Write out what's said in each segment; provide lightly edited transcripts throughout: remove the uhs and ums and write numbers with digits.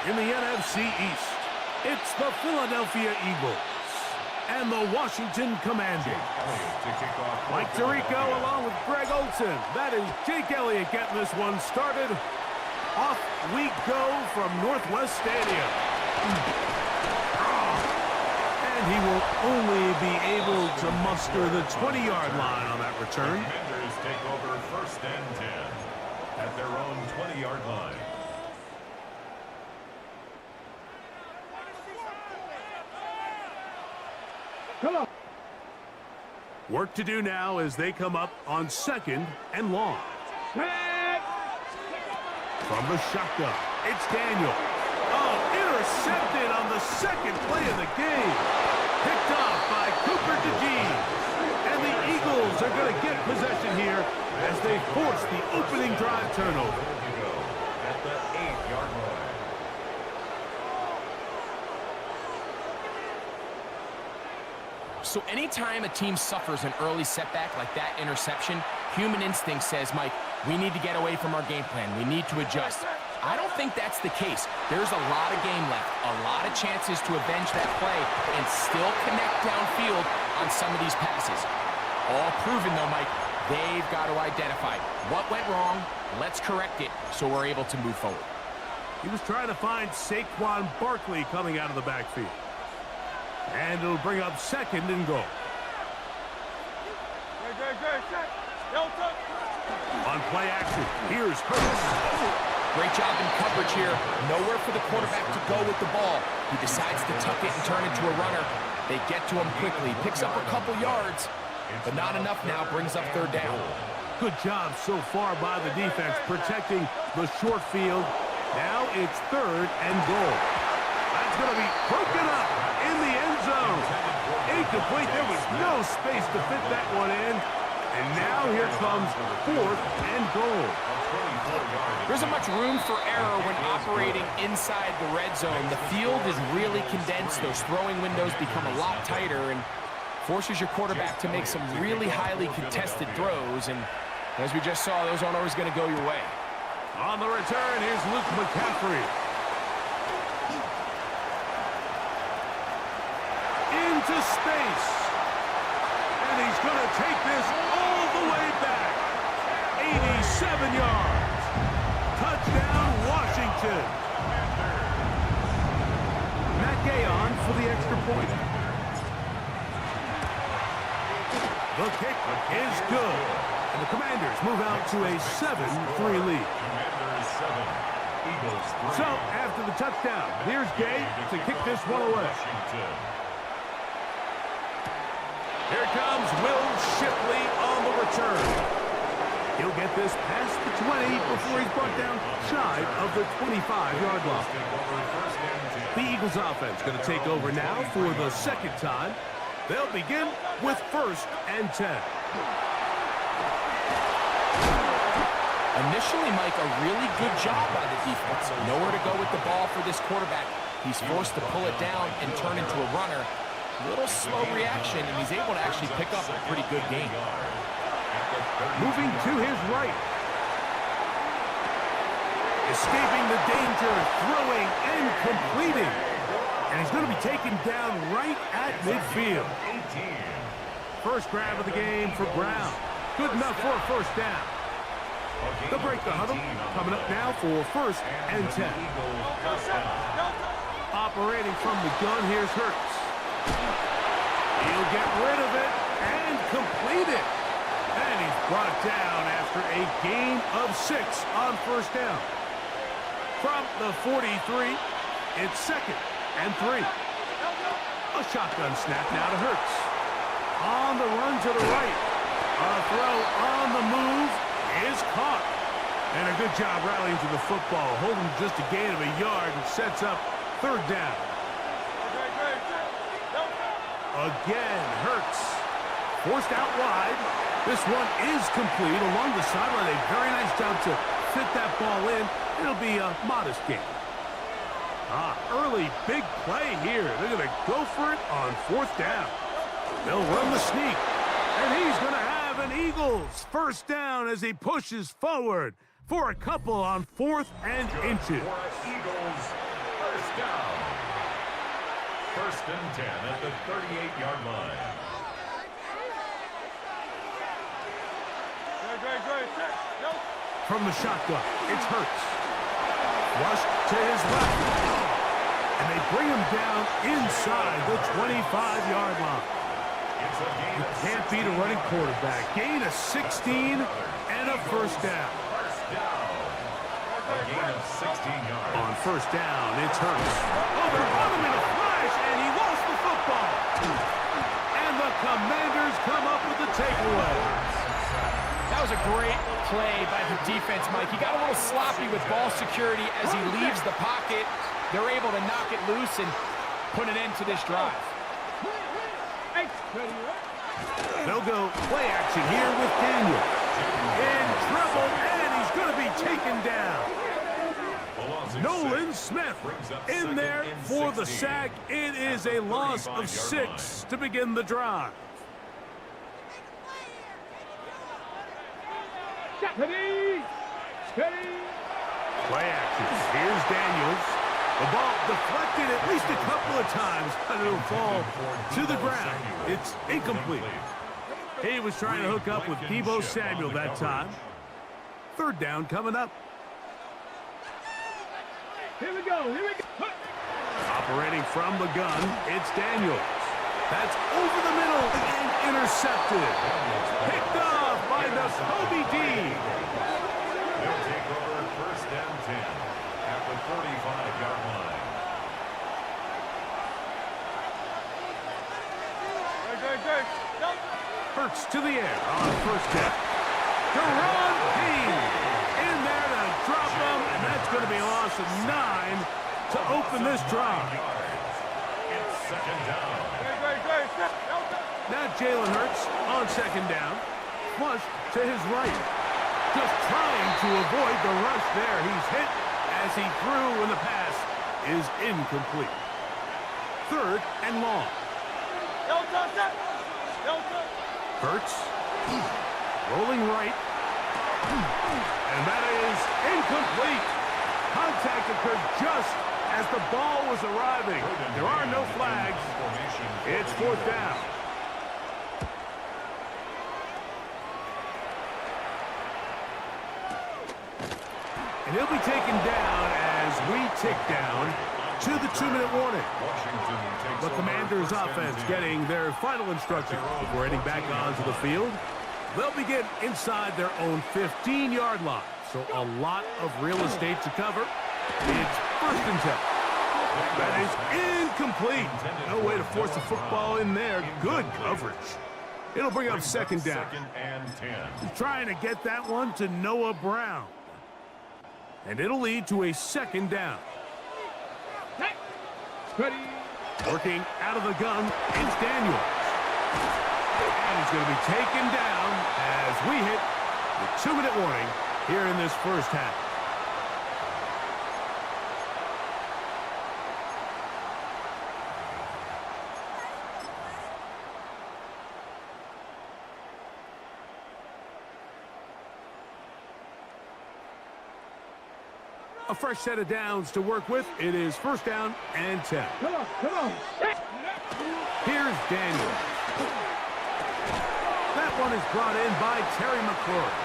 In the NFC East, it's the Philadelphia Eagles and the Washington Commanders. Mike Tirico along with Greg Olson. That is Jake Elliott getting this one started. Off we go from Northwest Stadium. And he will only be able to muster the 20-yard line on that return. Commanders take over 1st and 10 at their own 20-yard line. Come on. Work to do now as they come up on 2nd and long. From the shotgun, it's Daniel. Oh, intercepted on the 2nd play of the game. Picked off by Cooper DeJean. And the Eagles are going to get possession here as they force the opening drive turnover. At the 8-yard line. So anytime a team suffers an early setback like that interception, human instinct says, Mike, we need to get away from our game plan. We need to adjust. I don't think that's the case. There's a lot of game left, a lot of chances to avenge that play and still connect downfield on some of these passes. All proven, though, Mike, they've got to identify what went wrong, let's correct it so we're able to move forward. He was trying to find Saquon Barkley coming out of the backfield. And it'll bring up 2nd and goal. On play action, here's Hurts. Great job in coverage here. Nowhere for the quarterback to go with the ball. He decides to tuck it and turn into a runner. They get to him quickly. Picks up a couple yards, but not enough now. Brings up 3rd down. Good job so far by the defense protecting the short field. Now it's 3rd and goal. That's going to be broken up in the end zone. Incomplete. There was no space to fit that one in. And now here comes 4th and goal. There isn't much room for error when operating inside the red zone. The field is really condensed. Those throwing windows become a lot tighter and forces your quarterback to make some really highly contested throws. And as we just saw, those aren't always going to go your way. On the return, here's Luke McCaffrey. Into space. And he's going to take this all the way back. 87 yards. Touchdown, Washington. Matt Gay on for the extra point. The kick is good. And the Commanders move out to a 7-3 lead. Commanders 7, Eagles 3. So, after the touchdown, here's Gay to kick this one away. Here comes Will Shipley on the return. He'll get this past the 20 before he's brought down shy of the 25-yard line. The Eagles offense going to take over now for the 2nd time. They'll begin with 1st and 10. Initially, Mike, a really good job by the defense. Nowhere to go with the ball for this quarterback. He's forced to pull it down and turn into a runner. Little slow reaction, and he's able to actually pick up a pretty good game. Moving to his right. Escaping the danger, throwing and completing. And he's going to be taken down right at midfield. First grab of the game for Brown. Good enough for a 1st down. They'll break the huddle. Coming up now for 1st and 10. Operating from the gun, here's Hurts. He'll get rid of it and complete it. And he's brought down after a gain of 6 on 1st down. From the 43, it's 2nd and 3. A shotgun snap now to Hurts. On the run to the right. A throw on the move is caught. And a good job rallying to the football. Holding just a gain of a yard and sets up 3rd down. Again, Hurts. Forced out wide. This one is complete along the sideline. A very nice job to fit that ball in. It'll be a modest gain. Early big play here. They're going to go for it on 4th down. They'll run the sneak. And he's going to have an Eagles 1st down as he pushes forward for a couple on 4th and inches. Eagles First and 10 at the 38-yard line. From the shotgun, it's Hurts. Rushed to his left. And they bring him down inside the 25-yard line. You can't beat a running quarterback. Gain of 16 and a first down. A gain of 16 yards. On first down, it's Hurts. Oh, they're on him in a flash, and he lost the football. And the Commanders come up with the takeaway. That was a great play by the defense, Mike. He got a little sloppy with ball security as he leaves the pocket. They're able to knock it loose and put an end to this drive. They'll go play action here with Daniel. In trouble, and he's going to be taken down. Nolan Smith in there for the sack. It is a loss of 6 to begin the drive. Play action. Here's Daniels. The ball deflected at least a couple of times, but it'll fall to the ground. It's incomplete. He was trying to hook up with Deebo Samuel that time. Third down coming up. Here we go. Operating from the gun, it's Daniels. That's over the middle and intercepted. Picked off by the Kobe D. They'll take over first and 10 at the 45-yard line. Hurts to the air on first down. Deron Payne in there to drop him, and that's going to be a loss of 9 to open this drive. It's second down. Now Jalen Hurts on second down. Flush to his right. Just trying to avoid the rush there. He's hit as he threw when the pass is incomplete. Third and long. Hurts. Rolling right. And that is incomplete. Contact occurred just as the ball was arriving. There are no flags. It's fourth down. And he'll be taken down as we tick down to the 2-minute warning. The Commanders offense getting their final instruction before heading back onto the field. They'll begin inside their own 15-yard line. So a lot of real estate to cover. It's first and 10. That is incomplete. No way to force the football in there. Good coverage. It'll bring up second down. Second and 10. Trying to get that one to Noah Brown. And it'll lead to a second down. Working out of the gun, it's Daniels. And he's going to be taken down as we hit the 2-minute warning here in this first half. A fresh set of downs to work with. It is first down and 10. Come on. Here's Daniels. That one is brought in by Terry McLaurin.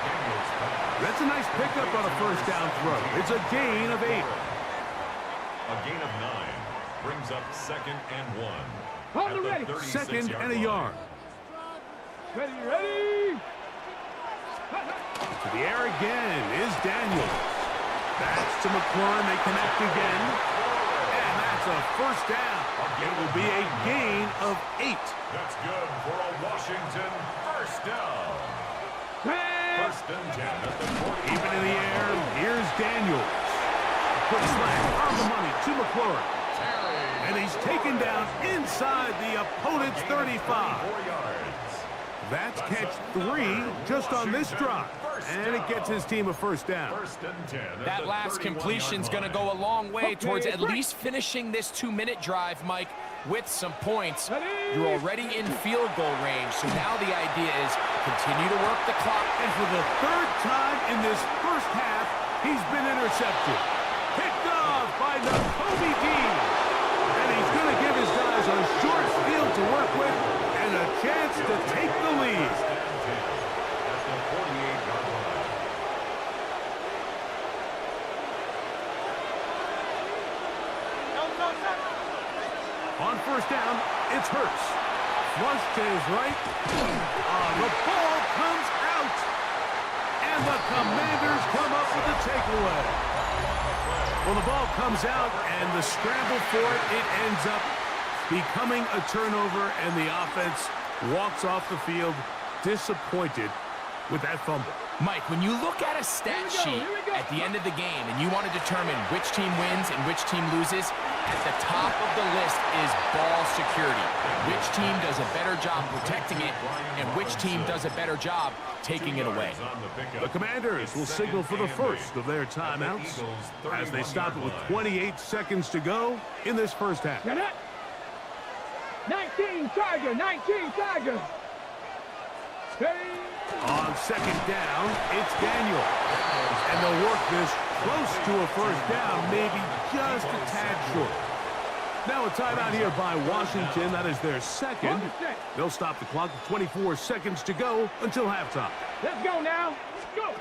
That's a nice pickup on a first down throw. It's a gain of 8. A gain of 9 brings up second and 1. Hold it ready. Second and a yard. Ready. To the air again is Daniels. That's to McLaurin. They connect again. And that's a first down. It will be a gain of 8. That's good for a Washington first down. First and 10 at the 40. Even in the air, here's Daniels. Quick slant on the money to McLaurin. And he's taken down inside the opponent's 35. 4 yards. That's catch 3 just on this drive. And it gets his team a first down. First and 10 at That the last 31-yard completion's going to line. go a long way towards at least finishing this 2-minute drive, Mike, with some points. You're already in field goal range, so now the idea is continue to work the clock. And for the third time in this first half, he's been intercepted. Picked off by the Kobe D. And he's going to give his guys On first down, it's Hurts. Flush to his right. The ball comes out. And the Commanders come up with the takeaway. Well, the ball comes out, and the scramble for it ends up becoming a turnover, and the offense walks off the field disappointed with that fumble. Mike, when you look at a stat sheet at the end of the game and you want to determine which team wins and which team loses, at the top of the list is ball security. Which team does a better job protecting it and which team does a better job taking it away. The Commanders will signal for the first of their timeouts as they stop it with 28 seconds to go in this first half. 19 Tiger, 19 Tiger. On second down, it's Daniel. And they'll work this close to a first down, maybe just a tad short. Now a timeout here by Washington. That is their second. They'll stop the clock with 24 seconds to go until halftime. Let's go now. Go.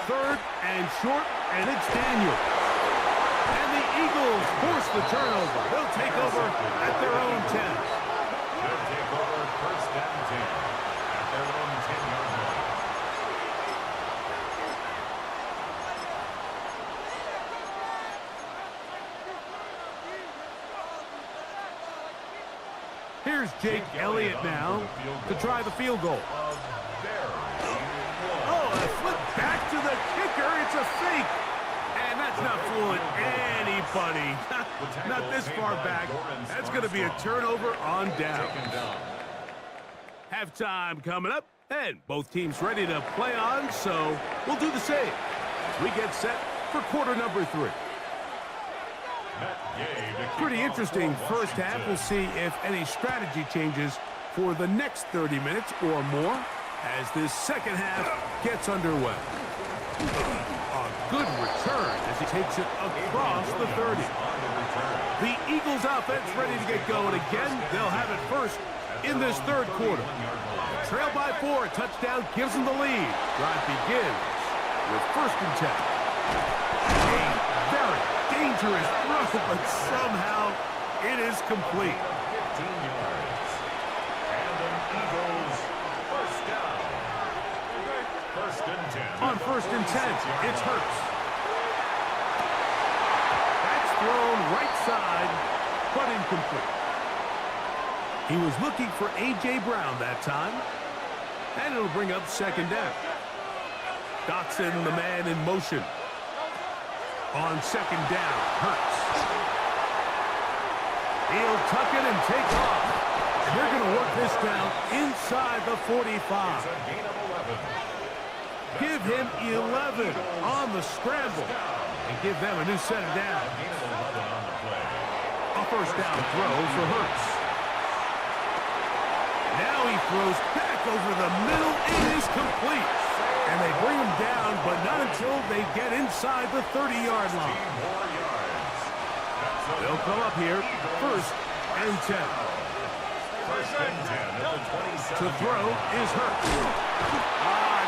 Third and short, and it's Daniel. And the Eagles force the turnover. They'll take over at their own 10. They'll take over first down 10 at their own 10-yard line. Here's Jake Elliott now to try the field goal. Oh, a flip back to the kicker. It's a fake. And that's not fooling anybody. Not this far back. That's going to be a turnover on down. Halftime coming up, and both teams ready to play on, so we'll do the same as we get set for quarter number 3. Pretty interesting first half. We'll see if any strategy changes for the next 30 minutes or more as this second half gets underway. A good return as he takes it across the 30. The Eagles offense ready to get going again. They'll have it first in this third quarter. Trail by 4, touchdown gives them the lead. Drive begins with first and 10. A very dangerous throw, but somehow it is complete. 15 yards. And an Eagles first down. First and 10. On first and 10, it's Hurts. That's thrown right side, but incomplete. He was looking for A.J. Brown that time, and it'll bring up second down. Dotson, the man in motion. On second down, Hurts. He'll tuck it and take off. And they're going to work this down inside the 45. It's a gain of 11. Give him 11 on the scramble and give them a new set of downs. Gain of 11 on the play. A first down throw for Hurts. Now he throws back over the middle. It is complete. And they bring him down, but not until they get inside the 30-yard line. 15 more yards. They'll come up here, first and 10. First and 10 at the 27. To throw is Hurts.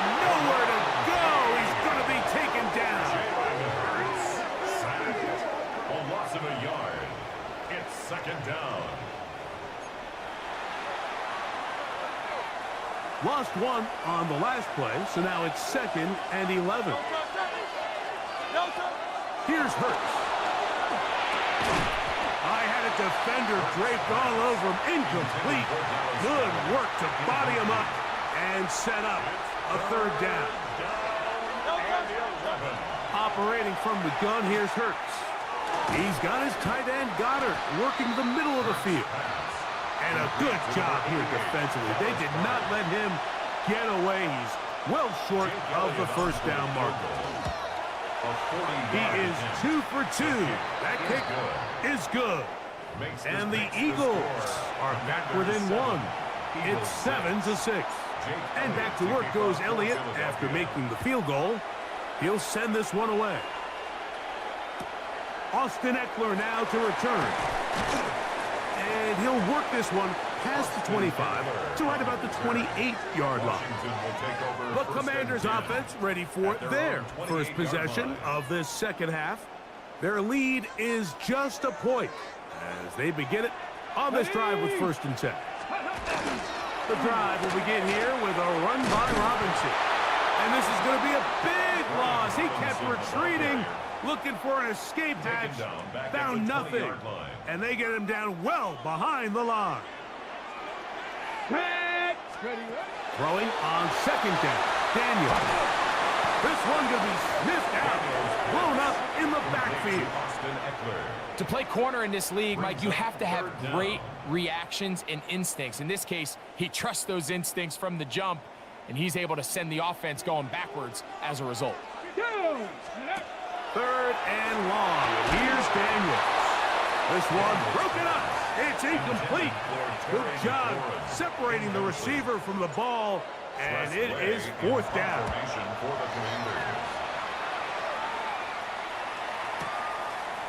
Nowhere to go. He's going to be taken down. Sacked. A loss of a yard. It's second down. Lost one on the last play, so now it's second and 11. Here's Hurts. I had a defender draped all over him. Incomplete. Good work to body him up and set up a third down. Operating from the gun, here's Hurts. He's got his tight end Goddard working the middle of the field. And a good job here defensively. They did not let him get away. He's well short of the first down marker. He is 2 for 2. That kick is good. And the Eagles are back within 1. It's 7-6. And back to work goes Elliott after making the field goal. He'll send this one away. Austin Eckler now to return. And he'll work this one past the 25 to right about the 28-yard line. The Commanders' offense ready for their first possession of this second half. Their lead is just a point as they begin it on this drive with 1st and 10. The drive will begin here with a run by Robinson. And this is going to be a big loss. He kept retreating, looking for an escape hatch, found nothing. And they get him down well behind the line. Throwing on 2nd down, Daniel. This one going to be sniffed out, blown up in the backfield. To play corner in this league, Mike, you have to have great reactions and instincts. In this case, he trusts those instincts from the jump, and he's able to send the offense going backwards as a result. 3rd and long. Here's Daniels. This one broken up. It's incomplete. Good job separating the receiver from the ball, and it is 4th down.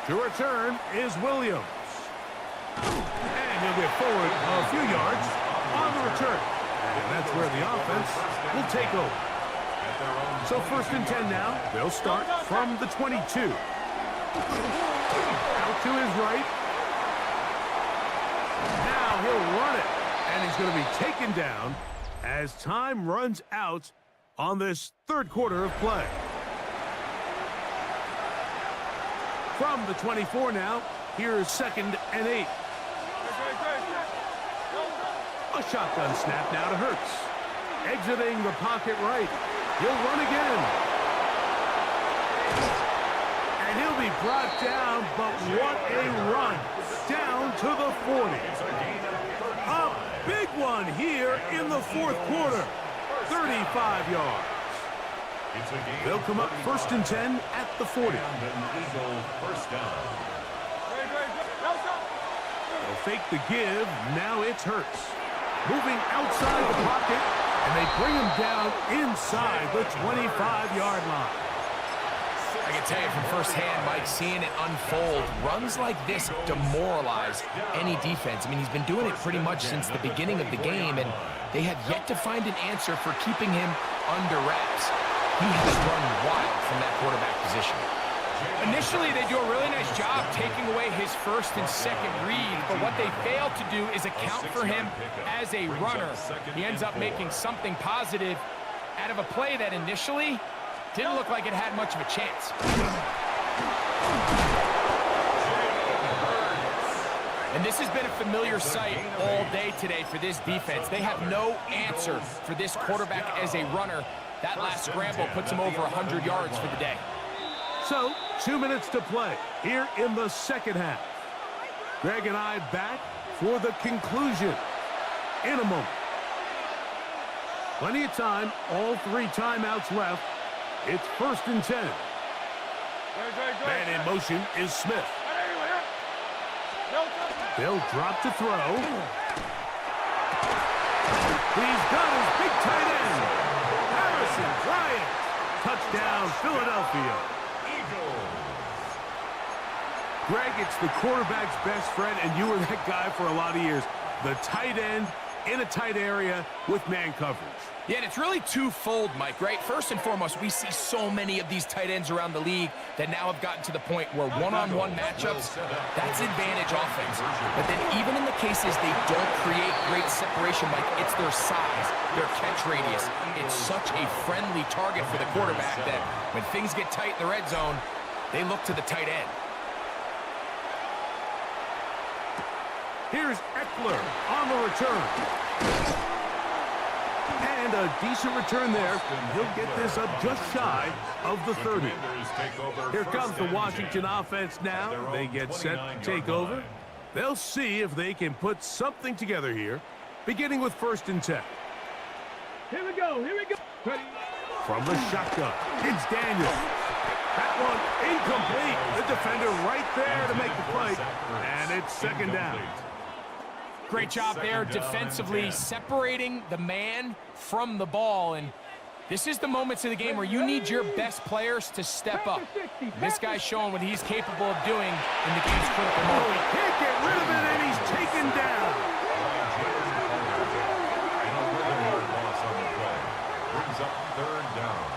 To return is Williams. And he'll get forward a few yards on the return. And that's where the offense will take over. So 1st and 10 now. They'll start from the 22. Out to his right. Now he'll run it. And he's going to be taken down as time runs out on this 3rd quarter of play. From the 24 now, here is 2nd and 8. A shotgun snap now to Hurts. Exiting the pocket right. He'll run again. And he'll be brought down, but what a run. Down to the 40. A big one here in the 4th quarter. 35 yards. They'll come up 1st and 10 at the 40. They'll fake the give. Now it's Hurts. Moving outside the pocket, and they bring him down inside the 25-yard line. I can tell you from firsthand, Mike, seeing it unfold, runs like this demoralize any defense. I mean, he's been doing it pretty much since the beginning of the game, and they have yet to find an answer for keeping him under wraps. He has run wild from that quarterback position. Initially, they do a really nice job taking away his 1st and 2nd read, but what they fail to do is account for him as a runner. He ends up making something positive out of a play that initially didn't look like it had much of a chance. And this has been a familiar sight all day today for this defense. They have no answer for this quarterback as a runner. That last scramble puts him over 100 yards for the day. So, 2 minutes to play here in the 2nd half. Greg and I back for the conclusion in a moment. Plenty of time, all 3 timeouts left. It's 1st and 10. Man in motion is Smith. They'll drop to throw. He's got his big tight end. Harrison Bryant. Touchdown, Philadelphia. Greg, it's the quarterback's best friend, and you were that guy for a lot of years. The tight end in a tight area with man coverage. Yeah, and it's really twofold, Mike, right? First and foremost, we see so many of these tight ends around the league that now have gotten to the point where one-on-one matchups, that's advantage offense. But then even in the cases they don't create great separation, Mike, it's their size, their catch radius. It's such a friendly target for the quarterback that when things get tight in the red zone, they look to the tight end. Here's Eckler on the return. And a decent return there. He'll get this up just shy of the 30. Here comes the Washington offense now. They get set to take over. They'll see if they can put something together here, beginning with 1st and 10. Here we go. From the shotgun, it's Daniels. That one incomplete. The defender right there to make the play. And it's 2nd down. Great job there defensively, separating the man from the ball. And this is the moments of the game where you need your best players to step up. This guy's showing what he's capable of doing in the game's critical Oh, moment. he can't get rid of it, and he's taken down. Brings up 3rd down.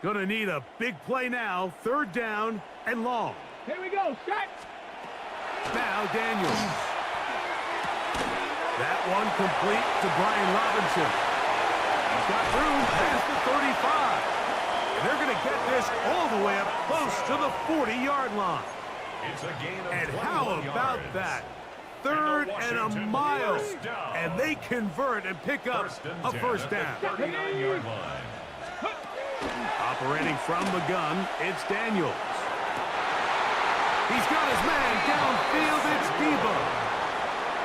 Gonna need a big play now. 3rd down and long. Here we go. Set. Now Daniels. That one complete to Brian Robinson. He's got room past the 35. And they're going to get this all the way up close to the 40-yard line. It's a gain of And 21 how about yards. that? 3rd and a Washington mile. first down. And they convert and pick up a first down. 39-yard line. Operating from the gun, it's Daniels. He's got his man downfield. It's Debo.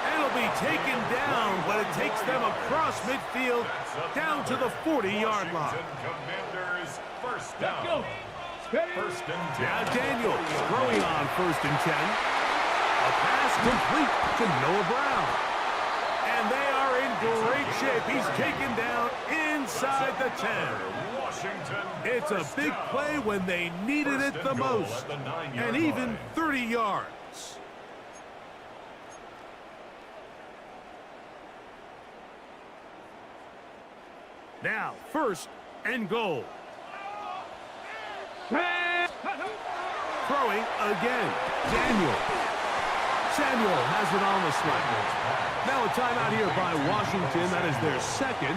And it'll be taken down, but it takes them across midfield down to the 40-yard line. Washington Commanders first down. Go. Steady. First and 10. Now Daniels throwing on 1st and 10. A pass complete to Noah Brown. And they are in great shape. He's taken down inside the 10. Washington It's a first big down. play when they needed First it the and goal most. at the 9-yard And even line. 30 yards. Now, 1st and goal. Throwing again. Daniel. Samuel has it on the snap. Now a timeout here by Washington. That is their 2nd.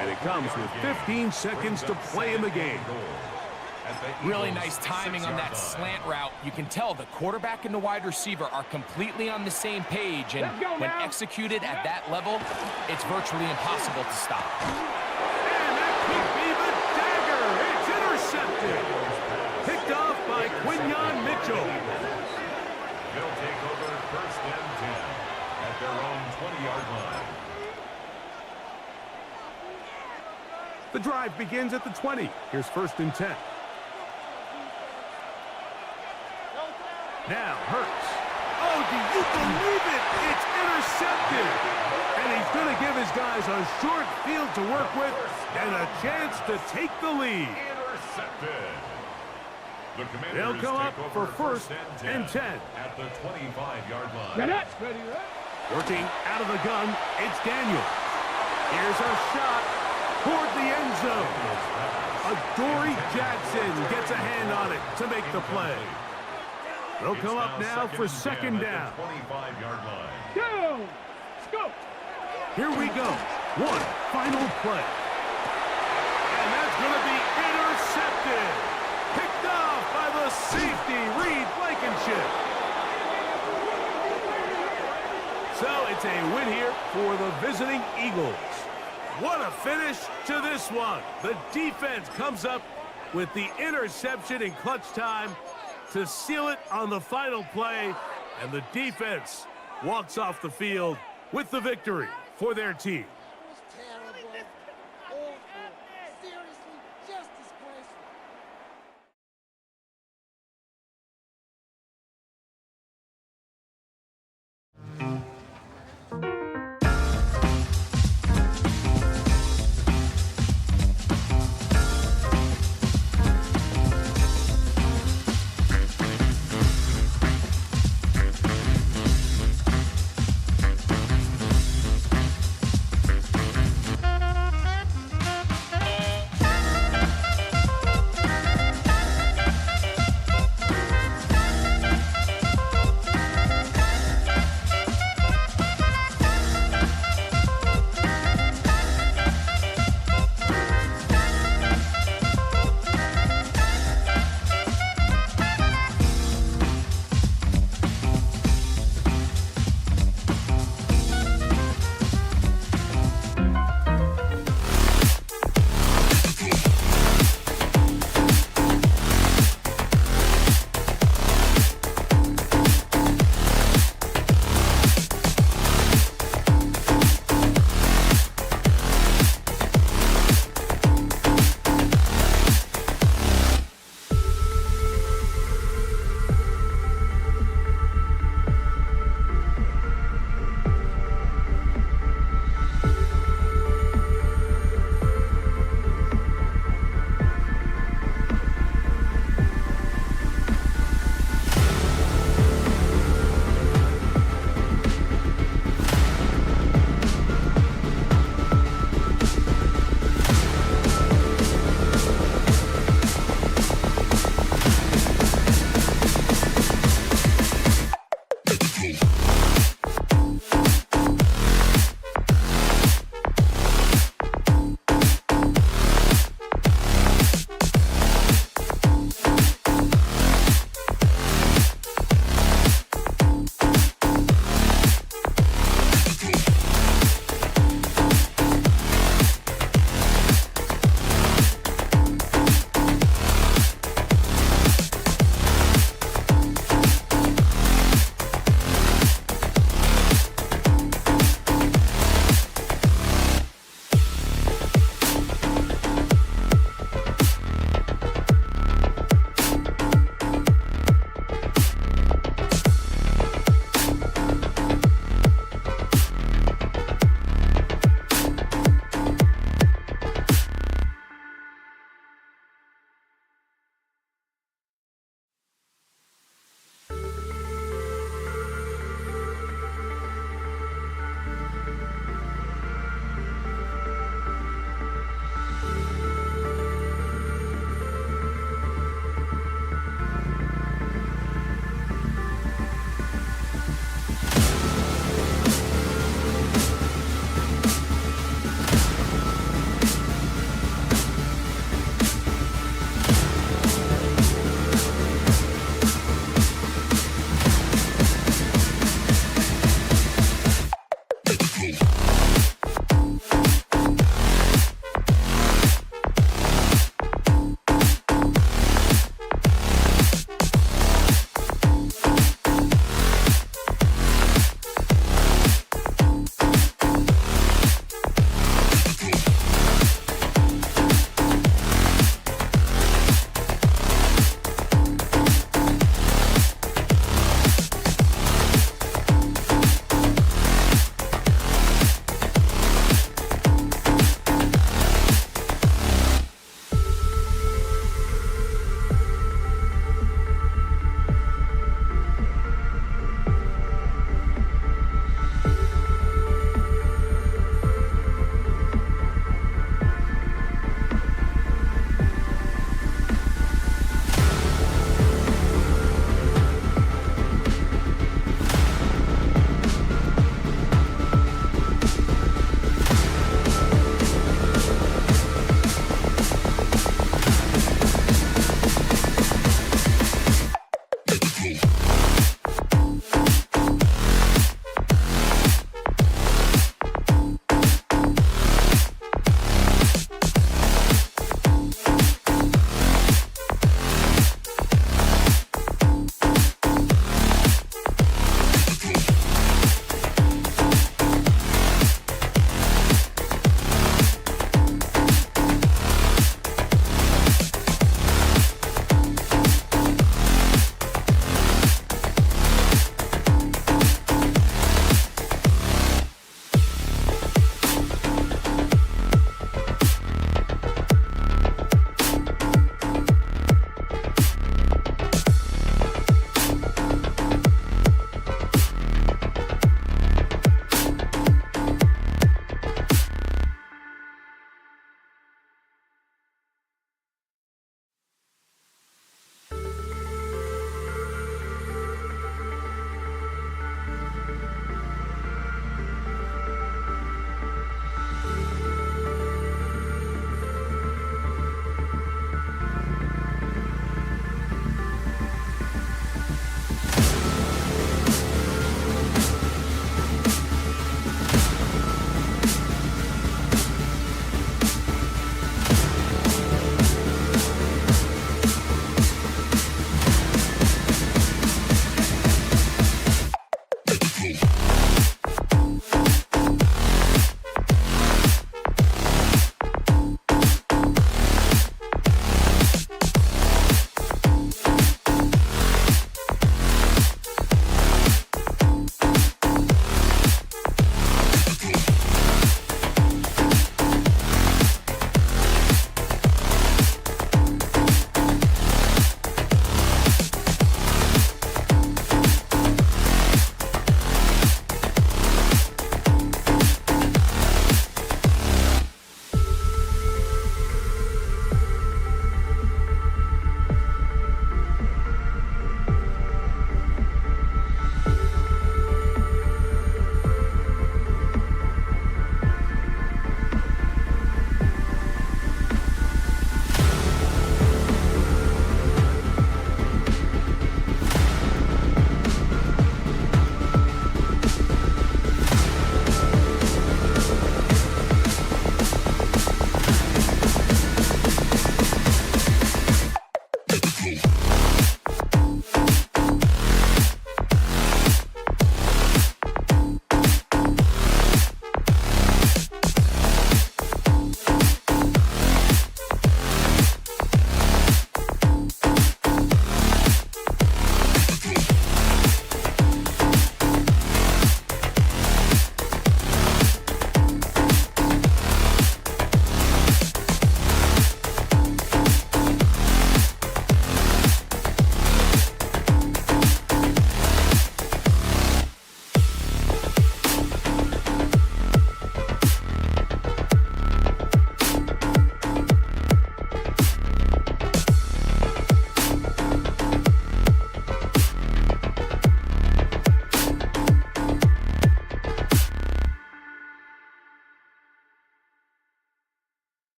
And it comes with 15 seconds to play in the game. Really nice timing on that slant route. You can tell the quarterback and the wide receiver are completely on the same page, and Let's go when now. executed at that level, it's virtually impossible to stop. And that could be the dagger. It's intercepted. Picked off by Quinyon Mitchell. They'll take over first and 10 at their own 20-yard line. The drive begins at the 20. Here's 1st and 10. Now Hurts. Oh, do you believe it? It's intercepted. And he's going to give his guys a short field to work with and a chance to take the lead. Intercepted. The Commanders They'll come up take for over 1st and 10. at the 25-yard line. Ready, ready. Working out of the gun, it's Daniel. Here's a shot toward the end zone. Adoree Jackson gets a hand on it to make the play. They'll It's come up now for 2nd at down. the 25-yard line. Go. Let's go. Here we go. One final play. And that's going to be intercepted. Picked off by the safety, Reed Blankenship. So it's a win here for the visiting Eagles. What a finish to this one. The defense comes up with the interception in clutch time to seal it on the final play, and the defense walks off the field with the victory for their team. That was terrible, awful, seriously, just disgraceful.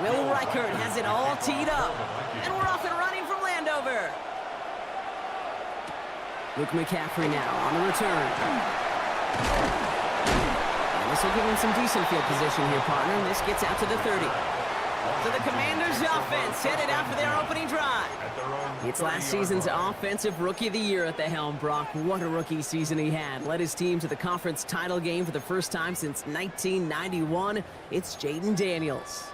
Will Reichert has it all teed up. And we're off and running from Landover. Luke McCaffrey now on the return. And this will give him some decent field position here, partner. And this gets out to the 30. So the Commanders' offense headed out for their opening drive. It's last season's Offensive Rookie of the Year at the helm, Brock. What a rookie season he had. Led his team to the conference title game for the first time since 1991. It's Jaden Daniels.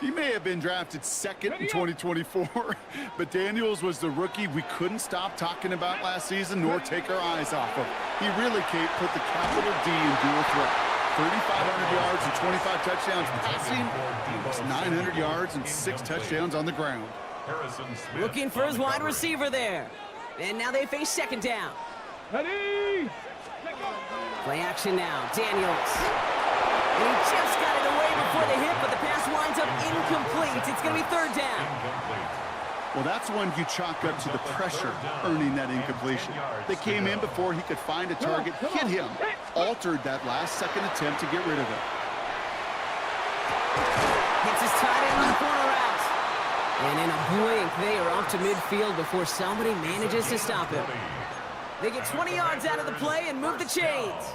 He may have been drafted second in 2024, but Daniels was the rookie we couldn't stop talking about last season nor take our eyes off of. He really, Kate, put the capital D in dual threat. 3,500 yards and 25 touchdowns passing, almost 900 yards and 6 touchdowns on the ground. Looking for his wide receiver there. And now they face second down. Ready? Play action now, Daniels. And he just got it away before the hit, but the pass winds up incomplete. It's going to be third down. Well, that's one you chalk up to the pressure earning that incompletion. They came in before he could find a target, hit him, altered that last-second attempt to get rid of it. Hits his tight end on the corner route. And in a blink, they are off to midfield before somebody manages to stop him. They get 20 yards out of the play and move the chains.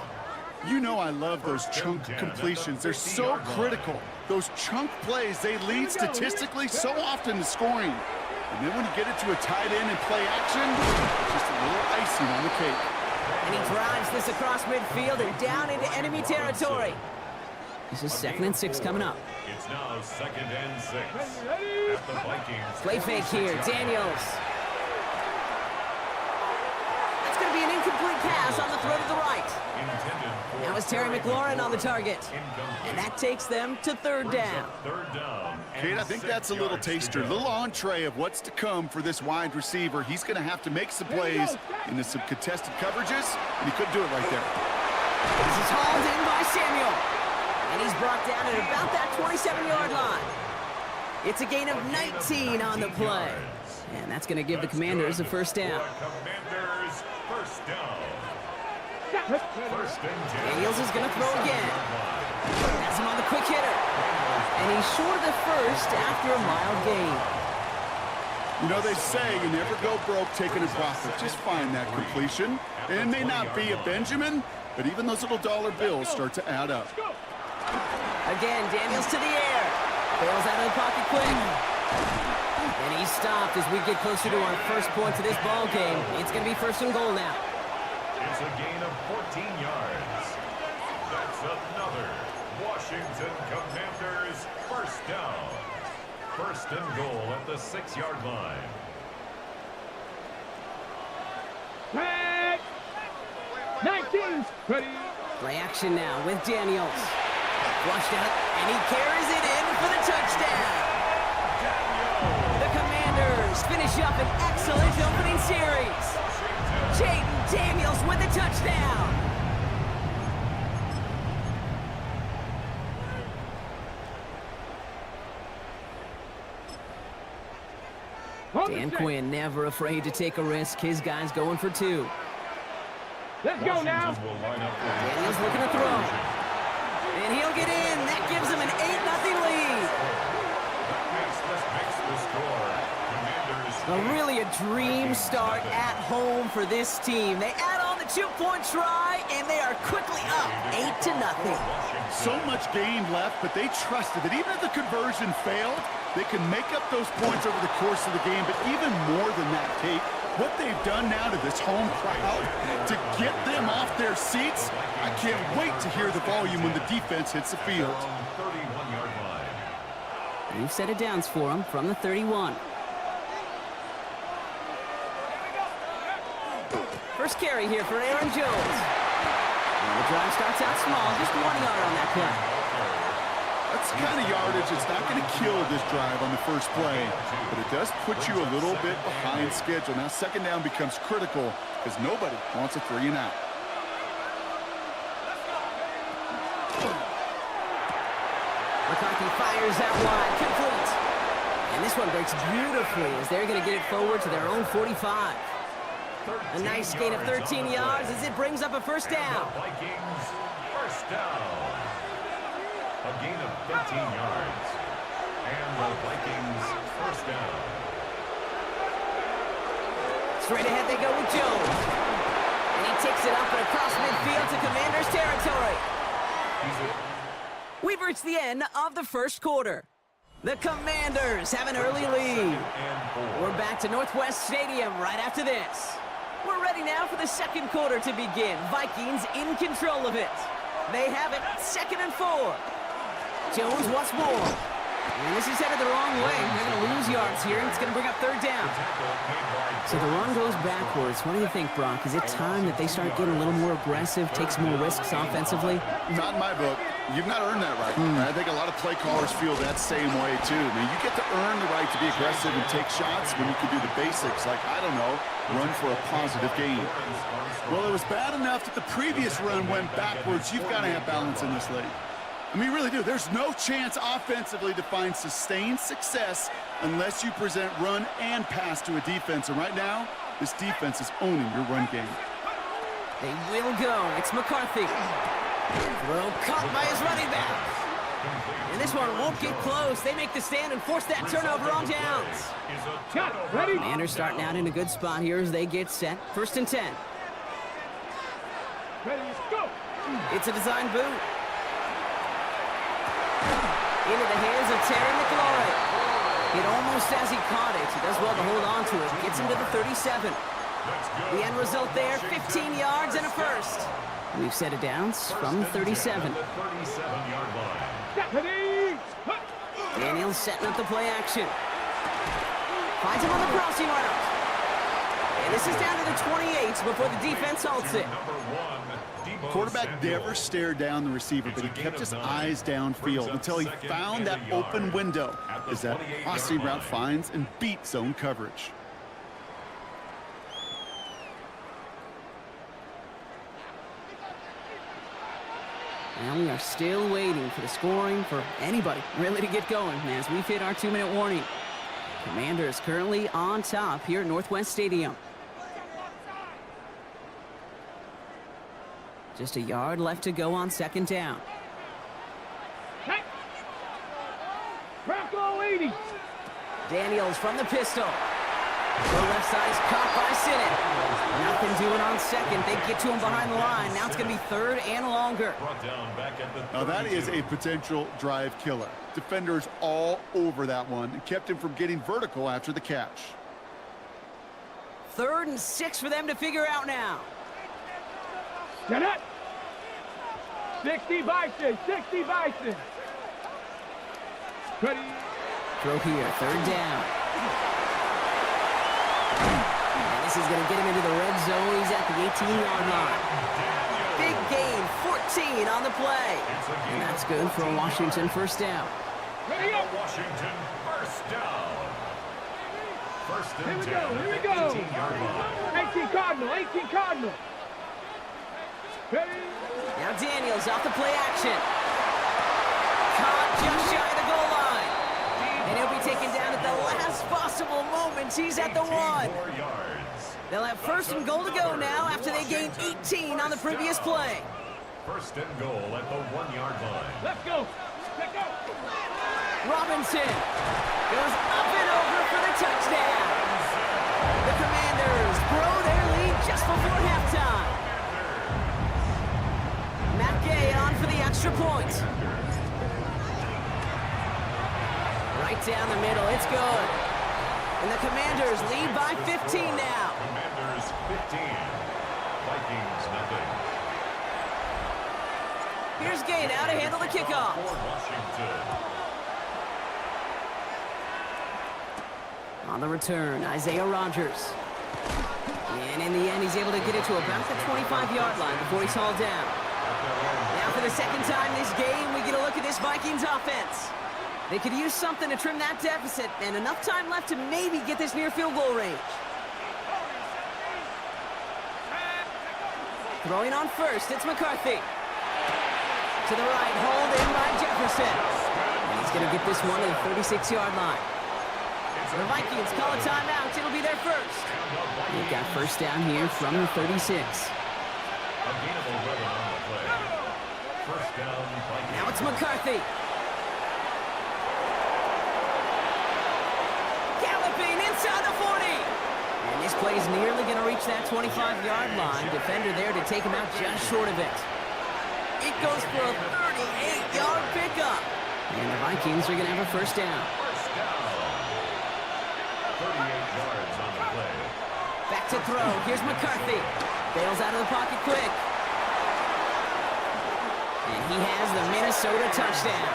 You know I love those chunk completions. They're so critical. Those chunk plays, they lead statistically so often to scoring. And then when you get it to a tight end and play action, it's just a little icing on the cake. And he drives this across midfield and down into enemy territory. This is 2nd and 6 coming up. It's now 2nd and 6 at the Vikings. Play fake here, Daniels. That's going to be an incomplete pass on the throw to the right. Now it's Terry McLaurin on the target. And that takes them to third down. Kate, I think that's a little taster, a little entree of what's to come for this wide receiver. He's going to have to make some plays into some contested coverages, and he couldn't do it right there. This is hauled in by Samuel. And he's brought down at about that 27-yard line. It's a gain of 19 on the play. And that's going to give the Commanders a first down. Commanders first down. Daniels is going to throw again. That's him on the quick hitter. And he's short of the first after a mild gain. You know, they say you never go broke taking a profit. Just find that completion. And it may not be a Benjamin, but even those little dollar bills start to add up. Again, Daniels to the air. Bails out of the pocket quick. And he's stopped as we get closer to our first point to this ball game. It's going to be first and goal now. It's a gain of 14 yards. That's another Washington Commanders first down. First and goal at the 6-yard line. Back. 19. Ready. Play action now with Daniels. Flushed out, and he carries it in for the touchdown. The Commanders finish up an excellent opening series. Jaden Daniels with the touchdown. Dan Quinn never afraid to take a risk. His guy's going for 2. Let's go now. Daniels looking to throw. And he'll get in. That gives him an 8-0 lead. Well, really a dream start at home for this team. They add on the 2-point try, and they are quickly up 8-0. So much game left, but they trusted that even if the conversion failed, they can make up those points over the course of the game. But even more than that, Kate, What they've done now to this home crowd to get them off their seats, I can't wait to hear the volume when the defense hits the field. 31-yard line. You've set it downs for him from the 31. First carry here for Aaron Jones. And the drive starts out small, just 1 yard on that play. That's the kind of yardage that's not going to kill this drive on the first play, but it does put you a little bit behind schedule. Now second down becomes critical because nobody wants a 3 and out. McCarthy fires out wide, complete. And this one breaks beautifully as they're going to get it forward to their own 45. A nice gain of 13 yards as it brings up a first down. Vikings, first down. A gain of 13 yards. And the Vikings, first down. Straight ahead they go with Jones. And he takes it up and across midfield to Commanders territory. We've reached the end of the first quarter. The Commanders have an early lead. We're back to Northwest Stadium right after this. We're ready now for the second quarter to begin. Vikings in control of it. They have it, 2nd and 4. Jones once more. And this is headed the wrong way. They're going to lose yards here. It's going to bring up 3rd down. So the run goes backwards. What do you think, Brock? Is it time that they start getting a little more aggressive, take some more risks offensively? Not in my book. You've not earned that right. I think a lot of play callers feel that same way, too. I mean, you get to earn the right to be aggressive and take shots when you can do the basics, like, I don't know, run for a positive gain. Well, it was bad enough that the previous run went backwards. You've got to have balance in this league. I mean, you really do. There's no chance offensively to find sustained success unless you present run and pass to a defense. And right now, this defense is owning your run game. They will go. It's McCarthy. Throw caught by his running back. And this one won't get close. They make the stand and force that turnover on downs. Got it. Ready? Commanders starting out in a good spot here as they get set. 1st and 10. Ready, go. It's a design boot. Into the hands of Terry McLaurin. It almost as he caught it. He does well to hold on to it. Gets him to the 37. The end result there, 15 yards and a first. We've set it down from 37. Ready? Daniels setting up the play action. Finds him on the crossing route. And this is down to the 28 before the defense halts it. Quarterback never stared down the receiver, but he kept his eyes downfield until he found that open window as that crossing route finds and beats zone coverage. And we are still waiting for the scoring for anybody really to get going as we've hit our 2-minute warning. Commanders currently on top here at Northwest Stadium. Just a yard left to go on 2nd down. Check. Bronco 80. Daniels from the pistol. The left side is caught by Sinnott. Nothing doing on 2nd. They get to him behind the line. Now it's going to be 3rd and longer. Now that is a potential drive killer. Defenders all over that one and kept him from getting vertical after the catch. 3rd and 6 for them to figure out now. Get it. 60 Bison. 60 Bison. Ready. Throw here, 3rd down. And this is going to get him into the red zone. He's at the 18-yard line. Big gain, 14 on the play. And that's good for a Washington 1st down. Ready up. Washington, first down. First Here and we 10 go. Here we at the go. 18-yard line. 18 Cardinal. 18 Cardinal. Ready. Now Daniels off the play action. Caught just shy of the goal line. And he'll be taken down at the last possible moment. He's at the 1. They'll have 1st and goal to go now after they gained 18 on the previous play. 1st and goal at the 1-yard line. Let's go. Let's go. Robinson goes up and over for the touchdown. The Commanders grow their lead just before halftime. Matt Gay on for the extra point. Right down the middle, it's good. And the Commanders lead by 15 now. 15. Vikings nothing. Here's Gay now to handle the kickoff. For Washington. On the return, Isaiah Rodgers. And in the end, he's able to get it to about the 25-yard line before he's hauled down. Now for the second time this game, we get a look at this Vikings offense. They could use something to trim that deficit, and enough time left to maybe get this near field goal range. Throwing on first, it's McCarthy. To the right, hold in by Jefferson. And he's going to get this one to the 36-yard line. The Vikings call a timeout. It'll be their first. They've got first down here from the 36. Now it's McCarthy. Galloping inside the 40. And this play is nearly going to reach that 25-yard line. Defender there to take him out just short of it. It goes for a 38-yard pickup. And the Vikings are going to have a first down. 38 yards on the play. Back to throw. Here's McCarthy. Bails out of the pocket quick. And he has the Minnesota touchdown.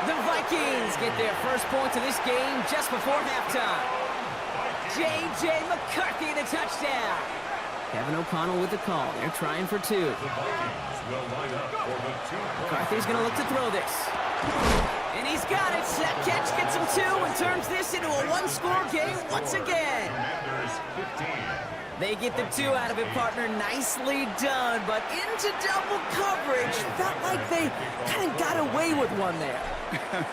The Vikings get their first points of this game just before halftime. J.J. McCarthy, the touchdown. Kevin O'Connell with the call. They're trying for two. The Vikings will line up for the 2-point. McCarthy's going to look to throw this. And he's got it. That catch gets him two and turns this into a one-score game once again. Commanders 15. They get the two out of it, partner. Nicely done, but into double coverage. Felt like they kind of got away with one there.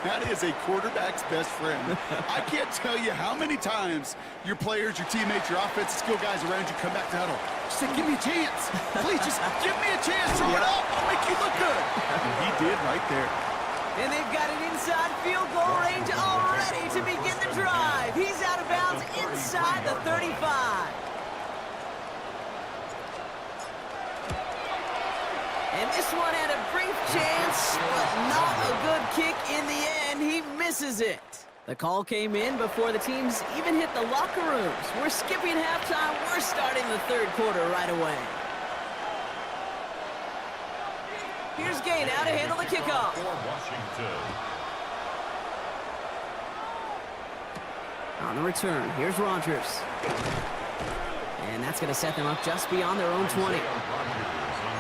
That is a quarterback's best friend. I can't tell you how many times your players, your teammates, your offensive skill guys around you come back to huddle. Just say, give me a chance. Please, just give me a chance. Throw it up. I'll make you look good. And he did right there. And they've got an inside field goal range already to begin the drive. He's out of bounds inside the 35. And this one had a brief chance, but not a good kick in the end. He misses it. The call came in before the teams even hit the locker rooms. We're skipping halftime. We're starting the third quarter right away. Here's Gay now to handle the kickoff. For Washington. On the return, here's Rodgers. And that's going to set them up just beyond their own 20.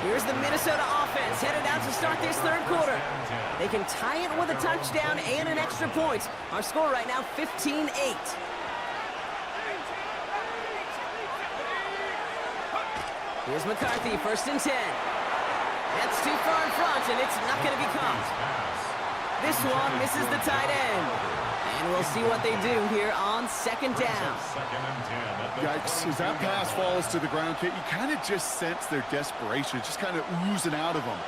Here's the Minnesota offense headed out to start this third quarter. They can tie it with a touchdown and an extra point. Our score right now, 15-8. Here's McCarthy, first and 10. That's too far in front, and it's not going to be caught. This one misses the tight end. And we'll see what they do here on second down. Yikes, as that pass falls to the ground, Kate, you kind of just sense their desperation, just kind of oozing out of them.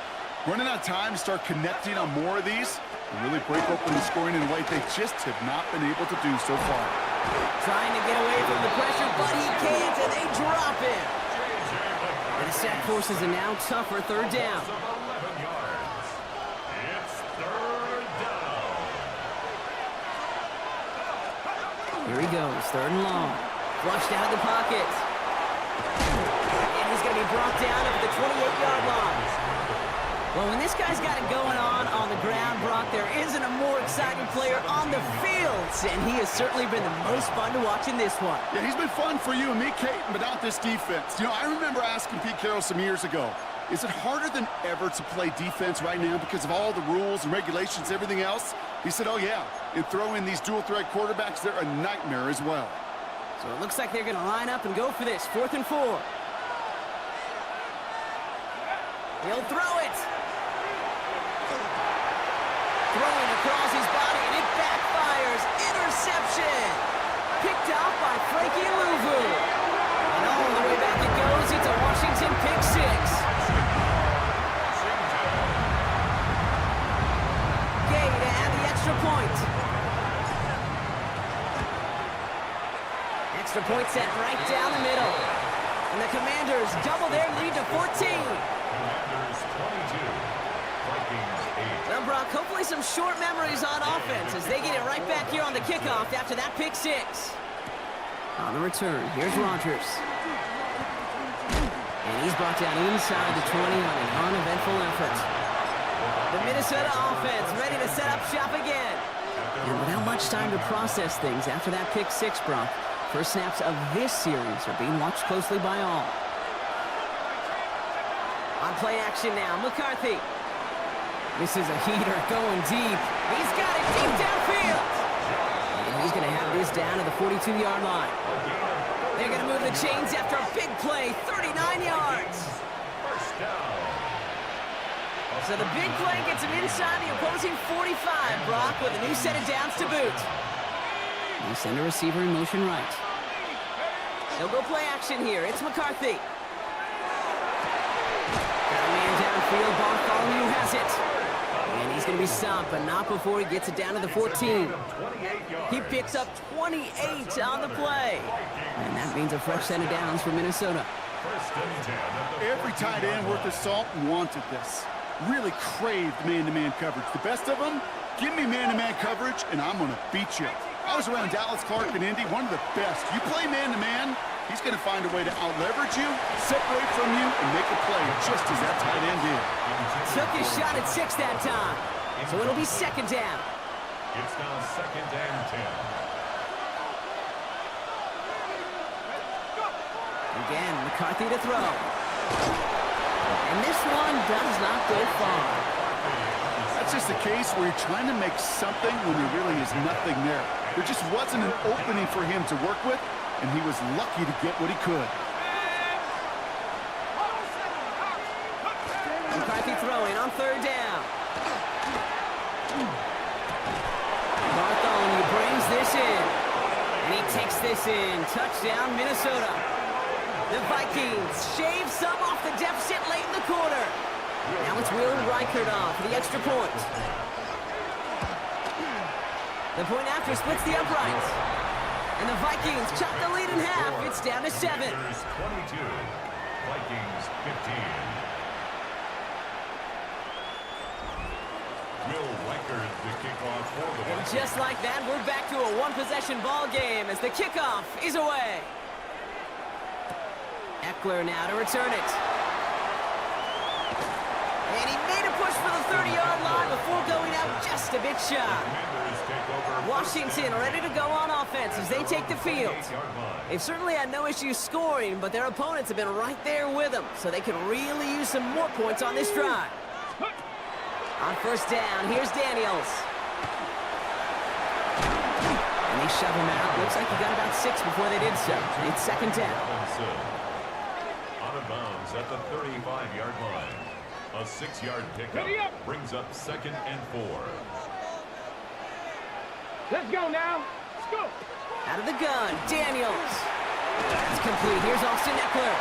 Running out of time to start connecting on more of these and really break open the scoring in a way they just have not been able to do so far. Trying to get away from the pressure, but he can't, and they drop him. And the sack forces a now tougher third down. Here he goes, third and long. Flushed out of the pocket. And he's going to be brought down at the 28-yard line. Well, when this guy's got it going on the ground, Brock, there isn't a more exciting player on the field. And he has certainly been the most fun to watch in this one. Yeah, he's been fun for you and me, Kate, but not this defense. You know, I remember asking Pete Carroll some years ago, is it harder than ever to play defense right now because of all the rules and regulations, everything else? He said, oh, yeah. And throw in these dual-threat quarterbacks, they're a nightmare as well. So it looks like they're going to line up and go for this. 4th and 4. He'll throw it. Throwing across his body, and it backfires. Interception. Picked off by Frankie Louvu. And all the way back it goes. It's a Washington pick six. Gay to add the extra point. Extra point set right down the middle. And the Commanders double their lead to 14. Commanders 22. Vikings 8. Well, Brock, hopefully some short memories on offense as they get it right back here on the kickoff after that pick six. On the return, here's Rodgers. he's brought down inside the 20 on an uneventful effort. The Minnesota offense ready to set up shop again. And without much time to process things after that pick six, Brock, first snaps of this series are being watched closely by all. On play action now, McCarthy. This is a heater going deep. He's got it deep downfield. And he's going to have this down to the 42-yard line. They're going to move the chains after a big play, 39 yards. First down. So the big play gets him inside the opposing 45, Brock, with a new set of downs to boot. They send a receiver in motion right. They'll go play action here. It's McCarthy. Got a man downfield. Bartholomew has it. And he's going to be stopped, but not before he gets it down to the 14. He picks up 28 on the play. And that means a fresh set of downs for Minnesota. Every tight end worth his salt wanted this. Really craved man-to-man coverage. The best of them, give me man-to-man coverage, and I'm going to beat you. I was around Dallas Clark and Indy, one of the best. You play man-to-man, he's going to find a way to out-leverage you, separate from you, and make a play just as that tight end did. Took his shot at 6 that time. So it'll be second down. It's now second and 10. Again, McCarthy to throw. And this one does not go far. That's just a case where you're trying to make something when there really is nothing there. There just wasn't an opening for him to work with, and he was lucky to get what he could. McCarthy throwing on third down. Bartholomew brings this in. And he takes this in. Touchdown, Minnesota. The Vikings shave some off the deficit late in the quarter. Now it's Will Reichert on for the extra point. The point after splits the uprights. And the Vikings chop the lead in half. It's down to 7. 22, Vikings 15. Will Reichert the kickoff for the And Vikings. just like that, we're back to a one-possession ball game as the kickoff is away. Eckler now to return it. And he made a push for the 30-yard line before going out just a bit shy. Commanders take over Washington ready to go on offense as they take the field. 8-yard line. They've certainly had no issue scoring, but their opponents have been right there with them, so they can really use some more points on this drive. On first down, here's Daniels. And they shove him out. Looks like he got about 6 before they did so. It's second down. Robinson. Out of bounds at the 35-yard line. A 6-yard pickup brings up second and 4. Let's go now. Let's go. Out of the gun, Daniels. That's complete. Here's Austin Eckler.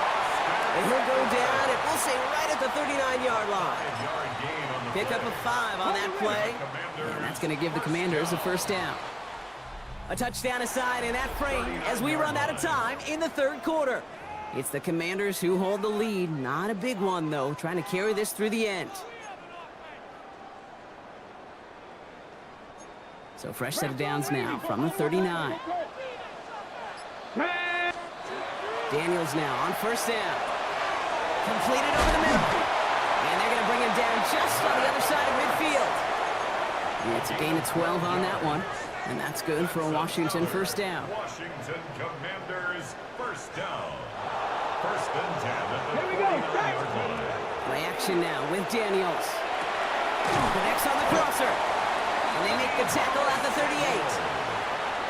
And he'll go down, and we'll say right at the 39-yard line. 5-yard gain on the Pick up a 5 on that play. And that's going to give the Commanders a first down. A touchdown aside in that frame as we run out of time in the third quarter. It's the Commanders who hold the lead. Not a big one, though, trying to carry this through the end. So fresh set of downs now from the 39. Daniels now on first down. Completed over the middle. And they're going to bring him down just on the other side of midfield. And it's a gain of 12 on that one. And that's good for a Washington first down. Washington Commanders first down. First and 10 at the Here we go. 40-yard line. Play action now with Daniels. Connects on the crosser. And they make the tackle at the 38.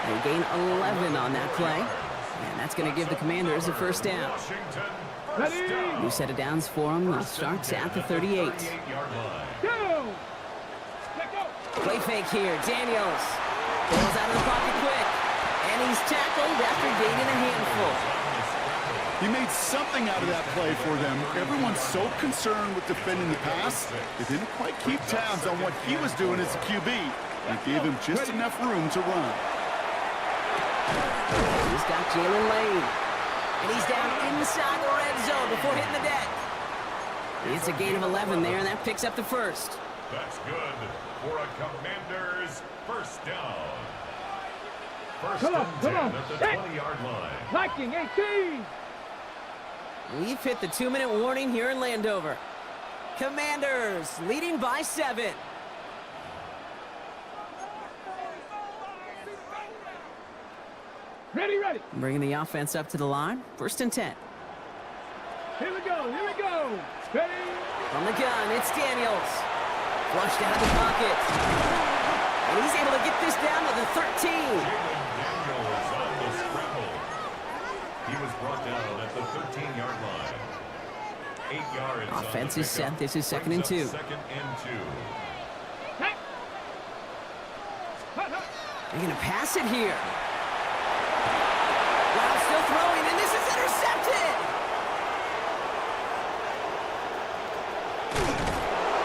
They gain 11 on that play. And that's going to give the Commanders a first down. Washington first down. New set of downs for them. They'll start at the 38. 38-yard line. Go. Let's go. Play fake here. Daniels goes out of the pocket quick. And he's tackled after gaining a handful. He made something out of that play for them. Everyone's so concerned with defending the pass, they didn't quite keep tabs on what he was doing as a QB. And it gave him just enough room to run. He's got Jalen Lane. And he's down inside the red zone before hitting the deck. It's a gain of 11 there, and that picks up the first. That's good for a Commanders first down. First Come on, and come 10 on. at the Hey. 20-yard line. Viking 18. We've hit the 2-minute warning here in Landover. Commanders leading by 7. Ready. Bringing the offense up to the line. 1st and 10. Here we go. Ready. From the gun, it's Daniels. Flushed out of the pocket. And he's able to get this down to the 13. Daniels on the scramble. He was brought down at the 13-yard line. 8 yards. Offense is set. This is 2nd and 2. 2nd and 2. Hey. They're going to pass it here. Wow, still throwing, and this is intercepted.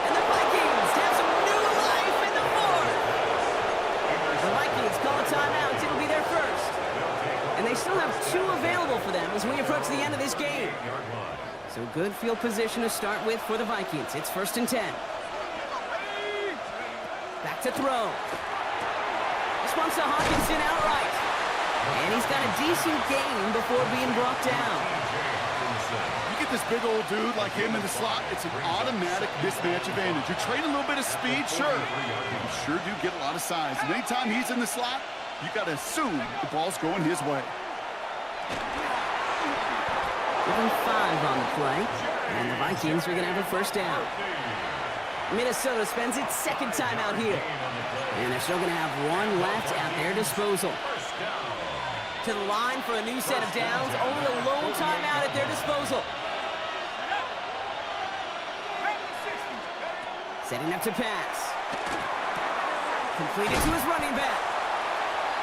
And the Vikings have some new life in the 4th. The Vikings call a timeout. It'll be their first. And they still have 2 available for them as we approach the end of this game. So good field position to start with for the Vikings. It's 1st and 10. Back to throw. This one's to Hawkinson outright. And he's got a decent gain before being brought down. You get this big old dude like him in the slot, it's an automatic mismatch advantage. You trade a little bit of speed, sure. You sure do get a lot of size. And anytime he's in the slot, you got to assume the ball's going his way. Given 5 on the play. And the Vikings are going to have a 1st down. Minnesota spends its 2nd timeout here. And they're still going to have 1 left at their disposal. To the line for a new set of downs. Only a lone timeout at their disposal. Setting up to pass. Completed to his running back.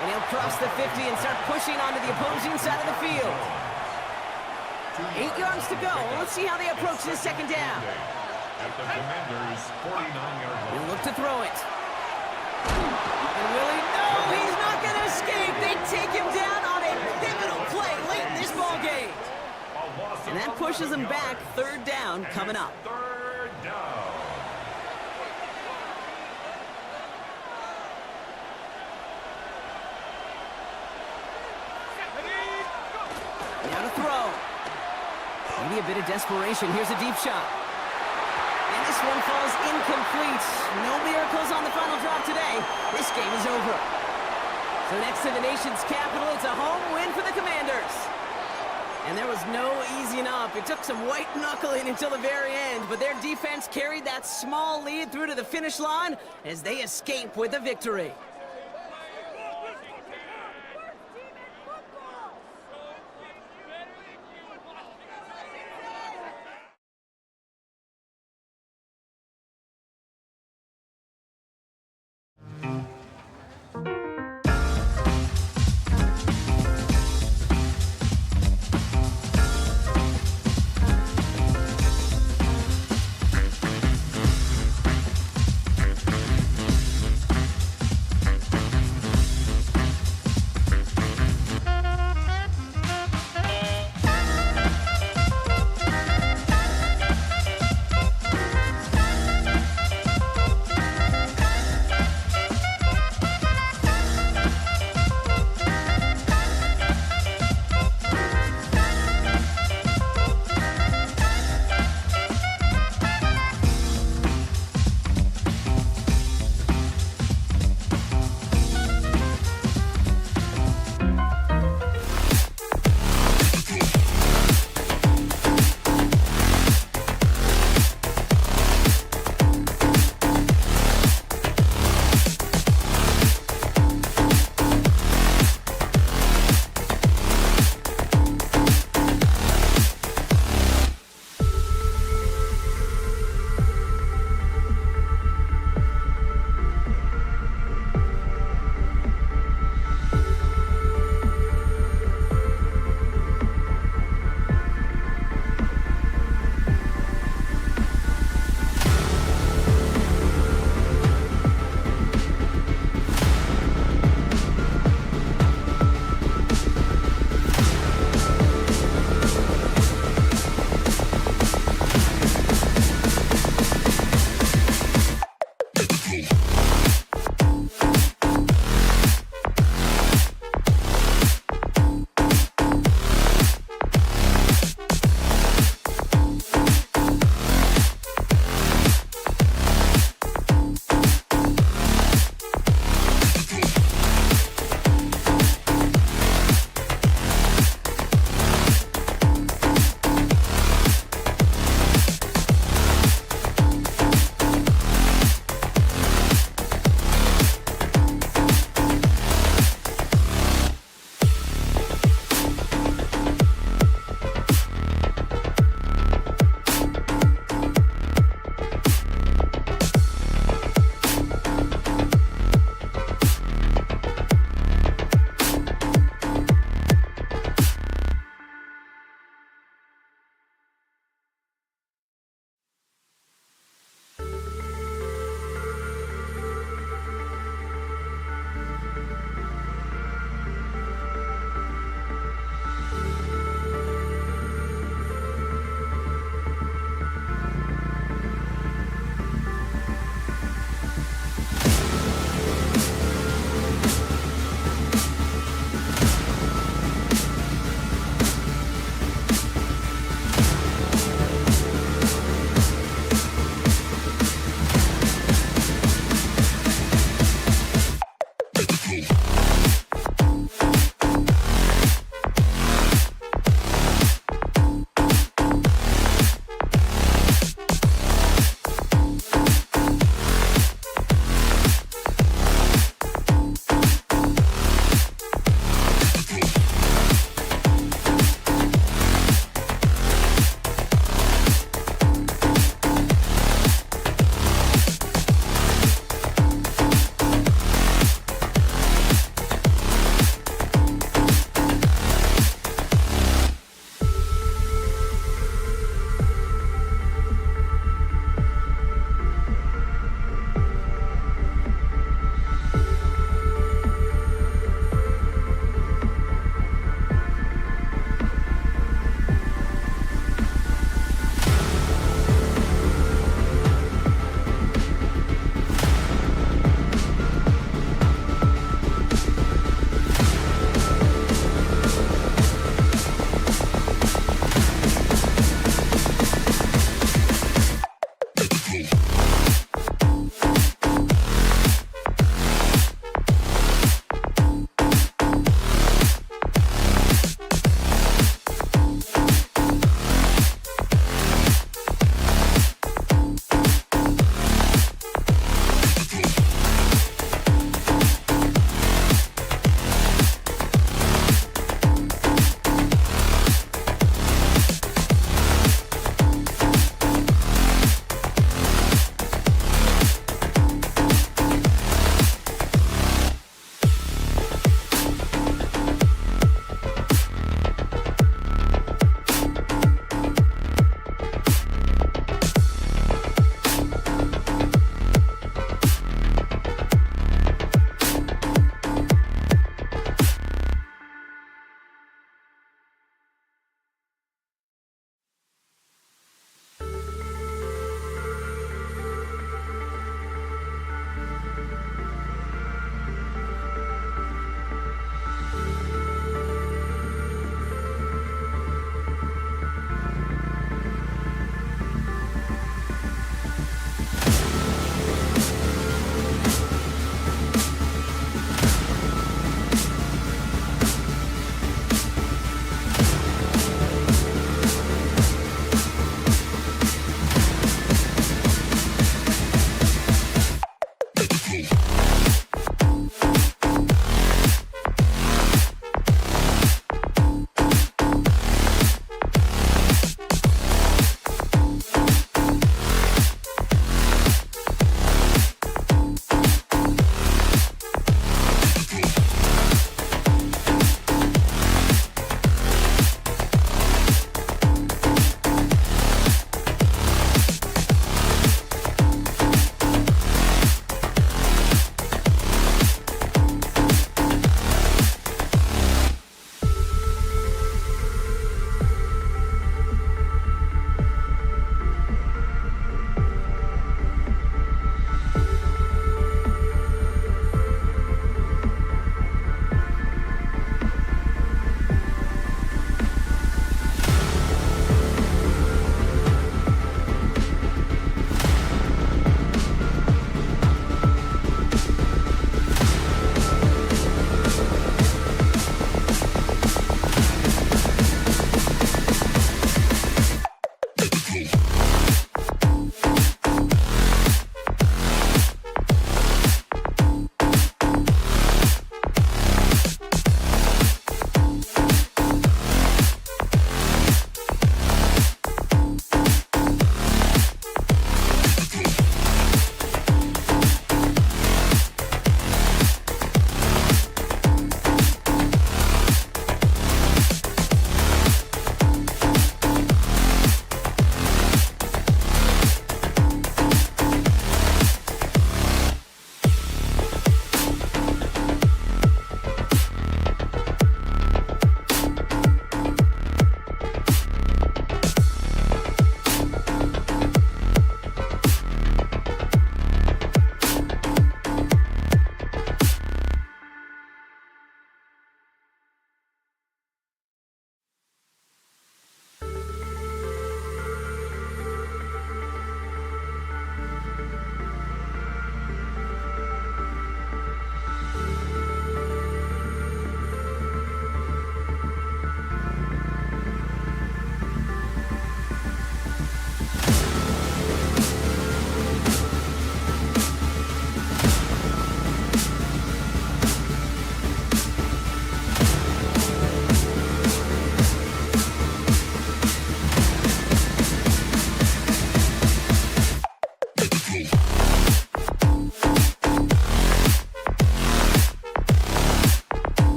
And he'll cross the 50 and start pushing onto the opposing side of the field. 8 yards to go. Let's see how they approach this 2nd down. At the Commanders' 49-yard line. He'll look to throw it. And will he? No, he's not going to escape. They take him down on a pivotal play late in this ball game. And that pushes him back. 3rd down coming up. 3rd down. Now to throw. Maybe a bit of desperation. Here's a deep shot. And this one falls incomplete. No miracles on the final drive today. This game is over. So next to the nation's capital, it's a home win for the Commanders. And there was no easing up. It took some white knuckling until the very end, but their defense carried that small lead through to the finish line as they escape with a victory.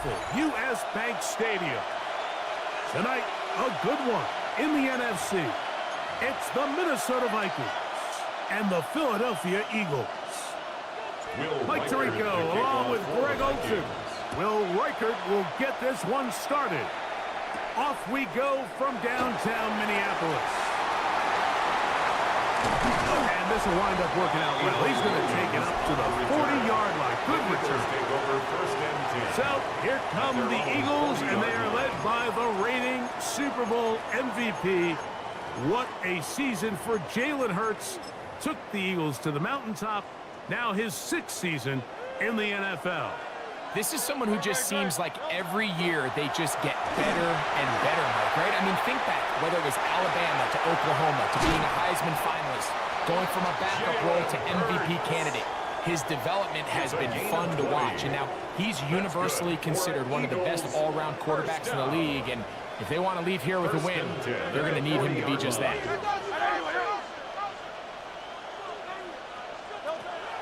beautiful U.S. Bank Stadium. Tonight, a good one in the NFC. It's the Minnesota Vikings and the Philadelphia Eagles. Mike Tirico along with Greg Olsen. Will Reichert will get this one started. Off we go from downtown Minneapolis. And this will wind up working out well. He's going to take it up to the 40-yard line. Good return. So here come the Eagles, and they are led by the reigning Super Bowl MVP. What a season for Jalen Hurts. Took the Eagles to the mountaintop. Now his 6th season in the NFL. This is someone who just seems like every year they just get better and better, Mike, right? I mean, think back, whether it was Alabama to Oklahoma to being a Heisman finalist, going from a backup role to MVP candidate. His development has been fun to watch, and now he's universally considered one of the best all-around quarterbacks in the league, and if they want to leave here with a win, they're going to need him to be just that.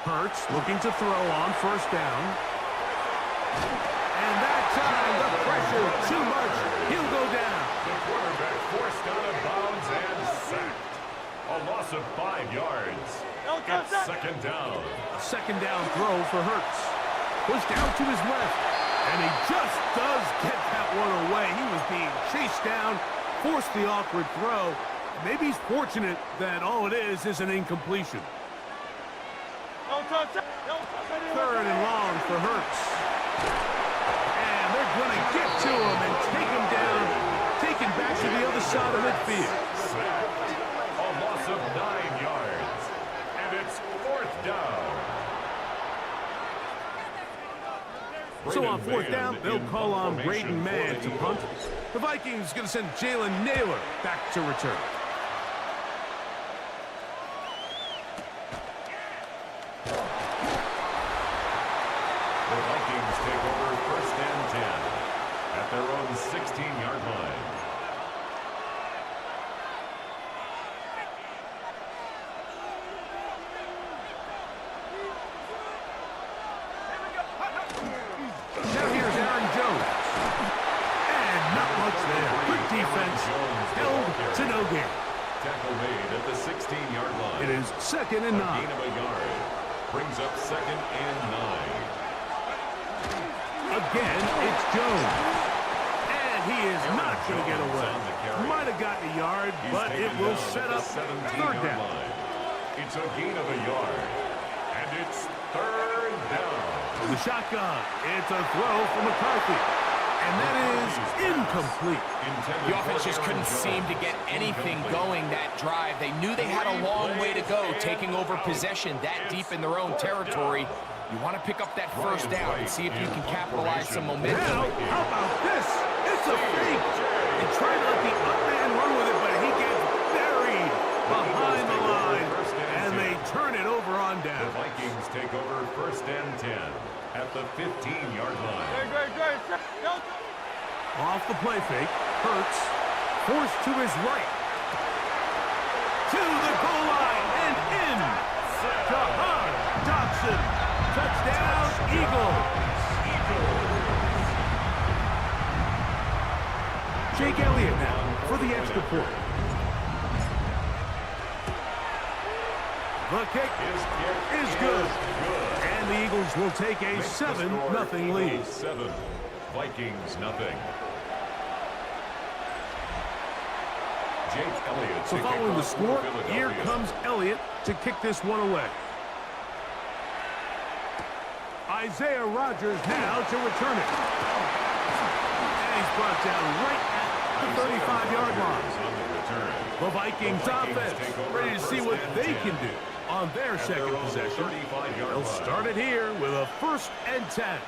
Hurts looking to throw on first down. And that time, the pressure too much. He'll go down. The quarterback forced out of bounds and sacked. A loss of 5 yards. At second down. A second down throw for Hurts. Was down to his left. And he just does get that one away. He was being chased down, forced the awkward throw. Maybe he's fortunate that all it is an incompletion. Third and long for Hurts. And they're going to get to him and take him down, take him back to the other side of midfield. Sacked. A loss of 9 yards. And it's 4th down. So on 4th down, they'll call on Braden Mann to punt. The Vikings going to send Jalen Naylor back to return. The Vikings take over 1st and 10 at their own 16-yard line. Now here's Aaron Jones. And not much there. Good defense. Held to no gain. Tackle made at the 16-yard line. It is 2nd and 9. Gain of a yard. Brings up 2nd and 9. Again, it's Jones. And he is not going to get away. Might have gotten a yard, but it will set up 3rd down. It's a gain of a yard. And it's 3rd down. The shotgun. It's a throw for McCarthy. And that is incomplete. The offense just couldn't seem to get anything going that drive. They knew they had a long way to go, taking over possession that deep in their own territory. You want to pick up that first down and see if you can capitalize some momentum. Now, how about this? It's a fake. They try to let the up man run with it, but he gets buried behind the line, and they turn it over on down. The Vikings take over 1st and 10 at the 15-yard line. Off the play fake, Hurts forced to his right. To the goal line and in. Jahan Dotson. Touchdown, Eagles. Jake Elliott now for the extra point. The kick is good. And the Eagles will take a 7-0 lead. 7, Vikings nothing. Jake Elliott. So following the score, here comes Elliott to kick this one away. Isaiah Rodgers now to return it. And he's brought down right at the 35-yard line. The Vikings offense ready to see what they can do on their second possession. They'll start it here with a 1st and 10.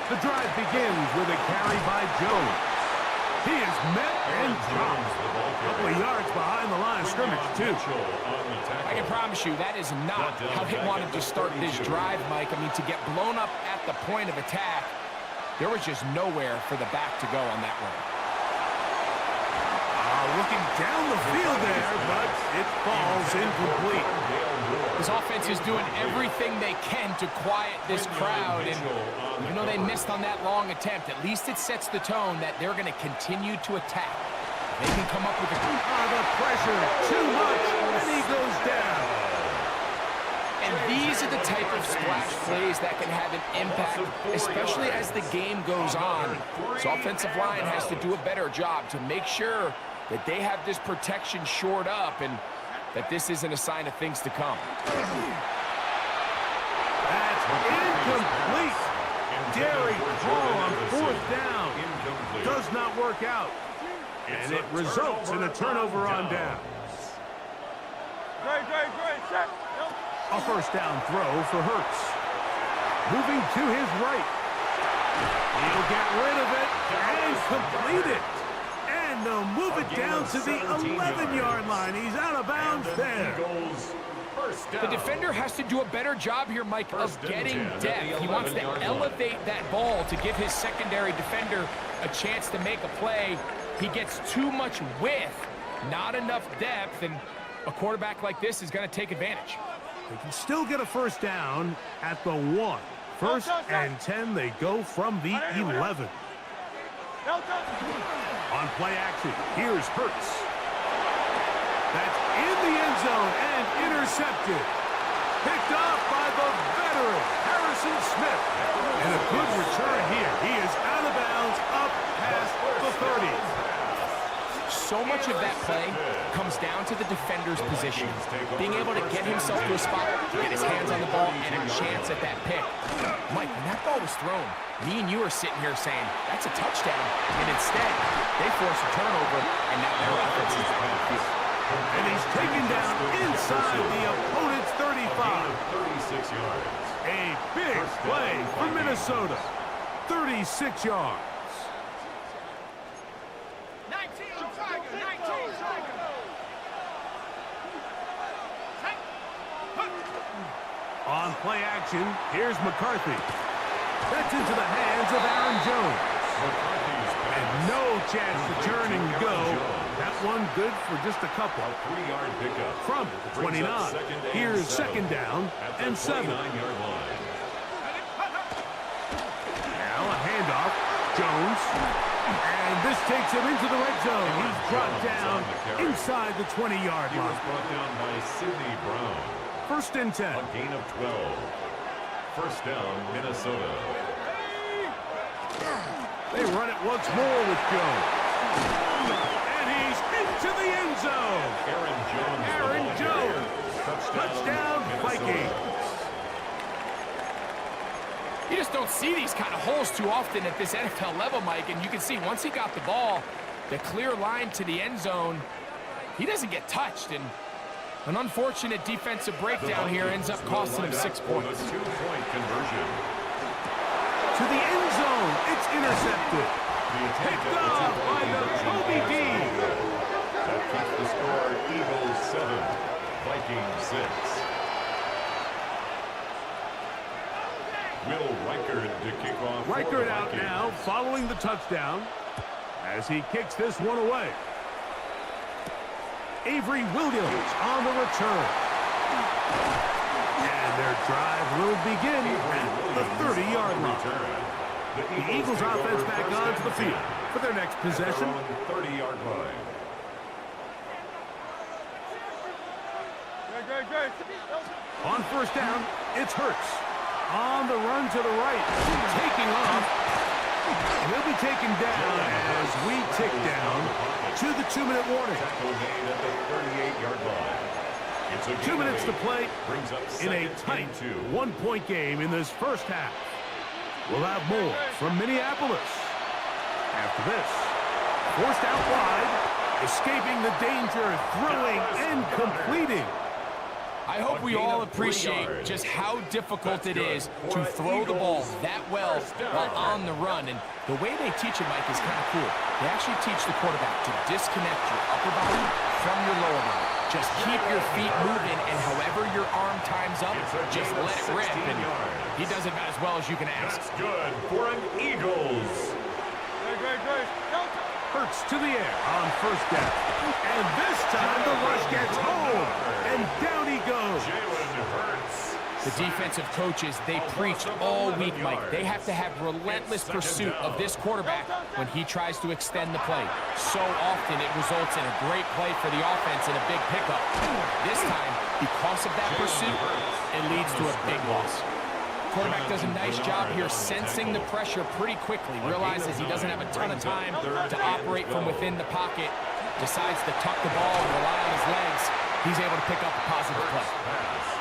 The drive begins with a carry by Jones. He is met and dropped. A couple of yards behind the line of scrimmage, too. I can promise you that is not how they wanted to start this drive, Mike. I mean, to get blown up at the point of attack, there was just nowhere for the back to go on that one. looking down the field there, but it falls incomplete. This offense is doing everything they can to quiet this crowd, and even though they missed on that long attempt, at least it sets the tone that they're going to continue to attack. They can come up with a... The pressure, too much, and he goes down. And these are the type of splash plays that can have an impact, especially as the game goes on. This offensive line has to do a better job to make sure that they have this protection shored up and that this isn't a sign of things to come. That's incomplete. Daring call on fourth down. Does not work out. And it results in a turnover on down. A first down throw for Hurts. Moving to his right. He'll get rid of it and complete it. And they'll move it down to the 11-yard line. He's out of bounds there. The defender has to do a better job here, Mike, of getting depth. He wants to elevate that ball to give his secondary defender a chance to make a play. He gets too much width, not enough depth, and a quarterback like this is going to take advantage. They can still get a first down at the 1. First and 10, they go from the 11. On play action, here's Hurts. That's in the end zone and intercepted. Picked off by the veteran, Harrison Smith. And a good return here. He is out of bounds up past the 30. So much of that play comes down to the defender's position. Being able to get himself to a spot, get his hands on the ball, and a chance at that pick. Mike, when that ball was thrown, me and you are sitting here saying, that's a touchdown. And instead, they force a turnover, and now their offense is on the field. And he's taken down inside the opponent's 35. 36 yards. A big play for Minnesota. 36 yards. On play action, here's McCarthy. That's into the hands of Aaron Jones. And no chance to turn and go. That one good for just a couple. A 3-yard pickup. From the 29. Here's second down and 7. Now a handoff. Jones. And this takes him into the red zone. He's brought down inside the 20-yard He was line. brought down by Sidney Brown. First and 10. A gain of 12. First down, Minnesota. They run it once more with Jones. And he's into the end zone. Aaron Jones. Touchdown, Vikings. You just don't see these kind of holes too often at this NFL level, Mike, and you can see once he got the ball, the clear line to the end zone, he doesn't get touched, and an unfortunate defensive breakdown here ends up costing him 6 points. A 2-point conversion. To the end zone, it's intercepted. Picked off by the Kobe D. That keeps the score Eagles 7, Vikings 6. Will Reichard to kick off. Reichard out now following the touchdown as he kicks this one away. Avery Williams on the return. And their drive will begin at the 30-yard line. The Eagles offense back onto the field for their next possession. 30-yard line. On first down, it's Hurts. On the run to the right, taking off. He'll be taken down as we tick down to the 2-minute warning. Tackle made at the 38-yard line. It's a 2 minutes to play brings up in a second tight and 2. one-point game in this first half. We'll have more from Minneapolis. After this, forced out wide, escaping the danger, throwing and completing. I hope we all appreciate just how difficult it is to throw the ball that well while on the run. And the way they teach it, Mike, is kind of cool. They actually teach the quarterback to disconnect your upper body from your lower body. Just keep your feet moving, and however your arm times up, just let it rip. And he does it as well as you can ask. That's good for an Eagles. Hurts to the air on first down. And this time the rush gets home. And down he goes. The defensive coaches, they preach all week, Mike. They have to have relentless pursuit of this quarterback when he tries to extend the play. So often it results in a great play for the offense and a big pickup. This time, because of that pursuit, it leads to a big loss. Quarterback does a nice job here sensing the pressure pretty quickly, realizes he doesn't have a ton of time to operate from within the pocket, decides to tuck the ball and rely on his legs. He's able to pick up a positive play.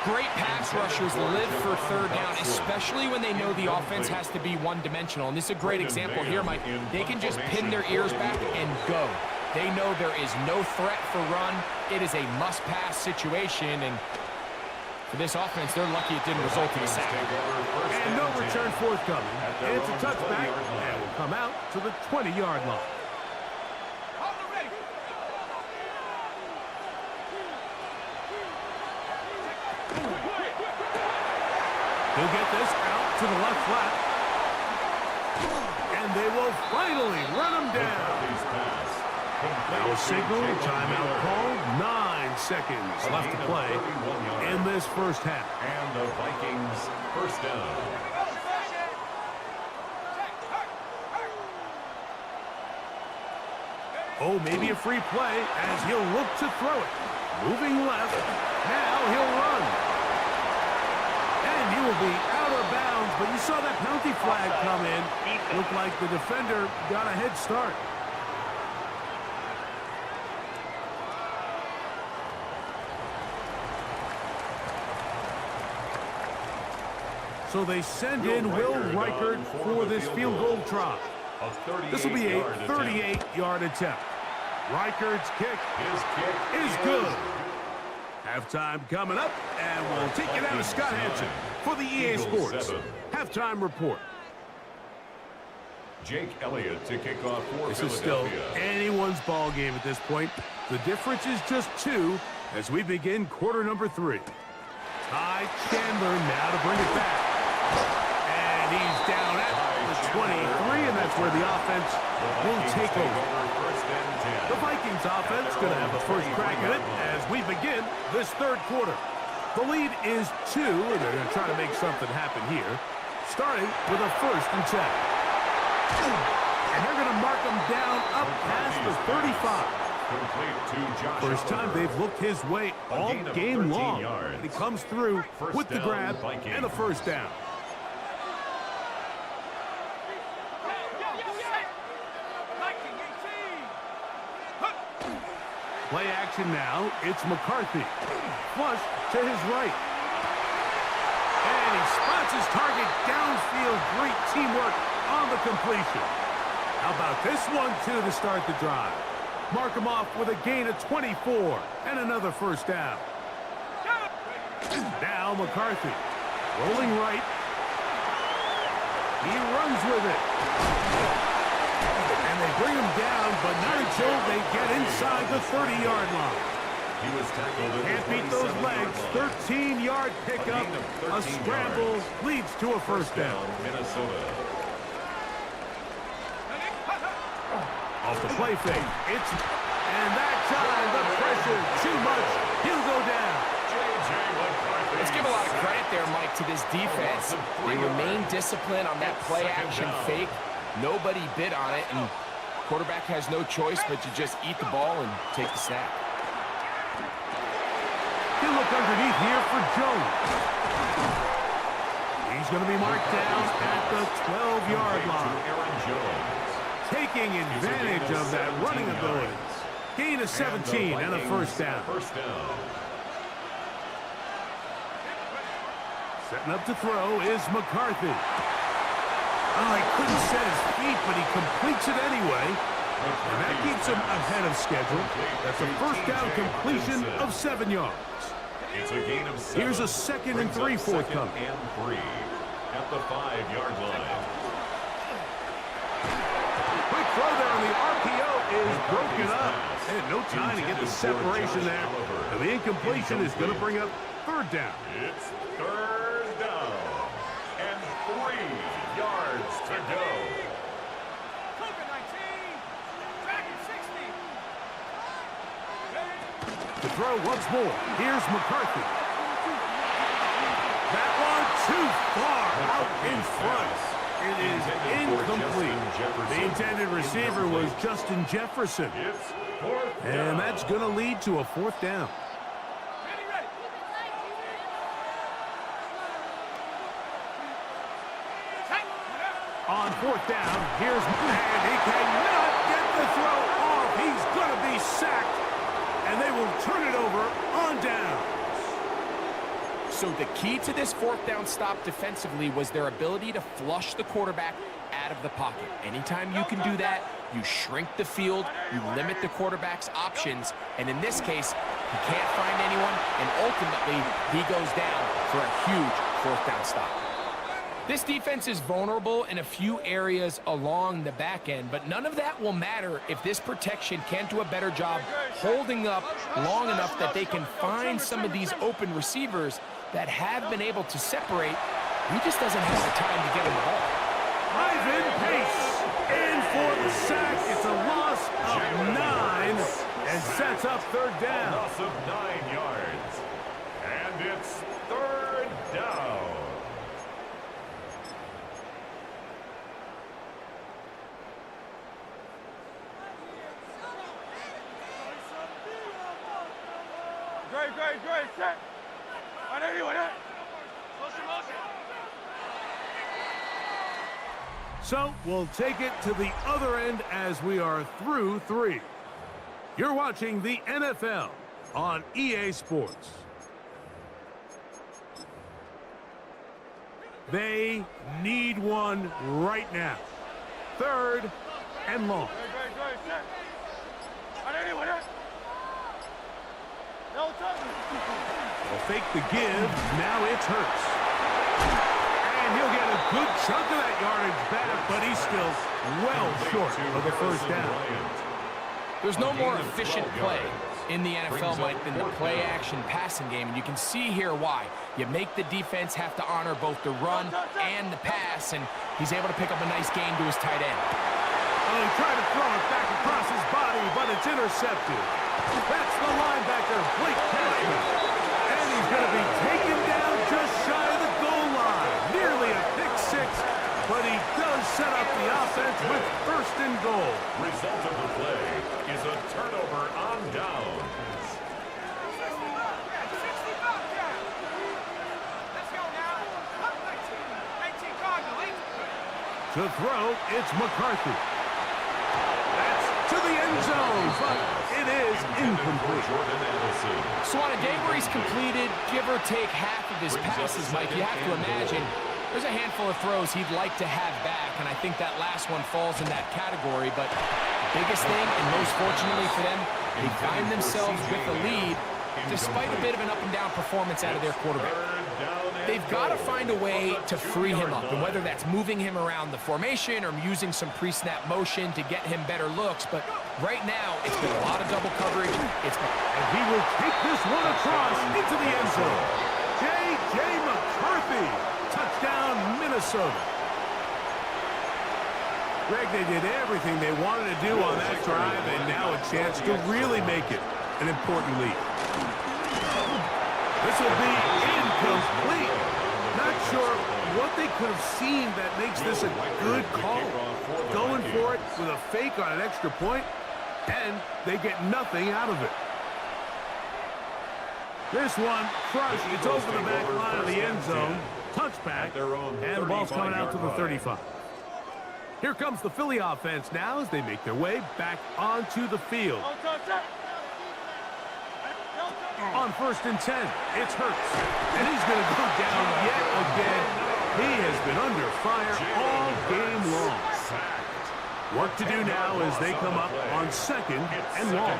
Great pass rushers live for third down, especially when they know the offense has to be one-dimensional. And this is a great example here, Mike. They can just pin their ears back and go. They know there is no threat for run. It is a must-pass situation, and for this offense, they're lucky it didn't result in a sack. And no return forthcoming. It's a touchback, and will come out to the 20-yard line. He'll get this out to the left flat. And they will finally run him down. Now a signal, timeout called. 9 seconds left to play in this first half. And the Vikings first down. Oh, maybe a free play as he'll look to throw it. Moving left. Now he'll run. And he will be out of bounds, but you saw that penalty flag come in. Looked like the defender got a head start. So they send in Will Reichert for this field goal try. This will be a 38-yard attempt. Reichert's kick is good. Halftime coming up, and we'll take it out to Scott Hansen for the EA Sports Halftime Report. Jake Elliott to kick off for This is still Philadelphia. anyone's ball game at this point. The difference is just 2 as we begin quarter number 3. Ty Chandler now to bring it back. And he's down at the 23, and that's where the offense will take over. The Vikings offense going to have the first crack at it as we begin this third quarter. The lead is 2, and they're going to try to make something happen here, starting with a 1st and 10. And they're going to mark him down up past the 35. First time they've looked his way all game long. And he comes through with the grab and a first down. Play action now. It's McCarthy. Flush to his right. And he spots his target downfield. Great teamwork on the completion. How about this one, too, to start the drive? Mark him off with a gain of 24 and another first down. Now McCarthy. Rolling right. He runs with it. And they bring him down, but not until they get inside the 30-yard line. He was tackled. Can't beat those legs. 13-yard pickup. A scramble leads to a first down. Minnesota. Off the play fake. And that time the pressure too much. He'll go down. Let's give a lot of credit there, Mike, to this defense. They remain disciplined on that play action fake. Nobody bid on it, and quarterback has no choice but to just eat the ball and take the snap. He'll look underneath here for Jones. He's going to be marked down at the 12-yard line. Taking advantage of that running ability. Gain of 17 and a first down. Setting up to throw is McCarthy. Oh, he couldn't set his feet, but he completes it anyway. And that keeps him ahead of schedule. That's a first down completion of 7 yards. It's a gain of 7. Here's a 2nd and 3 forthcoming. And 3 at the 5-yard line. Quick throw there on the RPO is broken up. And no time to get the separation there. And the incompletion is going to bring up 3rd down. It's 3rd down. And 3 yards to go. To throw once more. Here's McCarthy. That one too far out in front. It is incomplete. The intended receiver was Justin Jefferson. And that's going to lead to a 4th down. On 4th down, here's and he cannot get the throw off. He's going to be sacked, and they will turn it over on down. So the key to this 4th down stop defensively was their ability to flush the quarterback out of the pocket. Anytime you can do that, you shrink the field, you limit the quarterback's options, and in this case, he can't find anyone, and ultimately, he goes down for a huge 4th down stop. This defense is vulnerable in a few areas along the back end, but none of that will matter if this protection can't do a better job holding up long enough that they can find some of these open receivers that have been able to separate. He just doesn't have the time to get him the ball. Ivan Pace in for the sack. It's a loss of 9 and sets up 3rd down. Loss of 9 yards. And it's 3rd down. Great, set. On anyone, Motion. So we'll take it to the other end as we are through 3. You're watching the NFL on EA Sports. They need one right now. 3rd and long. Great, set. On anyone, They'll fake the give. Now it's Hurts. And he'll get a good chunk of that yardage back, but he's still well short of the 1st down. There's no more efficient play in the NFL, Mike, than the play-action passing game, and you can see here why. You make the defense have to honor both the run and the pass, and he's able to pick up a nice gain to his tight end. Well, he tried to throw it back across his body, but it's intercepted. That's the linebacker, Blake Cashman. And he's going to be taken down just shy of the goal line. Nearly a pick 6, but he does set up the offense with 1st and goal. Result of the play is a turnover on down. To throw, it's McCarthy. That's to the end zone, but it is incomplete. So on a day where he's completed, give or take half of his passes, Mike, you have to imagine there's a handful of throws he'd like to have back, and I think that last one falls in that category. But the biggest thing, and most fortunately for them, they find themselves with the lead despite a bit of an up-and-down performance out of their quarterback. They've got to find a way to free him up, and whether that's moving him around the formation or using some pre-snap motion to get him better looks, but right now it's been a lot of double coverage. And he will take this one across into the end zone. J.J. McCarthy, touchdown Minnesota. Greg, they did everything they wanted to do on that drive, and now a chance to really make it an important lead. This will be incomplete. Not sure what they could have seen that makes this a good call. Going for it with a fake on an extra point, and they get nothing out of it. This one crushed. It's over the back line of the end zone. Touchback, and the ball's coming out to the 35. Here comes the Philly offense now as they make their way back onto the field. On 1st and 10, it's Hurts. And he's going to go down yet again. He has been under fire all game long. Work to do now as they come up on 2nd and long.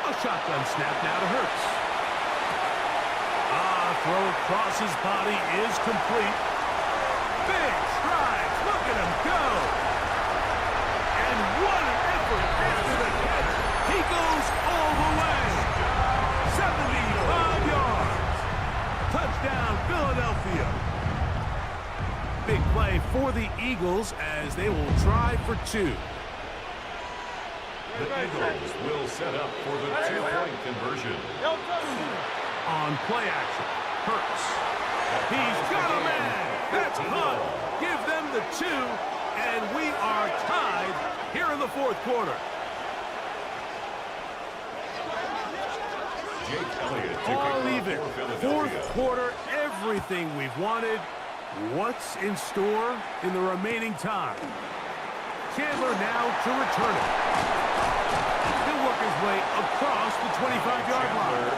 A shotgun snap now to Hurts. Throw across his body is complete. Big strides. Look at him go. And what an effort after the catch. He goes all the way. 75 yards. Touchdown, Philadelphia. Big play for the Eagles as they will try for 2. The Eagles will set up for the two-point conversion. On play action, Hurts. He's got a man. That's good. Give them the 2, and we are tied here in the fourth quarter. All even. Fourth quarter, everything we've wanted. What's in store in the remaining time? Chandler now to return it. He'll work his way across the 25-yard line.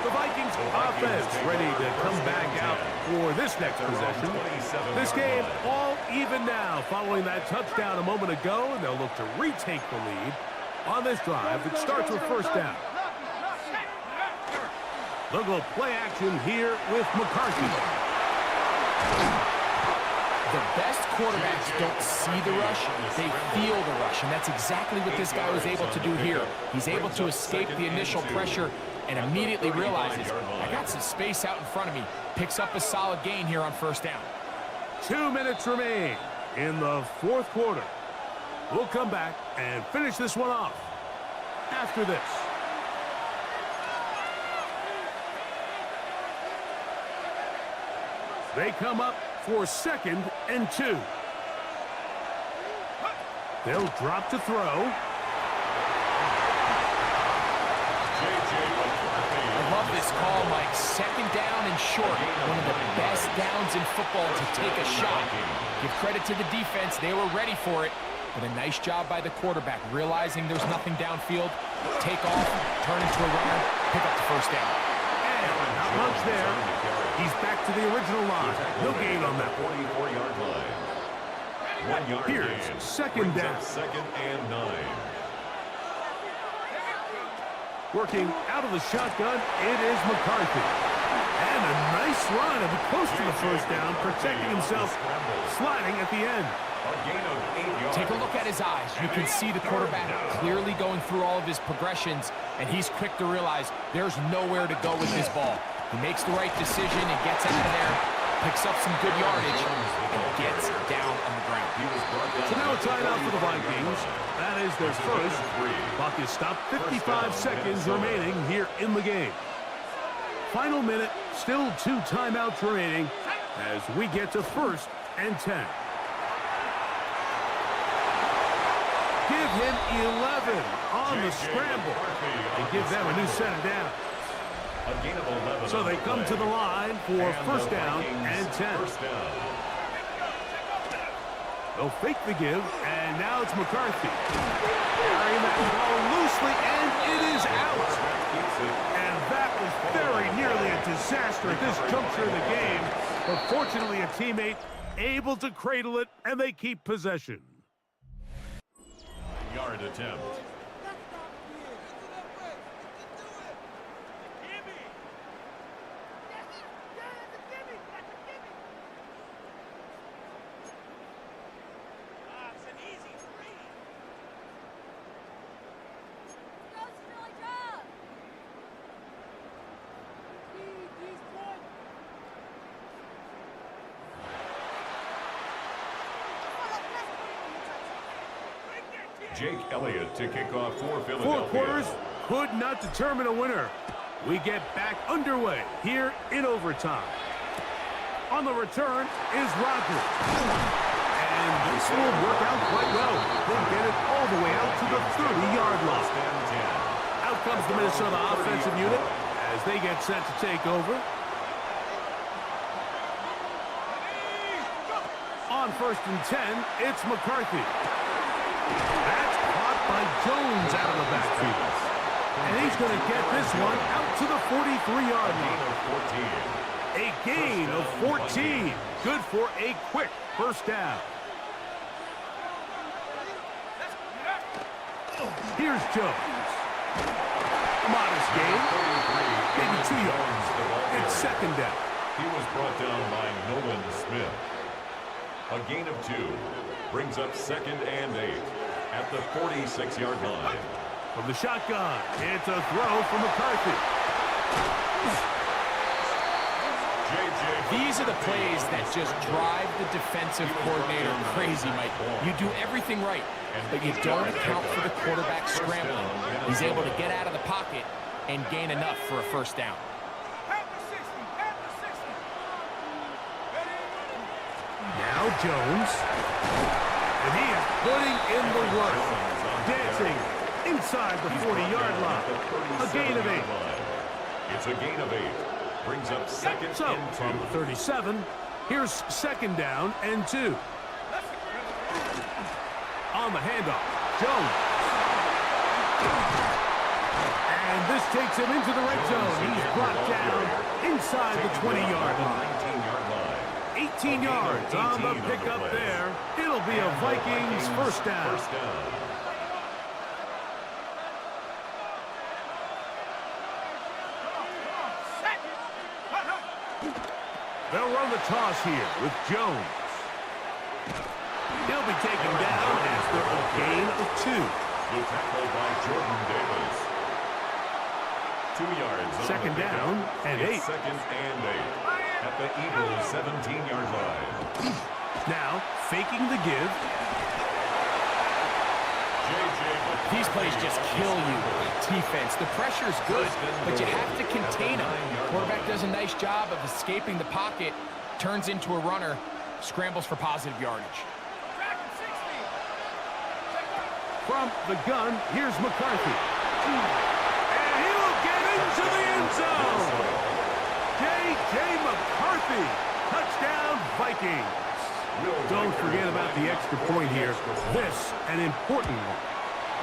The Vikings offense ready to come back out for this next possession. This game all even now following that touchdown a moment ago, and they'll look to retake the lead on this drive that starts with first down. They'll go play action here with McCarthy. The best quarterbacks don't see the rush, they feel the rush, and that's exactly what this guy was able to do here. He's able to escape the initial pressure and immediately realizes, I got some space out in front of me. Picks up a solid gain here on first down. 2 minutes remain in the fourth quarter. We'll come back and finish this one off after this. They come up for 2nd and 2. They'll drop to throw. I love this call, Mike. 2nd down and short. One of the best downs in football to take a shot. Give credit to the defense. They were ready for it. But a nice job by the quarterback, realizing there's nothing downfield. Take off, turn into a runner, pick up the first down. And not much there. He's back to the original line. No gain on that. 44-yard line. 1 yard Here's gain. 2nd down. 2nd and 9. Working out of the shotgun, it is McCarthy. And a nice run of close to the first down, protecting himself, sliding at the end. Take a look at his eyes. You can see the quarterback clearly going through all of his progressions, and he's quick to realize there's nowhere to go with this ball. He makes the right decision and gets out of there, picks up some good yardage, and gets down on the ground. So now a timeout for the Vikings. That is their first. Clock is stopped. 55 seconds remaining here in the game. Final minute, still 2 timeouts remaining as we get to 1st and 10. Give him 11 on the scramble and give them a new set of downs. So they come to the line for first down and 10. They'll fake the give, and now it's McCarthy. Carrying that ball loosely, and it is out. And that was very nearly a disaster at this juncture of the game. But fortunately, a teammate able to cradle it, and they keep possession. Yard attempt. Jake Elliott to kick off for Philadelphia. 4 quarters could not determine a winner. We get back underway here in overtime. On the return is Rodgers. And this will work out quite well. They'll get it all the way out to the 30-yard line. Out comes the Minnesota offensive unit as they get set to take over. On 1st and 10, it's McCarthy. That's caught by Jones out of the backfield. And he's going to get this one out to the 43-yard line. A gain of 14. Good for a quick first down. Here's Jones. Modest gain. Maybe 2 yards. It's 2nd down. He was brought down by Nolan Smith. A gain of 2 brings up 2nd and 8 at the 46-yard line. From the shotgun, it's a throw from McCarthy. J.J. These are the plays that just drive the defensive coordinator crazy, Mike. You do everything right, but you don't account for the quarterback scrambling. He's able to get out of the pocket and gain enough for a first down. Now Jones. And he is putting in the work. Dancing inside the 40-yard line. A gain of 8. It's a gain of 8. Brings up second So, and 2. from 37, here's second down and 2. On the handoff, Jones. And this takes him into the red zone. He's brought down inside the 20-yard line. 18 yards on the pickup there. It'll be a Vikings first down. They'll run the toss here with Jones. He'll be taken down after a gain of 2. The tackle by Jordan Davis. 2 yards. Second down and 8. Second and 8. At the Eagles' 17-yard line. Now, faking the give. These plays just kill you. Defense, the pressure's good, but you have to contain them. Quarterback does a nice job of escaping the pocket, turns into a runner, scrambles for positive yardage. From the gun, here's McCarthy. And he'll get into the end zone. J.J. McCarthy, touchdown Vikings. Don't forget about the extra point here. This, an important one.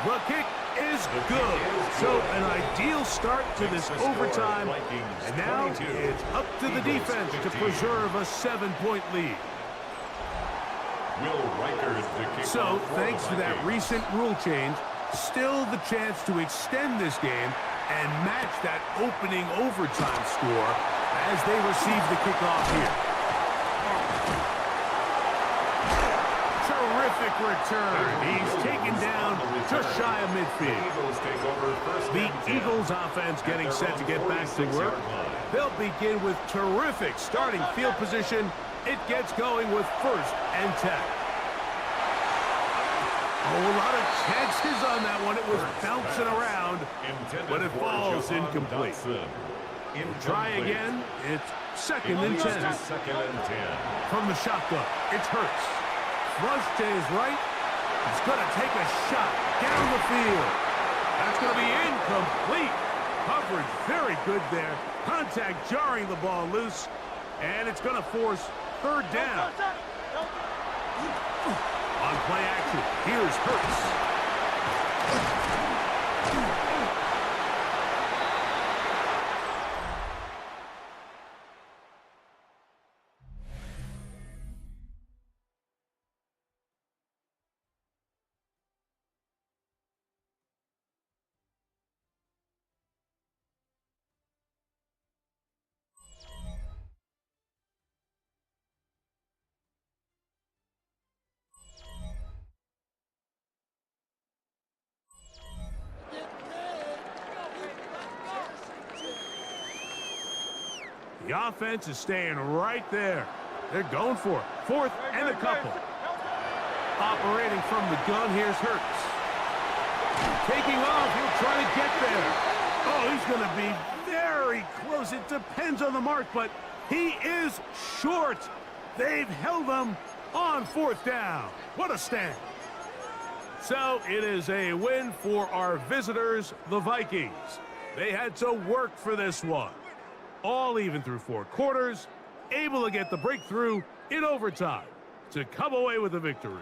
The kick is good. So an ideal start to this overtime. And now it's up to the defense to preserve a 7-point lead. So thanks to that recent rule change, still the chance to extend this game and match that opening overtime score as they receive the kickoff here. Terrific return. He's taken down just shy of midfield. The Eagles offense getting set to get back to work. They'll begin with terrific starting field position. It gets going with 1st and 10. A lot of chances on that one. It was bouncing around, but it falls incomplete. Try again. It's 2nd and 10. From the shotgun, it's Hurts. Flush to his right. He's going to take a shot down the field. That's going to be incomplete. Coverage very good there. Contact jarring the ball loose. And it's going to force 3rd down. On play action, here's Hurts. The offense is staying right there. They're going for it. 4th and a couple. Operating from the gun, here's Hurts. Taking off, he'll try to get there. Oh, he's going to be very close. It depends on the mark, but he is short. They've held him on 4th down. What a stand. So it is a win for our visitors, the Vikings. They had to work for this one. All even through 4 quarters, able to get the breakthrough in overtime to come away with a victory.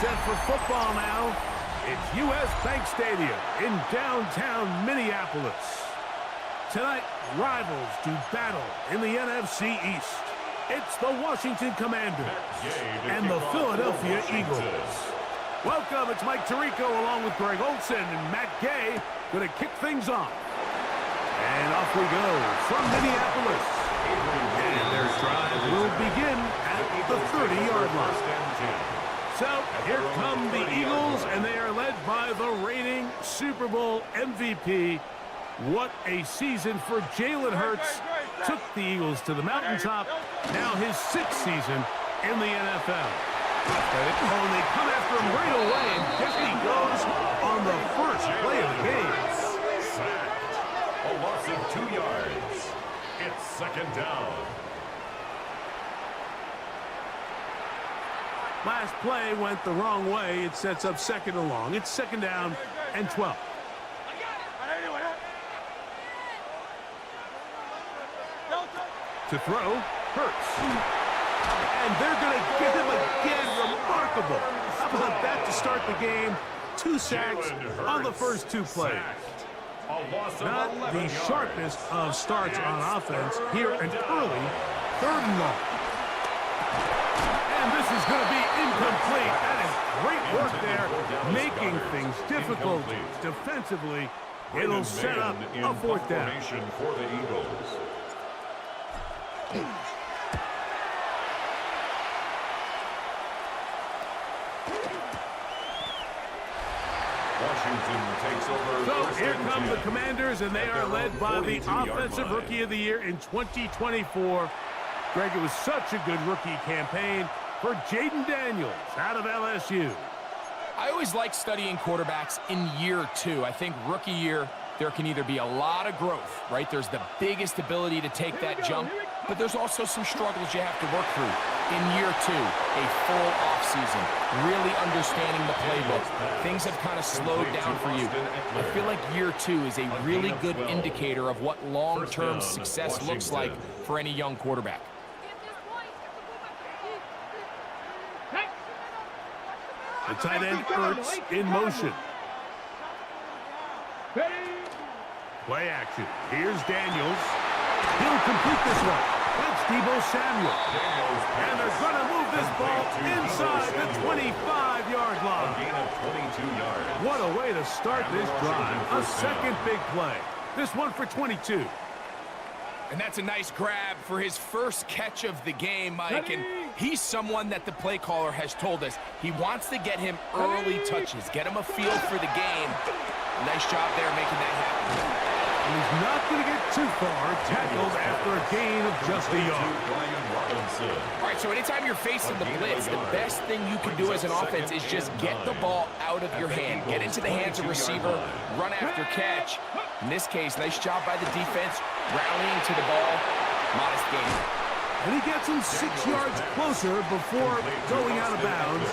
set for football now. It's U.S. Bank Stadium in downtown Minneapolis. Tonight, rivals do battle in the NFC East. It's the Washington Commanders and the Philadelphia Eagles. Welcome, it's Mike Tirico along with Greg Olson and Matt Gay going to kick things off. And off we go from Minneapolis. And their drive will begin at the 30-yard line. So here come the Eagles, and they are led by the reigning Super Bowl MVP. What a season for Jalen Hurts. Took the Eagles to the mountaintop. Now his 6th season in the NFL. Oh, and they come after him right away, and down he goes on the first play of the game. Sacked. A loss of 2 yards. It's second down. Last play went the wrong way. It sets up second and long. It's second down and 12. To throw, Hurts. And they're going to get him again. Remarkable. How about that to start the game? 2 sacks on the first 2 plays. Not the sharpest of starts on offense. Here an early 3rd and long. And this is going to be incomplete. That is great work there, making things difficult defensively. It'll set up a 4th down. For the Eagles. Washington takes over. So here come the Commanders, and they are led by the Offensive Rookie of the Year in 2024. Greg, it was such a good rookie campaign for Jaden Daniels out of LSU. I always like studying quarterbacks in year 2. I think rookie year, there can either be a lot of growth, right? There's the biggest ability to take that jump, but there's also some struggles you have to work through. In year 2, a full offseason, really understanding the playbook. Things have kind of slowed down for you. I feel like year 2 is a really good indicator of what long-term success looks like for any young quarterback. The tight end Hurts in motion. Play action. Here's Daniels. He'll complete this one. That's Deebo Samuel. And they're going to move this ball inside the 25-yard line. A gain of 22 yards. What a way to start this drive. A second big play. This one for 22. And that's a nice grab for his first catch of the game, Mike. And he's someone that the play caller has told us he wants to get him early touches, get him a feel for the game. Nice job there making that happen. And he's not going to get too far, tackled after a gain of just a yard. All right, so anytime you're facing the blitz, the best thing you can do as an offense is just get the ball out of your hand. Get into the hands of receiver, run after catch. In this case, nice job by the defense, rallying to the ball. Modest gain. And he gets him 6 yards closer before going out of bounds.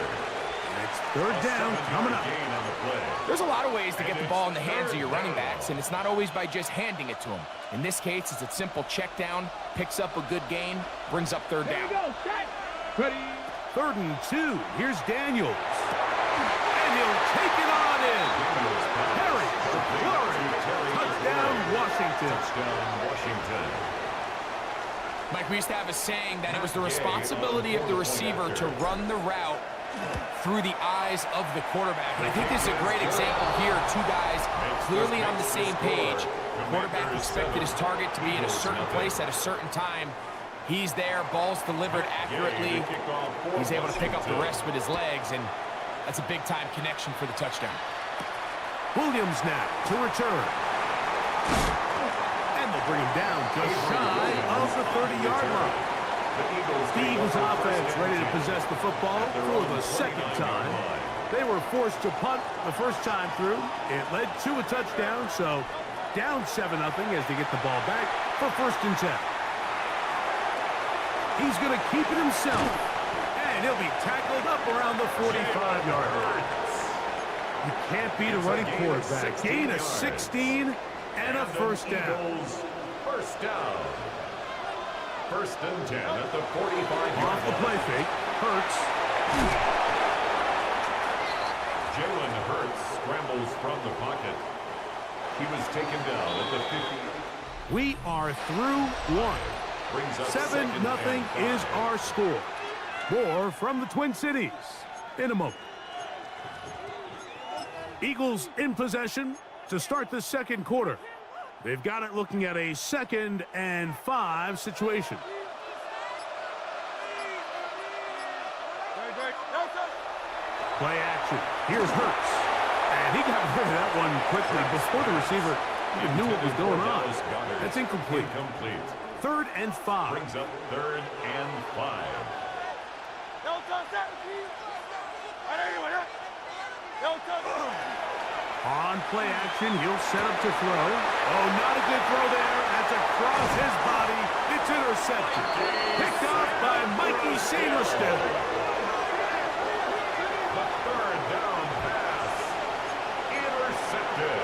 It's 3rd down coming up. There's a lot of ways to get the ball in the hands of your running backs, and it's not always by just handing it to them. In this case, it's a simple check down, picks up a good gain, brings up 3rd down. 3rd and 2. Here's Daniels. And he'll take it on in. Harry, the flurry. Touchdown, Washington. Mike, we used to have a saying that it was the responsibility of the receiver to run the route through the eyes of the quarterback. And I think this is a great example here. 2 guys clearly on the same page. The quarterback expected his target to be in a certain place at a certain time. He's there, ball's delivered accurately. He's able to pick up the rest with his legs, and that's a big-time connection for the touchdown. Williams now to return. And they bring him down just shy of the 30-yard line. The Eagles offense ready to possess the football for the 2nd time. They were forced to punt the first time through. It led to a touchdown, so down 7-0 as they get the ball back for 1st and 10. He's going to keep it himself, and he'll be tackled up around the 45-yard line. You can't beat a running quarterback. Gain of 16 and a 1st down. 1st down. 1st and 10 at the 45-yard line. Off the play fake. Hurts. Hurts scrambles from the pocket. He was taken down at the 50. We are through one. Brings up 7-0 is our score. More from the Twin Cities in a moment. Eagles in possession to start the second quarter. They've got it looking at a 2nd and 5 situation. Play action. Here's Hurts. And he got rid of that one quickly before the receiver even knew what was going on. That's incomplete. 3rd and 5. Brings up 3rd and 5. On play action, he'll set up to throw. Oh, not a good throw there. That's across his body. It's intercepted. Picked off by Mikey Samerstead. The 3rd down pass. Intercepted.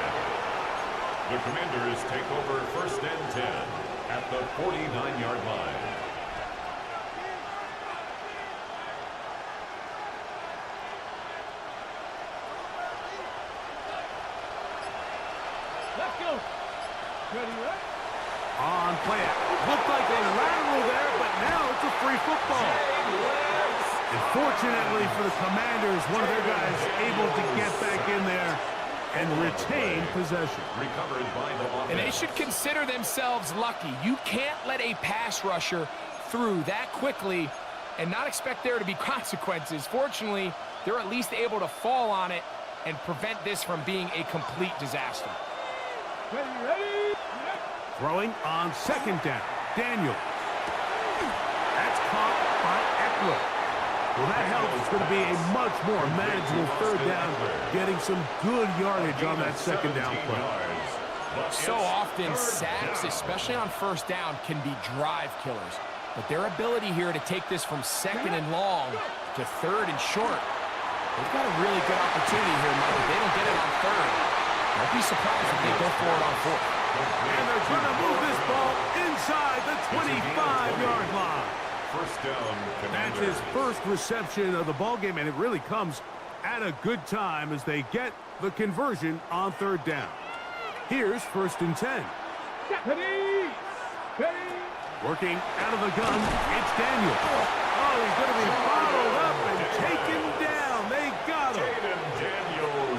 The Commanders take over 1st and 10 at the 49-yard line. Let's go. Ready, right? On play action. Looked like a lateral there, but now it's a free football. And fortunately for the Commanders, one of their guys able to get back in there and retain possession. Recovered by the offense. And they should consider themselves lucky. You can't let a pass rusher through that quickly and not expect there to be consequences. Fortunately, they're at least able to fall on it and prevent this from being a complete disaster. Ready? Throwing on 2nd down. Daniel. That's caught by Eckler. Well, that helps. It's going to be a much more manageable 3rd down, getting some good yardage on that 2nd down play. So often, sacks, especially on 1st down, can be drive killers. But their ability here to take this from 2nd and long to 3rd and short, they've got a really good opportunity here, Mike. If they don't get it on 3rd, don't be surprised if they go for it on 4th. And they're trying to move this ball inside the 25-yard line. 1st down, That's his first reception of the ball game, and it really comes at a good time as they get the conversion on 3rd down. Here's 1st and 10. Ready? Working out of the gun, it's Daniel. Oh, he's going to be bottled up and taken down. They got him.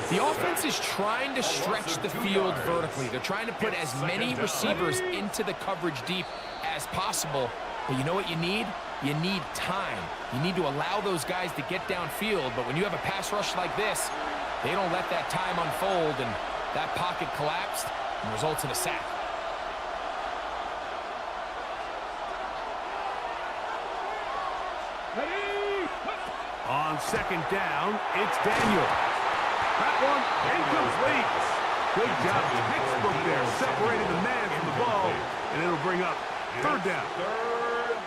The offense is trying to stretch the field vertically. They're trying to put as many receivers into the coverage deep as possible. But you know what you need? You need time. You need to allow those guys to get downfield. But when you have a pass rush like this, they don't let that time unfold, and that pocket collapsed and results in a sack. Ready? On 2nd down, it's Daniel. That one incomplete. Good job, textbook there, separating the man from the ball, and it'll bring up 3rd down.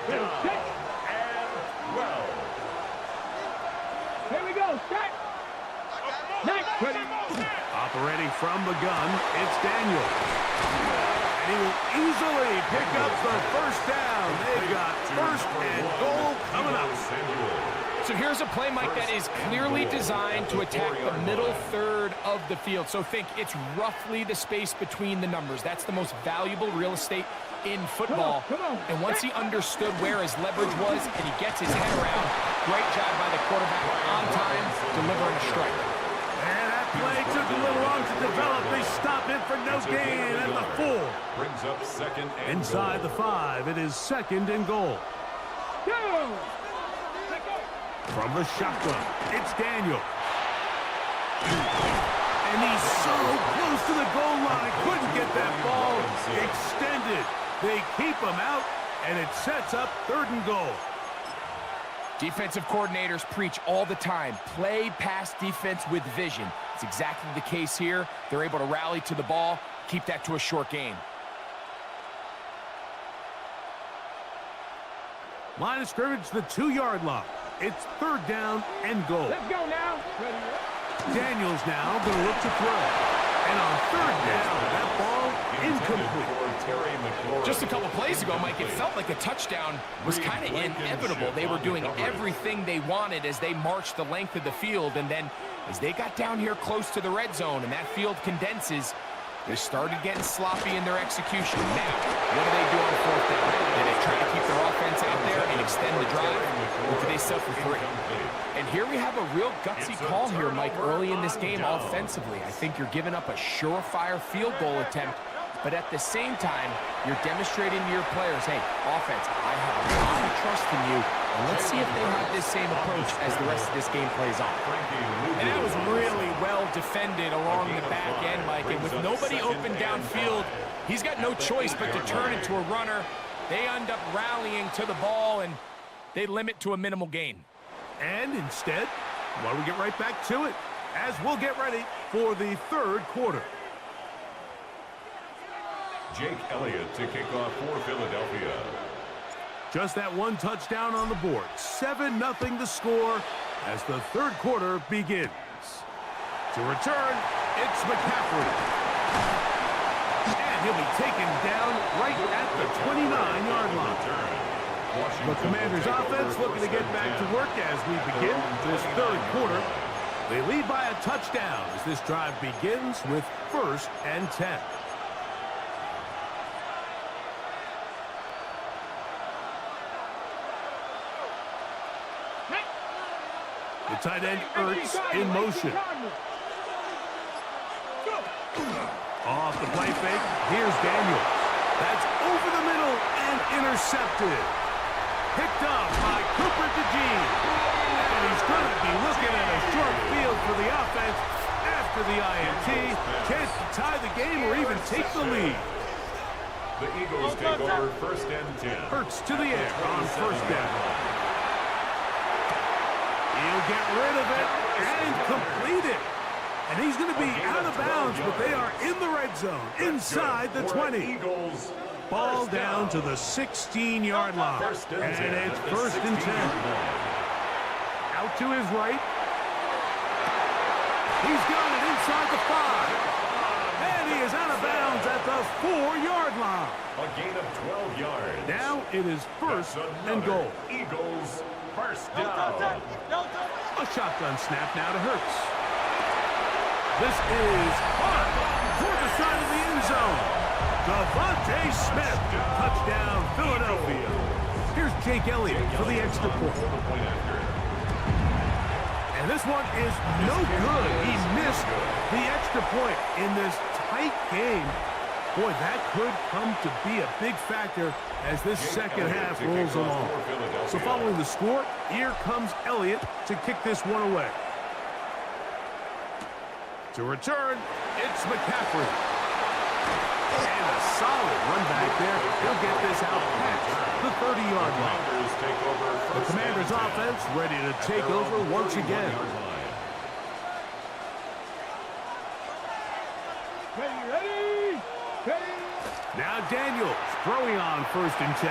3rd down and 12. Here we go. Set. Next. Ready. Operating from the gun, it's Daniel. And he will easily pick up the 1st down. They've got 1st and goal coming up. So here's a play, Mike, that is clearly designed to attack the middle 3rd of the field. So think it's roughly the space between the numbers. That's the most valuable real estate in football. And once he understood where his leverage was and he gets his head around, great job by the quarterback on time, delivering a strike. And that play took a little long to develop. They stop it for no gain at the 4. Brings up 2nd and Inside the 5, it is 2nd and goal. From the shotgun, it's Daniel. And he's so close to the goal line. Couldn't get that ball extended. They keep him out, and it sets up 3rd and goal. Defensive coordinators preach all the time, play pass defense with vision. It's exactly the case here. They're able to rally to the ball, keep that to a short gain. Line of scrimmage, the 2-yard line. It's 3rd down and goal. Let's go now. Ready? Daniels now going to look to throw. And on third down, that ball incomplete. Just a couple plays ago, Mike, it felt like a touchdown was kind of inevitable. They were doing everything they wanted as they marched the length of the field, and then as they got down here close to the red zone and that field condenses, they started getting sloppy in their execution. Now, what do they do on fourth down? Do they try to keep their offense out there and extend the drive, or do they settle for 3? And here we have a real gutsy call here, Mike, early in this game offensively. I think you're giving up a surefire field goal attempt, but at the same time, you're demonstrating to your players, hey, offense, I have a lot of trust in you, and let's see if they have this same approach as the rest of this game plays on. And that was really well defended along the back end, Mike, and with nobody open downfield, he's got no choice but to turn into a runner. They end up rallying to the ball, and they limit to a minimal gain. And instead, why don't we get right back to it as we'll get ready for the third quarter. Jake Elliott to kick off for Philadelphia. Just that one touchdown on the board. 7-0 the score as the third quarter begins. To return, it's McCaffrey. And he'll be taken down right at the 29-yard line. The Commanders' offense looking to get back to work as we begin this third quarter. They lead by a touchdown as this drive begins with 1st and 10. The tight end Ertz in motion. Off the play fake, here's Daniels. That's over the middle and intercepted. Picked up by Cooper DeJean. And he's going to be looking at a short field for the offense after the INT. Chance to tie the game or even take the lead. The Eagles take over 1st and 10. Ertz to the air on 1st down. He'll get rid of it and complete it. And he's going to be out of bounds, but they are in the red zone, inside the 20. Ball down to the 16-yard line. And it's 1st and 10. Out to his right. He's got it inside the 5. And he is out of bounds at the 4-yard line. A gain of 12 yards. Now it is 1st and goal. Eagles 1st down. A shotgun snap now to Hurts. This is hard for the side of the end zone. Devontae Smith, touchdown Philadelphia. Here's Jake Elliott for the extra point. And this one is no good. He missed the extra point in this tight game. Boy, that could come to be a big factor as this second half rolls along. So following the score, here comes Elliott to kick this one away. To return, it's McCaffrey. And a solid run back there. He'll get this out past the 30-yard line. The Commanders' offense ready to take over once again. Ready? Now Daniels throwing on 1st and 10.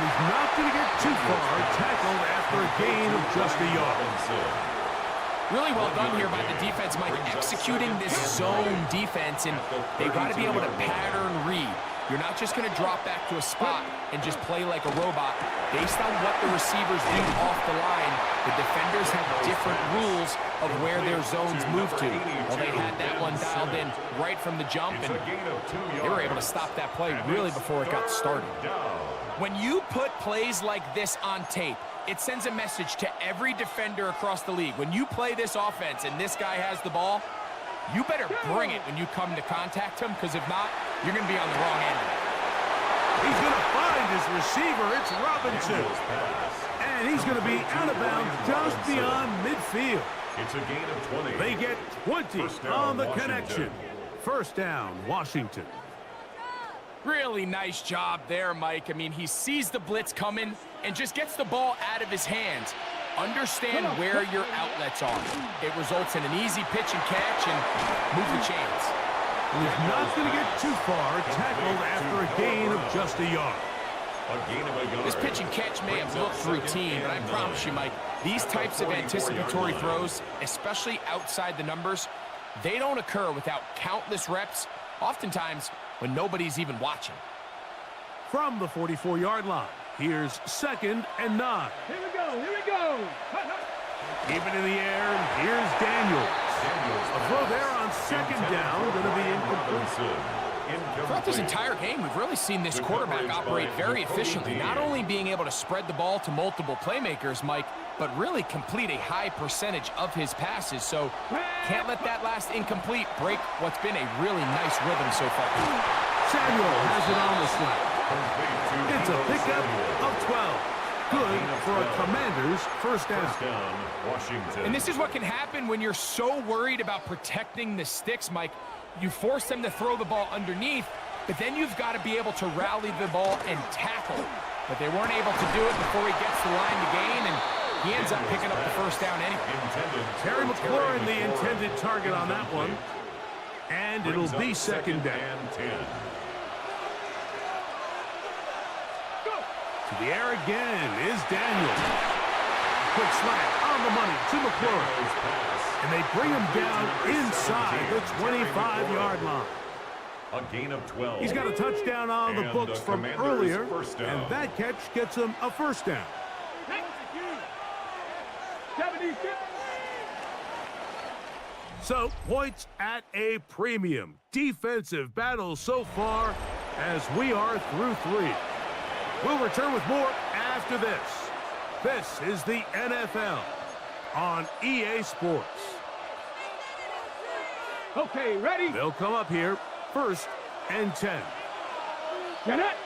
He's not going to get too far. Tackled after a gain of just a yard. Really well done here by the defense, Mike, executing this zone defense, and they've got to be able to pattern read. You're not just going to drop back to a spot and just play like a robot. Based on what the receivers do off the line, the defenders have different rules of where their zones move to. Well, they had that one dialed in right from the jump, and they were able to stop that play really before it got started. When you put plays like this on tape, it sends a message to every defender across the league. When you play this offense and this guy has the ball, you better bring it when you come to contact him, because if not, you're going to be on the wrong end of it. He's going to find his receiver. It's Robinson. And he's going to be out of bounds just beyond midfield. It's a gain of 20. They get 20 on the connection. 1st down, Washington. Really nice job there, Mike. I mean, he sees the blitz coming and just gets the ball out of his hands. Understand where your outlets are. It results in an easy pitch and catch and move the chains. He's not going to get too far. Tackled after a gain of just a yard. This pitch and catch may have looked routine, but I promise you, Mike, these types of anticipatory throws, especially outside the numbers, They don't occur without countless reps, oftentimes when nobody's even watching. From the 44-yard line, here's 2nd and 9. Here we go, here we go. Keep it in the air, and here's Daniels. A throw there on 2nd down, going to be incomplete. Throughout this entire game, we've really seen this quarterback operate very efficiently, not only being able to spread the ball to multiple playmakers, Mike, but really complete a high percentage of his passes. So can't let that last incomplete break what's been a really nice rhythm so far. Samuel has it on the snap. It's a pickup of 12. Good for a Commanders first down. Washington. And this is what can happen when you're so worried about protecting the sticks, Mike. You force them to throw the ball underneath, but then you've got to be able to rally the ball and tackle. But they weren't able to do it before he gets the line to gain, and he ends up picking up the first down anyway. Terry McLaurin, the intended target on that one. And it'll be 2nd down. And 10. To the air again is Daniels. Quick slant on the money to McLaurin. And they bring him down inside the 25-yard line. A gain of 12. He's got a touchdown on the And books the from Commanders' earlier, first down. and that catch gets him a first down. 76. So, points at a premium. Defensive battle so far as we are through 3. We'll return with more after this. This is the NFL on EA Sports. Okay, ready? They'll come up here, 1st and 10. Get it.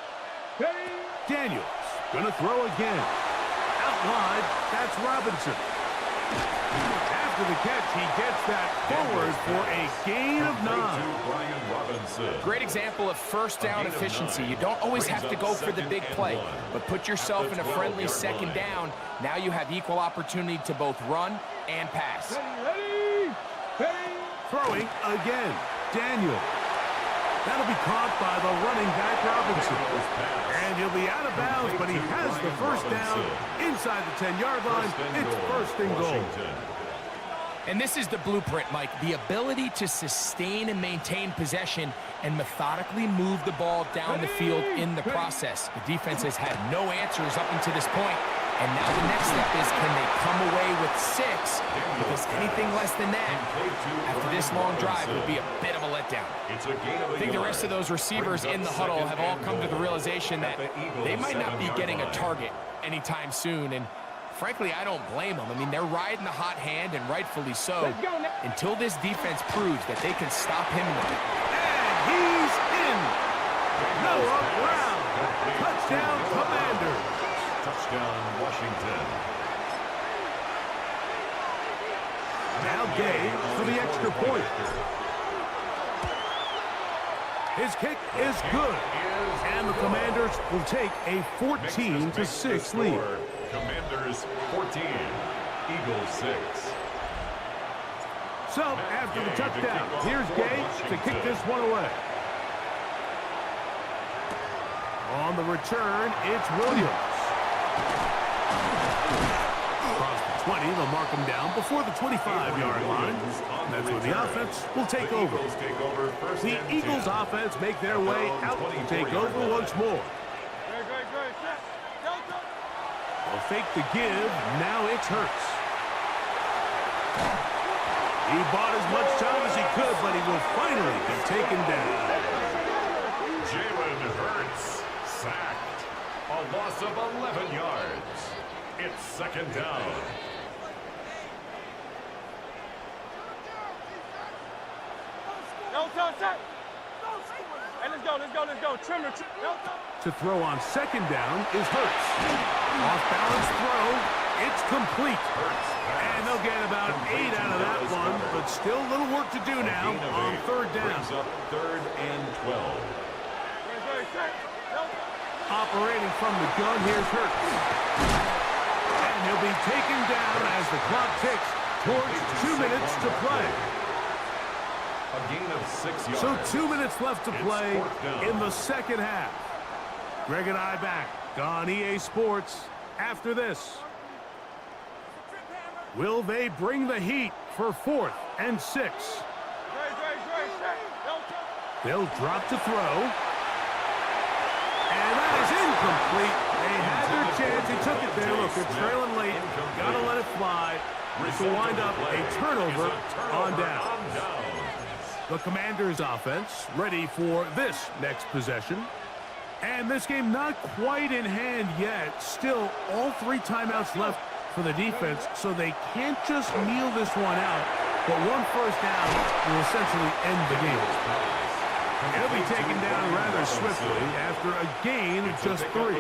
Ready? Daniels gonna throw again. Out wide, that's Robinson. After the catch, he gets that forward for a gain of 9. Brian Robinson. Great example of first down efficiency. You don't always have to go for the big play, but put yourself in a friendly 2nd down. Now you have equal opportunity to both run and pass. Ready? Ready? Throwing again, Daniel. That'll be caught by the running back Robinson. And he'll be out of bounds, but he has the first down inside the 10-yard line. It's 1st and goal. And this is the blueprint, Mike. The ability to sustain and maintain possession and methodically move the ball down the field in the process. The defense has had no answers up until this point. And now the next step is, can they come away with 6? Because anything less than that, after this long drive, would be a bit of a letdown. I think the rest of those receivers in the huddle have all come to the realization that they might not be getting a target anytime soon. And frankly, I don't blame them. I mean, they're riding the hot hand, and rightfully so, until this defense proves that they can stop him. And he's in. Noah Brown. Touchdown, Commanders. Touchdown, Washington. Now Gay for the extra point. His kick is good. And the Commanders will take a 14-6 lead. Commanders 14, Eagles 6. So, after the touchdown, here's Gay to kick this one away. On the return, it's Williams. Across the 20, they'll mark him down before the 25-yard line. That's where the offense will take over. The Eagles offense make their way out to take over once more. They'll fake the give. Now it's Hurts. He bought as much time as he could, but he will finally be taken down. Jalen Hurts sacked. A loss of 11 yards. It's 2nd down. Hey, let's go. Trimmer. To throw on 2nd down is Hurts. Off-balance throw. It's complete. And they'll get about 8 out of that one, but still a little work to do now on 3rd down. Brings up 3rd and 12. Operating from the gun, here's Hurts. And he'll be taken down as the clock ticks towards 2 minutes to play. A gain of 6 yards. So 2 minutes left to play fourth down. in the second half. Greg and I back on EA Sports after this. Will they bring the heat for 4th and 6? They'll drop to throw. And that is incomplete. They had their chance. They took it there. Look, they're trailing late. Got to let it fly. This will wind up a turnover on down. The Commanders' offense ready for this next possession. And this game not quite in hand yet. Still, all 3 timeouts left for the defense, so they can't just kneel this one out. But 1 first down will essentially end the game. It'll be taken down rather swiftly after a gain of just 3.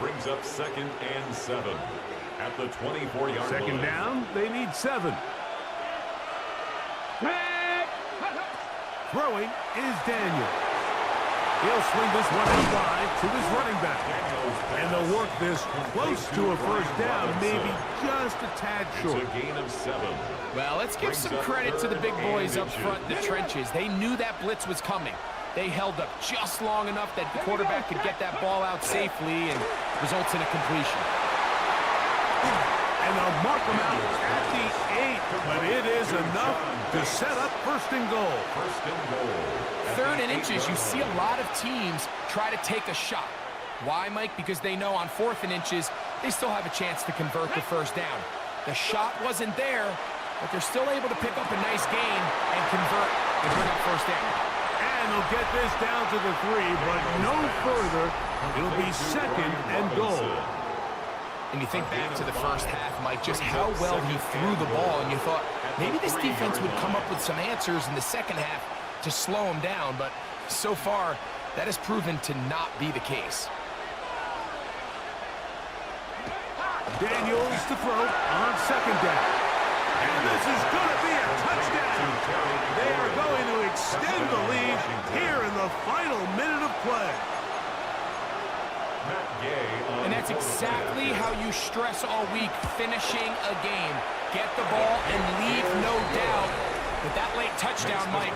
Brings up 2nd and 7 at the 24-yard line. Second down, they need 7. Throwing is Daniel. He'll swing this one out wide to his running back. And they'll work this close to a first down, maybe just a tad short. It's a gain of 7. Well, let's give some credit to the big boys up front in the trenches. They knew that blitz was coming. They held up just long enough that the quarterback could get that ball out safely and results in a completion. And they'll mark them out at the 8, but it is enough to set up 1st and goal. 1st and goal. 3rd and inches, you see a lot of teams try to take a shot. Why, Mike? Because they know on 4th and inches, they still have a chance to convert the first down. The shot wasn't there, but they're still able to pick up a nice gain and convert and bring up first down. And they'll get this down to the 3, but no further. It'll be 2nd and goal. And you think back to the first half, Mike, just how well he threw the ball, and you thought maybe this defense would come up with some answers in the second half to slow him down, but so far, that has proven to not be the case. Daniels to throw on 2nd down. And this is going to be a touchdown. They are going to extend the lead here in the final minute of play. And that's exactly how you stress all week, finishing a game. Get the ball and leave no doubt. But that late touchdown, Mike,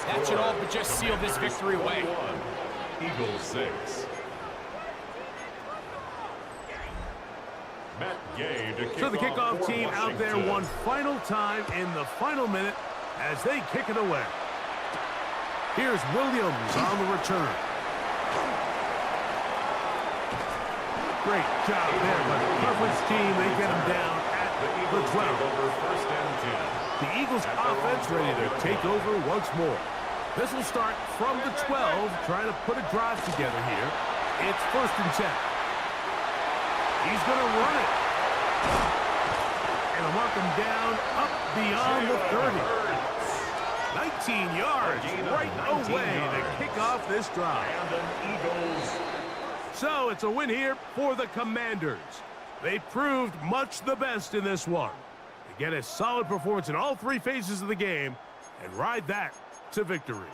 that should all but just seal this victory away. Eagles 6. So the kickoff team out there one final time in the final minute as they kick it away. Here's Williams on the return. Great job there by the coverage team. They get him down at the 12. The Eagles offense ready to take over once more. This will start from the 12, trying to put a drive together here. It's 1st and 10. He's going to run it. And he'll mark him down up beyond the 30. 19 yards right away to kick off this drive. So it's a win here for the Commanders. They proved much the best in this one. They get a solid performance in all 3 phases of the game and ride that to victory.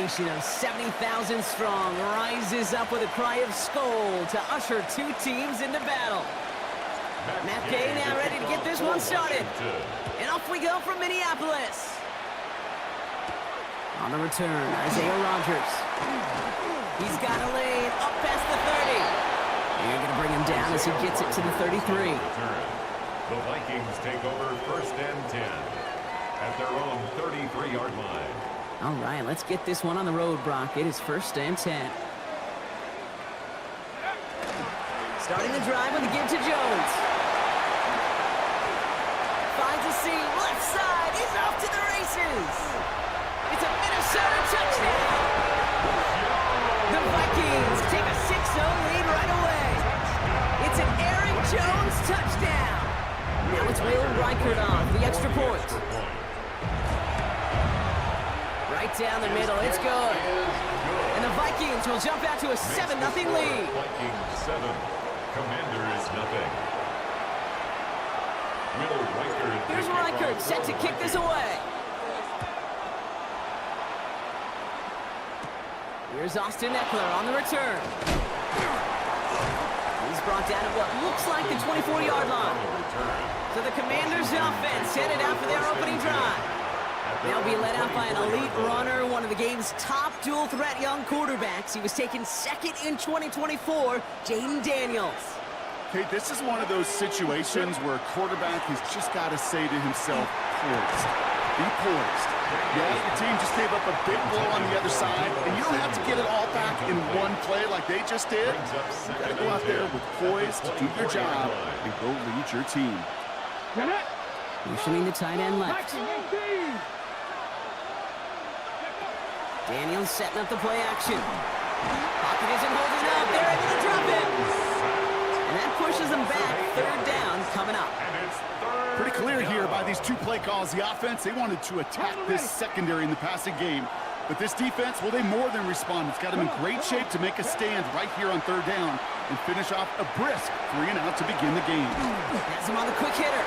nation of 70,000 strong rises up with a cry of Skol to usher two teams into battle. Matt Gay now ready to get this one started. And off we go from Minneapolis. On the return, Isaiah Rodgers. He's got a lane up past the 30. They're going to bring him down as he gets it to the 33. The Vikings take over 1st and 10 at their own 33-yard line. All right, let's get this one on the road, Brock. It is 1st and 10. Starting the drive with a give to Jones. Finds a seam, left side. He's off to the races. It's a Minnesota touchdown. The Vikings take a 6-0 lead right away. It's an Aaron Jones touchdown. Now it's Will Reichert on the extra point. Right down the middle, it's good. And the Vikings will jump out to a 7-0 lead. Vikings 7, Commanders nothing. Will Reichert. Here's Reichert set to kick this away. Here's Austin Eckler on the return. He's brought down at what looks like the 24-yard line. So the Commanders' offense headed out for their opening drive. They'll be led out by an elite runner, one of the game's top dual-threat young quarterbacks. He was taken second in 2024, Jaden Daniels. Kate, this is one of those situations where a quarterback has just got to say to himself, poised. Be poised. Yeah, the team just gave up a big blow on the other side, and you don't have to get it all back in one play like they just did. You've got to go out there with poise to do your job and go lead your team. Motioning the tight end left. Daniels setting up the play action. Pocket isn't holding up. They're able to drop it. And that pushes them back. 3rd down coming up. Pretty clear here by these two play calls. The offense, they wanted to attack this secondary in the passing game. But this defense, well, they more than respond. It's got them in great shape to make a stand right here on 3rd down and finish off a brisk 3-and-out to begin the game. Has him on the quick hitter.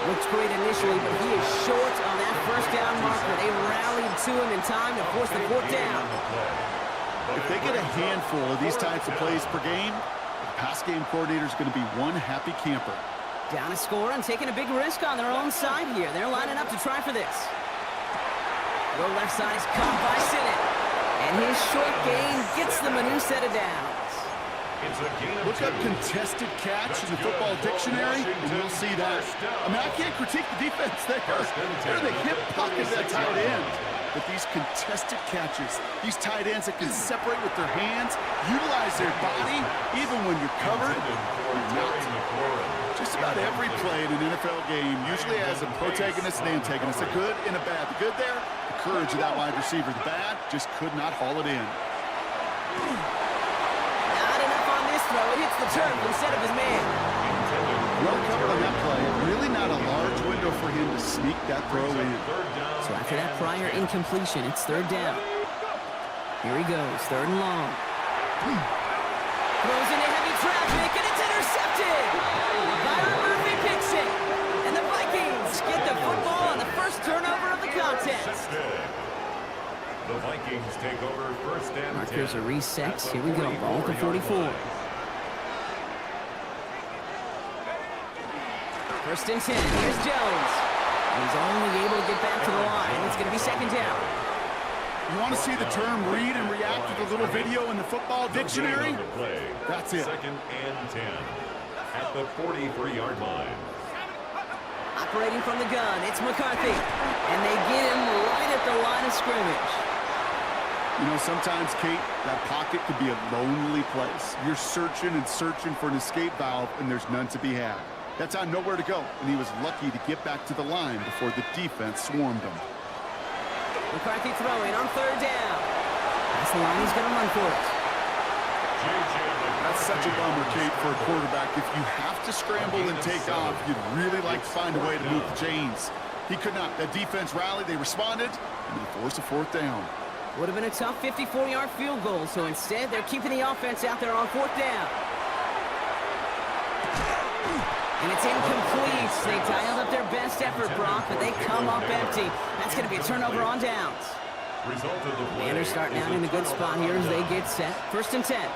Looks great initially, but he is short on that 1st down marker. They rallied to him in time to force the 4th down. If they get a handful of these types of plays per game, the pass game coordinator is going to be one happy camper. Down a score and taking a big risk on their own side here. They're lining up to try for this. The left side is caught by Sinnott. And his short gain gets them a new set of downs. Look up contested catch in the football dictionary, and you'll see that. I mean, I can't critique the defense there. They're the hip pocket of that tight end. But these contested catches, these tight ends that can separate with their hands, utilize their body, even when you're covered, you're not. Just about every play in an NFL game usually has a protagonist and antagonist, a good and a bad. The good there, the courage of that wide receiver. The bad, just could not haul it in. Not enough on this throw. It hits the turf instead of his man. Well covered on that play. Really not a large window for him to sneak that throw in. So after that prior incompletion, it's 3rd down. Here he goes, 3rd and long. Throws into heavy traffic, and it's intercepted! Byron Murphy picks it, and the Vikings get the football on the 1st turnover of the contest. The Vikings take over 1st and 10. Markers are reset. Here we go, ball at the 44. 1st and 10, here's Jones. He's only able to get back to the line. It's going to be 2nd down. You want to see the term read and react to the little video in the football dictionary? That's it. 2nd and 10 at the 43-yard line. Operating from the gun, it's McCarthy. And they get him right at the line of scrimmage. You know, sometimes, Kate, that pocket could be a lonely place. You're searching and searching for an escape valve, and there's none to be had. That time, nowhere to go, and he was lucky to get back to the line before the defense swarmed him. McCarthy throwing on 3rd down. That's the line, he's going to run for it. That's such a bummer, Kate, for a quarterback. If you have to scramble and take off, you'd really like to find a way to move the chains. He could not. That defense rallied, they responded, and they forced a 4th down. Would have been a tough 54-yard field goal, so instead they're keeping the offense out there on 4th down. And it's incomplete. They dialed up their best effort, Brock, but they come up empty. That's going to be a turnover on downs. Result of the play. Commanders starting out in a good spot here as they get set. 1st and 10.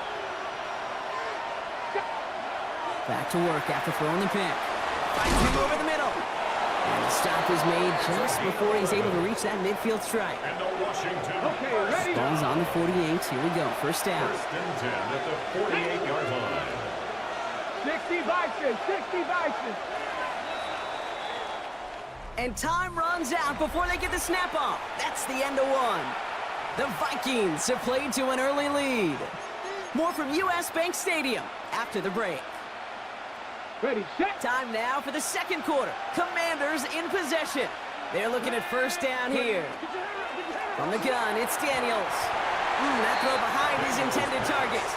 Back to work after throwing the pick. Finds him over the middle. And the stop is made just before he's able to reach that midfield strike. And the Washington. Okay, ready? Ball's on the 48. Here we go. 1st down. 1st and 10 at the 48-yard line. 60 Vikings, 60 Vikings. And time runs out before they get the snap off. That's the end of one. The Vikings have played to an early lead. More from US Bank Stadium after the break. Ready, set. Time now for the 2nd quarter. Commanders in possession. They're looking at 1st down here. From the gun, it's Daniels. That throw behind his intended target.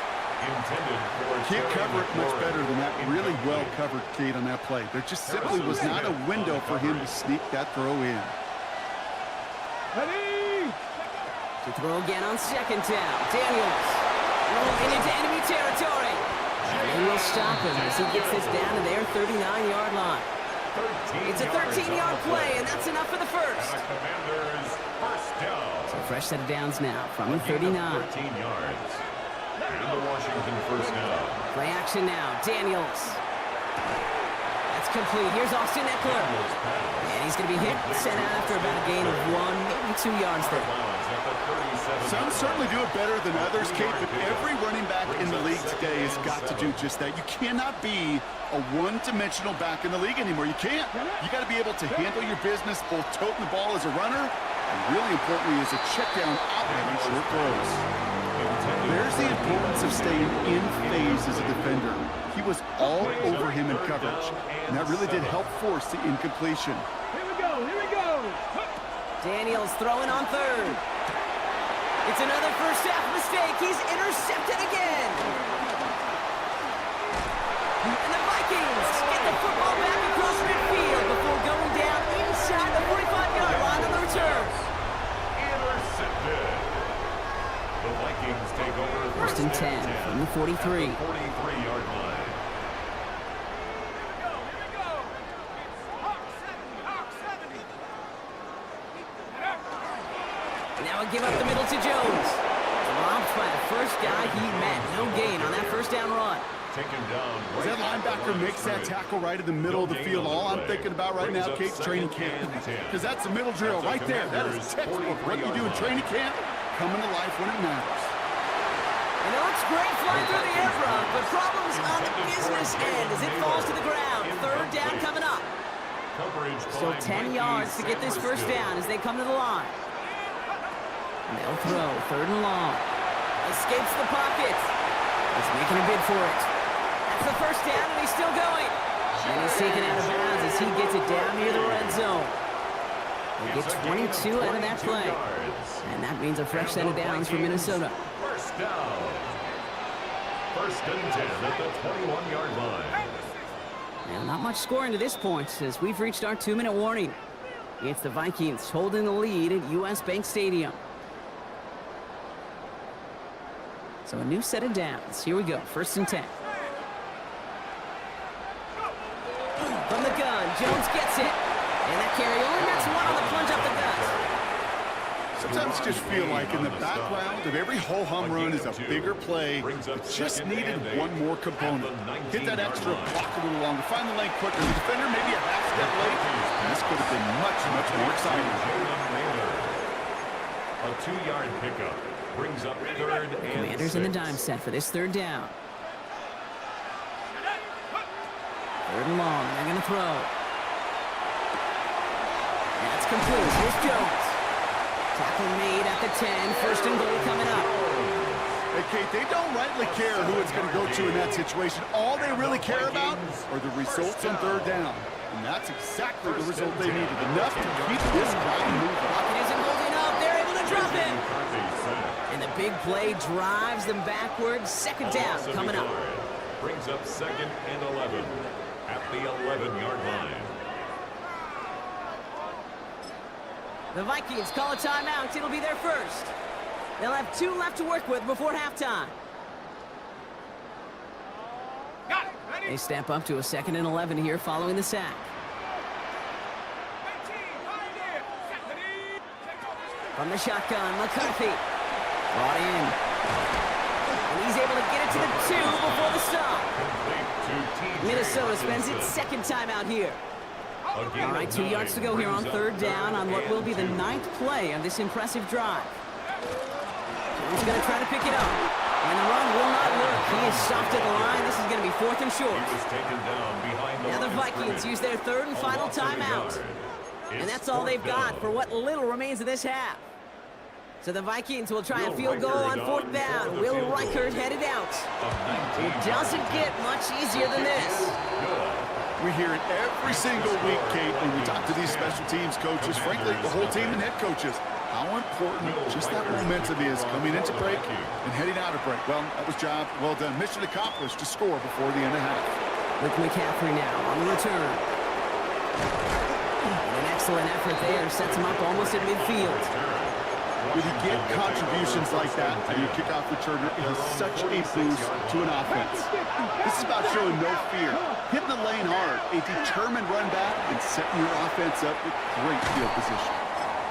Can't cover it much better than that. Really well covered, Kate, on that play. There just simply was not a window for him to sneak that throw in. Ready? To throw again on 2nd down. Daniels rolling into enemy territory. And we'll stop him as he gets this down to their 39-yard line. It's a 13-yard play, and that's enough for the first. Commanders first down. So fresh set of downs now from the 39. 13 yards. And the Washington first down. Play action now. Daniels. That's complete. Here's Austin Eckler. And he's going to be hit, sent out after about a gain of 1, maybe 2 yards there. Some certainly do it better than others, Kate, but every running back in the league today has got to do just that. You cannot be a one-dimensional back in the league anymore. You can't. You got to be able to handle your business, both toting the ball as a runner, and really importantly as a check down outlet on short throws. There's the importance of staying in phase as a defender. He was all over him in coverage, and that really did help force the incompletion. Here we go, here we go. Daniels throwing on 3rd. It's another first half mistake. He's intercepted again. And the Vikings get the football back across midfield before going down inside the 45-yard line on the return. Intercepted. The Vikings take over 1st and 10 from the 43. 43-yard line. Now a give up the middle to Jones. Robbed by the first guy he met. No gain on that 1st down run. Taken down. As that linebacker makes that tackle right in the middle of the field, all I'm thinking about right now, Kate's training camp. Because that's the middle drill right there. That is textbook. What you do in training camp, coming to life when it matters. And it looks great flying through the air front, but problems on the business end as it falls to the ground. 3rd down coming up. Still 10 yards to get this 1st down as they come to the line. And they'll throw 3rd and long. Escapes the pocket. He's making a bid for it. That's the 1st down, and he's still going. And he's taken out of bounds as he gets it down near the red zone. They get 22 out of that play. And that means a fresh set of downs for Minnesota. First down. 1st and 10 at the 21-yard line. Now, not much scoring to this point as we've reached our 2-minute warning. It's the Vikings holding the lead at US Bank Stadium. So a new set of downs. Here we go. 1st and 10. From the gun, Jones gets it. And that carry only gets 1 on the plunge up the gut. Sometimes you just feel like in the background of every ho-hum run is a bigger play. It just needed one more component. Hit that extra block a little longer. Find the lane quicker. The defender maybe a half step late. And this could have been much, much more exciting. A 2-yard pickup brings up 3rd and Commanders 6. in the dime set for this 3rd down. 3rd and long. They're going to throw. That's complete. Here's Jones. Tackle made at the 10. 1st and goal coming up. Hey, Kate, they don't rightly care who it's going to go to in that situation. All they really care about are the results on 3rd down. And that's exactly the result they needed. Enough to keep this crowd moving. Pocket isn't holding up. They're able to drop him. And the big play drives them backwards. 2nd down coming up. Brings up 2nd and 11 at the 11-yard line. The Vikings call a timeout. It'll be their first. They'll have 2 left to work with before halftime. They step up to a 2nd and 11 here following the sack. From the shotgun, McCarthy. Brought in. And he's able to get it to the 2 before the stop. Minnesota spends its second timeout here. All right, 2 yards to go here on third down on what will be the 9th play of this impressive drive. He's going to try to pick it up. And the run will not work. He is stopped at the line. This is going to be 4th and short. Now the Vikings use their third and final timeout. And that's all they've got for what little remains of this half. So the Vikings will try a field goal on 4th down. Will Reichert headed out. It doesn't get much easier than this. We hear it every single week, Kate, when we talk to these special teams coaches, frankly, the whole team and head coaches, how important just that momentum is coming into break and heading out of break. Well, that was job well done. Mission accomplished to score before the end of half. With McCaffrey now on the return. An excellent effort there. Sets him up almost at midfield. When you get contributions like that to your kickoff returner, it is such a boost to an offense. This is about showing no fear, hitting the lane hard, a determined run back, and setting your offense up with great field position.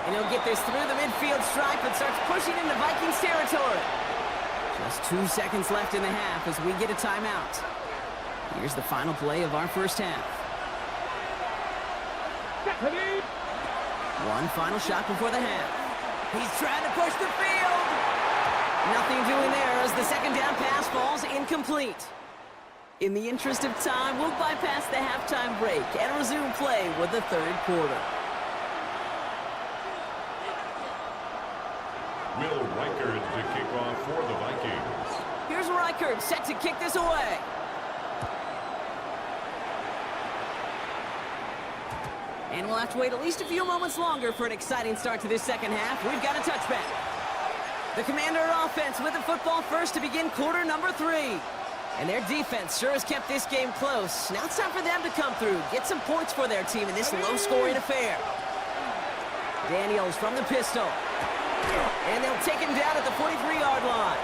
And he'll get this through the midfield stripe and starts pushing into Vikings territory. Just 2 seconds left in the half as we get a timeout. Here's the final play of our first half. One final shot before the half. He's trying to push the field. Nothing doing there as the second down pass falls incomplete. In the interest of time, we'll bypass the halftime break and resume play with the third quarter. Will Reichert to kick off for the Vikings. Here's Reichert set to kick this away. And we'll have to wait at least a few moments longer for an exciting start to this second half. We've got a touchback. The Commander offense with the football first to begin quarter number 3. And their defense sure has kept this game close. Now it's time for them to come through, get some points for their team in this low-scoring affair. Daniels from the pistol. And they'll take him down at the 43-yard line.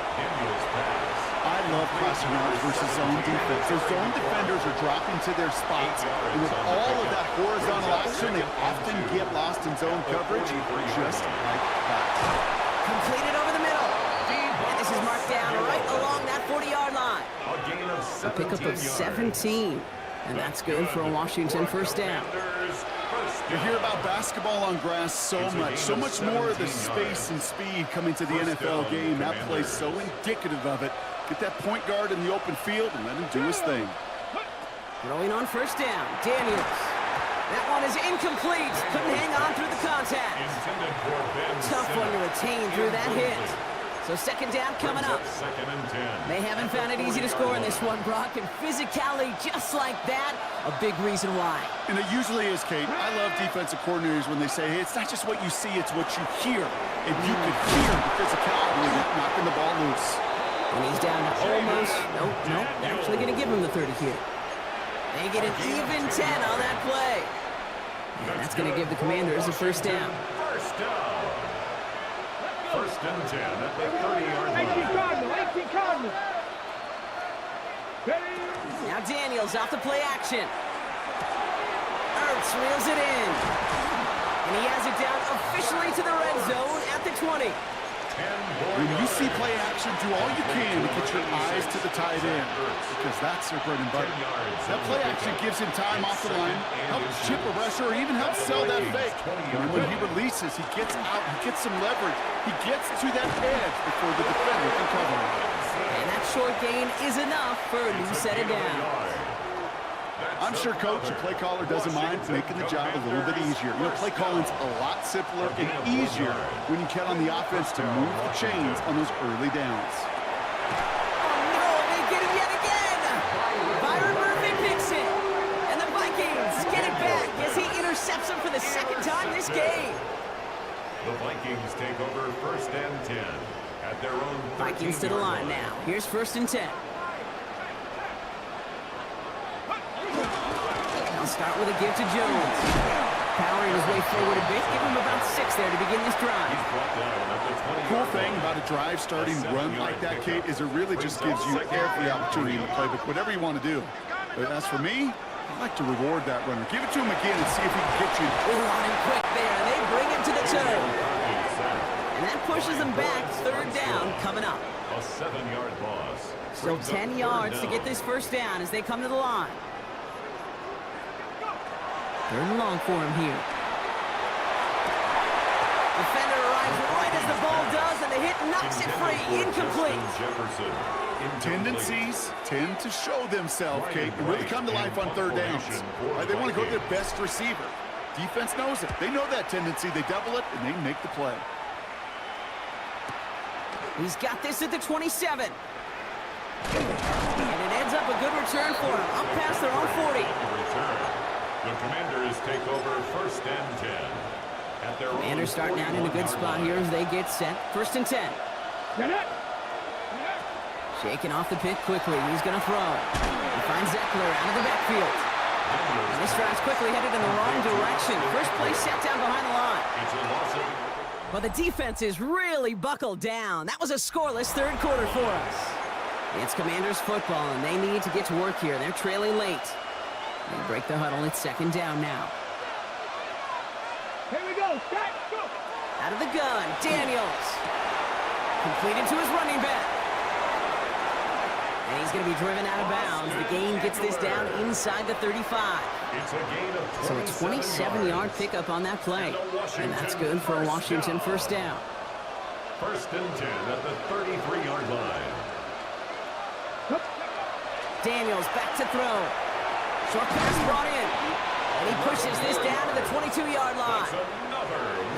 I love crossing routes versus zone defense. Those zone defenders are dropping to their spots. And with all of that horizontal action, they often get lost in zone coverage, just like that. Completed over the middle. And this is marked down right along that 40-yard line. A pickup of 17. And that's good for a Washington first down. You hear about basketball on grass so much more of the space and speed coming to the NFL game. That play's so indicative of it. Get that point guard in the open field and let him do his thing. Throwing on first down, Daniels. That one is incomplete. Couldn't hang on through the contact. Tough one to retain through that hit. So second down coming up. They haven't found it easy to score in this one, Brock, and physicality just like that, a big reason why. And it usually is, Kate. I love defensive coordinators when they say, hey, it's not just what you see, it's what you hear. And you could hear the physicality knocking the ball loose. And he's down to almost, nope, they're actually going to give him the 30 here. They get an even 10 on that play. And that's going to give the Commanders a first down. First and 10 at the 30-yard line. 18 Cardinals. Now Daniels off the play action. Ertz reels it in. And he has it down officially to the red zone at the 20. When you see play action, do all you can to get your eyes to the tight end, because that's their bread and butter. That play action gives him time off the line, helps chip a rusher, or even helps sell that fake. And when he releases, he gets out, he gets some leverage. He gets to that edge before the defender can cover him. And that short gain is enough for a new set of downs. I'm sure Coach, the play caller, doesn't mind making the job a little bit easier. You know, play calling's a lot simpler and easier when you count on the offense to move the chains on those early downs. Oh, no, they get it yet again. Byron Murphy picks it. And the Vikings get it back as he intercepts him for the second time this game. The Vikings take over first and 10 at their own 13-yard line. Vikings to the line now. Here's first and 10. I'll start with a give to Jones. Powering his way forward a bit, give him about 6 there to begin this drive. Cool thing about a drive starting run like that, Kate, is it really just gives you every opportunity in the playbook, whatever you want to do. But as for me, I like to reward that runner. Give it to him again and see if he can get you. On him quick there, and they bring him to the turn. And that pushes them back. Third down coming up. A 7-yard loss. Still 10 yards to get this first down as they come to the line. Third and long for him here. Defender arrives right as the ball does, and the hit knocks it free. Incomplete. Tendencies tend to show themselves, Kate, and really come to life on third downs. They want to go to their best receiver. Defense knows it. They know that tendency. They double it, and they make the play. He's got this at the 27. And it ends up a good return for him. Up past their own 40. The Commanders take over first and 10. At their Commanders starting out in a good spot here as they get set. First and 10. Shaking off the pick quickly. He's going to throw. He finds Eckler out of the backfield. And this drive's quickly headed in the wrong direction. First play set down behind the line. It's a loss of... Well, the defense is really buckled down. That was a scoreless third quarter for us. It's Commanders football, and they need to get to work here. They're trailing late. They break the huddle. It's second down now. Here we go. Set, go. Out of the gun, Daniels. Completed to his running back. And he's going to be driven out of bounds. The gain gets this down inside the 35. It's a gain of 27 So a 27-yard pickup on that play. And that's good for a Washington first down. First and 10 at the 33-yard line. Daniels back to throw. Short pass brought in. And he pushes this down to the 22-yard line.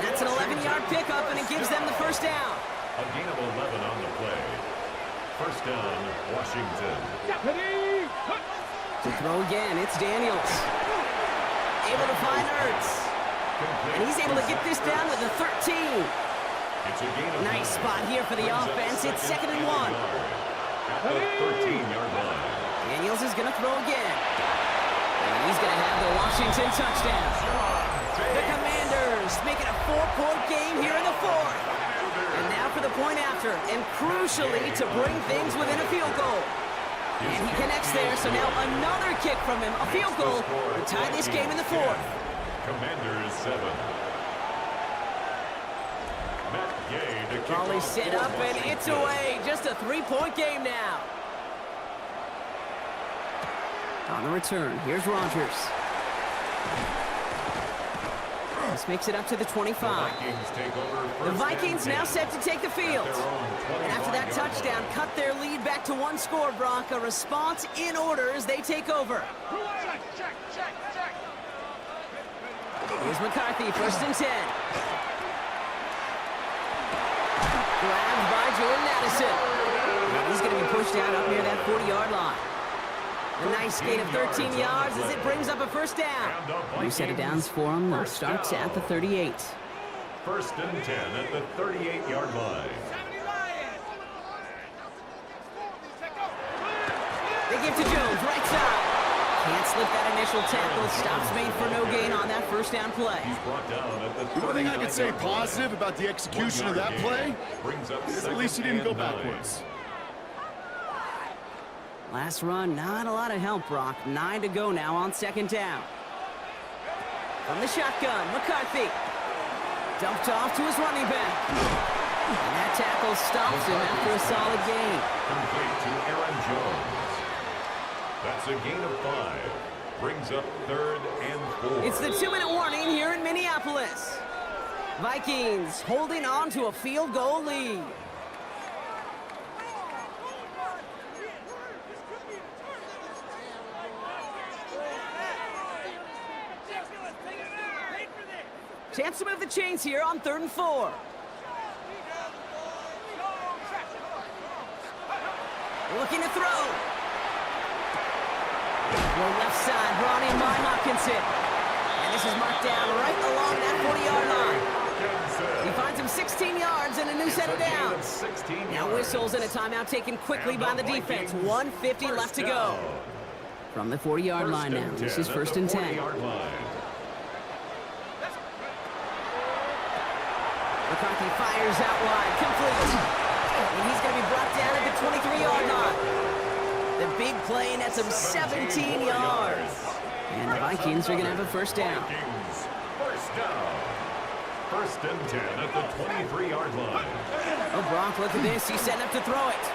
That's an 11-yard pickup, and it gives them the first down. A gain of 11 on the play. First down, Washington. To throw again, it's Daniels. Able to find Ertz. And he's able to get this down to the 13. It's a gain of Nice spot here for the offense. It's second and 1. At the 13-yard line. Daniels is going to throw again. And he's going to have the Washington touchdown. The Commanders make it a 4-point game here in the fourth. And now for the point after, and crucially to bring things within a field goal. And he connects there, so now another kick from him, a field goal, to tie this game in the fourth. Commanders 7. Matt Gay to kick Raleigh off set for up, and it's Washington. away. Just a 3-point game now. On the return, here's Rodgers. This makes it up to the 25. The Vikings now set to take the field. And after that touchdown, cut their lead back to one score, Brock. A response in order as they take over. Here's McCarthy, first and 10. Grabbed by Jordan Addison. And he's going to be pushed out up near that 40-yard line. A nice gain of 13 yards as it brings up a first down. New set of downs for him. That starts at the 38. First and 10 at the 38-yard line. They give to Jones, right side. Can't slip that initial tackle. Stops made for no gain on that first down play. He's brought down at the The only thing I could say positive about the execution of that play is at least he didn't go backwards. Last run, not a lot of help, Brock. 9 to go now on second down. From the shotgun, McCarthy. Dumped off to his running back. And that tackle stops him after a solid gain. Complete to Aaron Jones. That's a gain of 5. Brings up third and 4. It's the 2-minute warning here in Minneapolis. Vikings holding on to a field goal lead. Chance to move the chains here on 3rd and 4. Looking to throw. Well, left side brought in by Hawkinson. And this is marked down right along that 40-yard line. He finds him 16 yards and a new set of downs. Now whistles and a timeout taken quickly by the defense. 1:50 left to go. From the 40-yard line now. This is 1st and 10. McCarthy fires out wide, complete. And he's going to be brought down at the 23-yard line. The big play nets him 17 yards. And the Vikings are going to have a first down. First and 10 at the 23-yard line. Oh, Brock, look at this. He's setting up to throw it.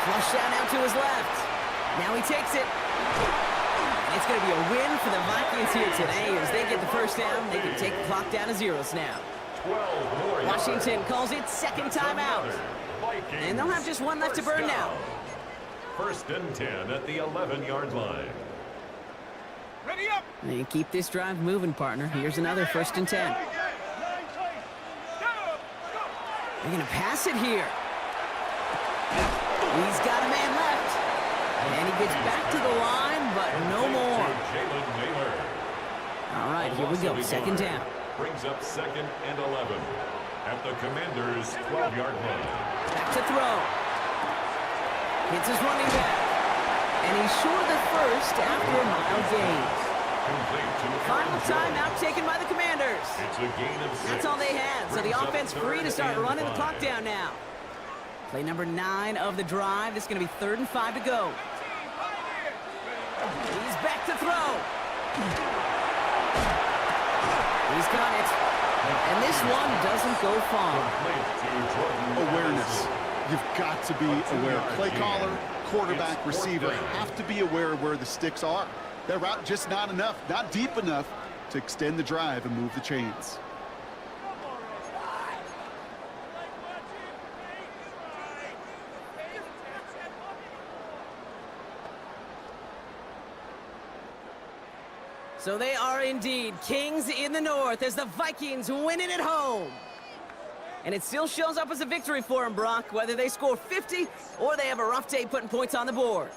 Flush down out to his left. Now he takes it. And it's going to be a win for the Vikings here today. As they get the first down, they can take the clock down to zeros now. 12 more Washington yards. calls it second timeout. And they'll have just one left to burn now. First and 10 at the 11-yard line. Ready up. They keep this drive moving, partner. Here's another first and 10. They're going to pass it here. He's got a man left. And he gets back to the line, but no more. All right, here we go. Second down. Brings up second and 11 at the Commanders' 12-yard line. Back to throw. Hits his running back. And he's short of the first after a mile gain. Final timeout taken by the Commanders. It's a gain of 6. That's all they had, so the offense free to start running the clock down now. Play number 9 of the drive. This is going to be 3rd and 5 to go. He's back to throw. He's got it. And this one doesn't go far. Awareness. You've got to be aware. Play caller, quarterback, receiver have to be aware of where the sticks are. That route just not enough, not deep enough to extend the drive and move the chains. So they are indeed kings in the north as the Vikings win it at home. And it still shows up as a victory for them, Brock, whether they score 50 or they have a rough day putting points on the board.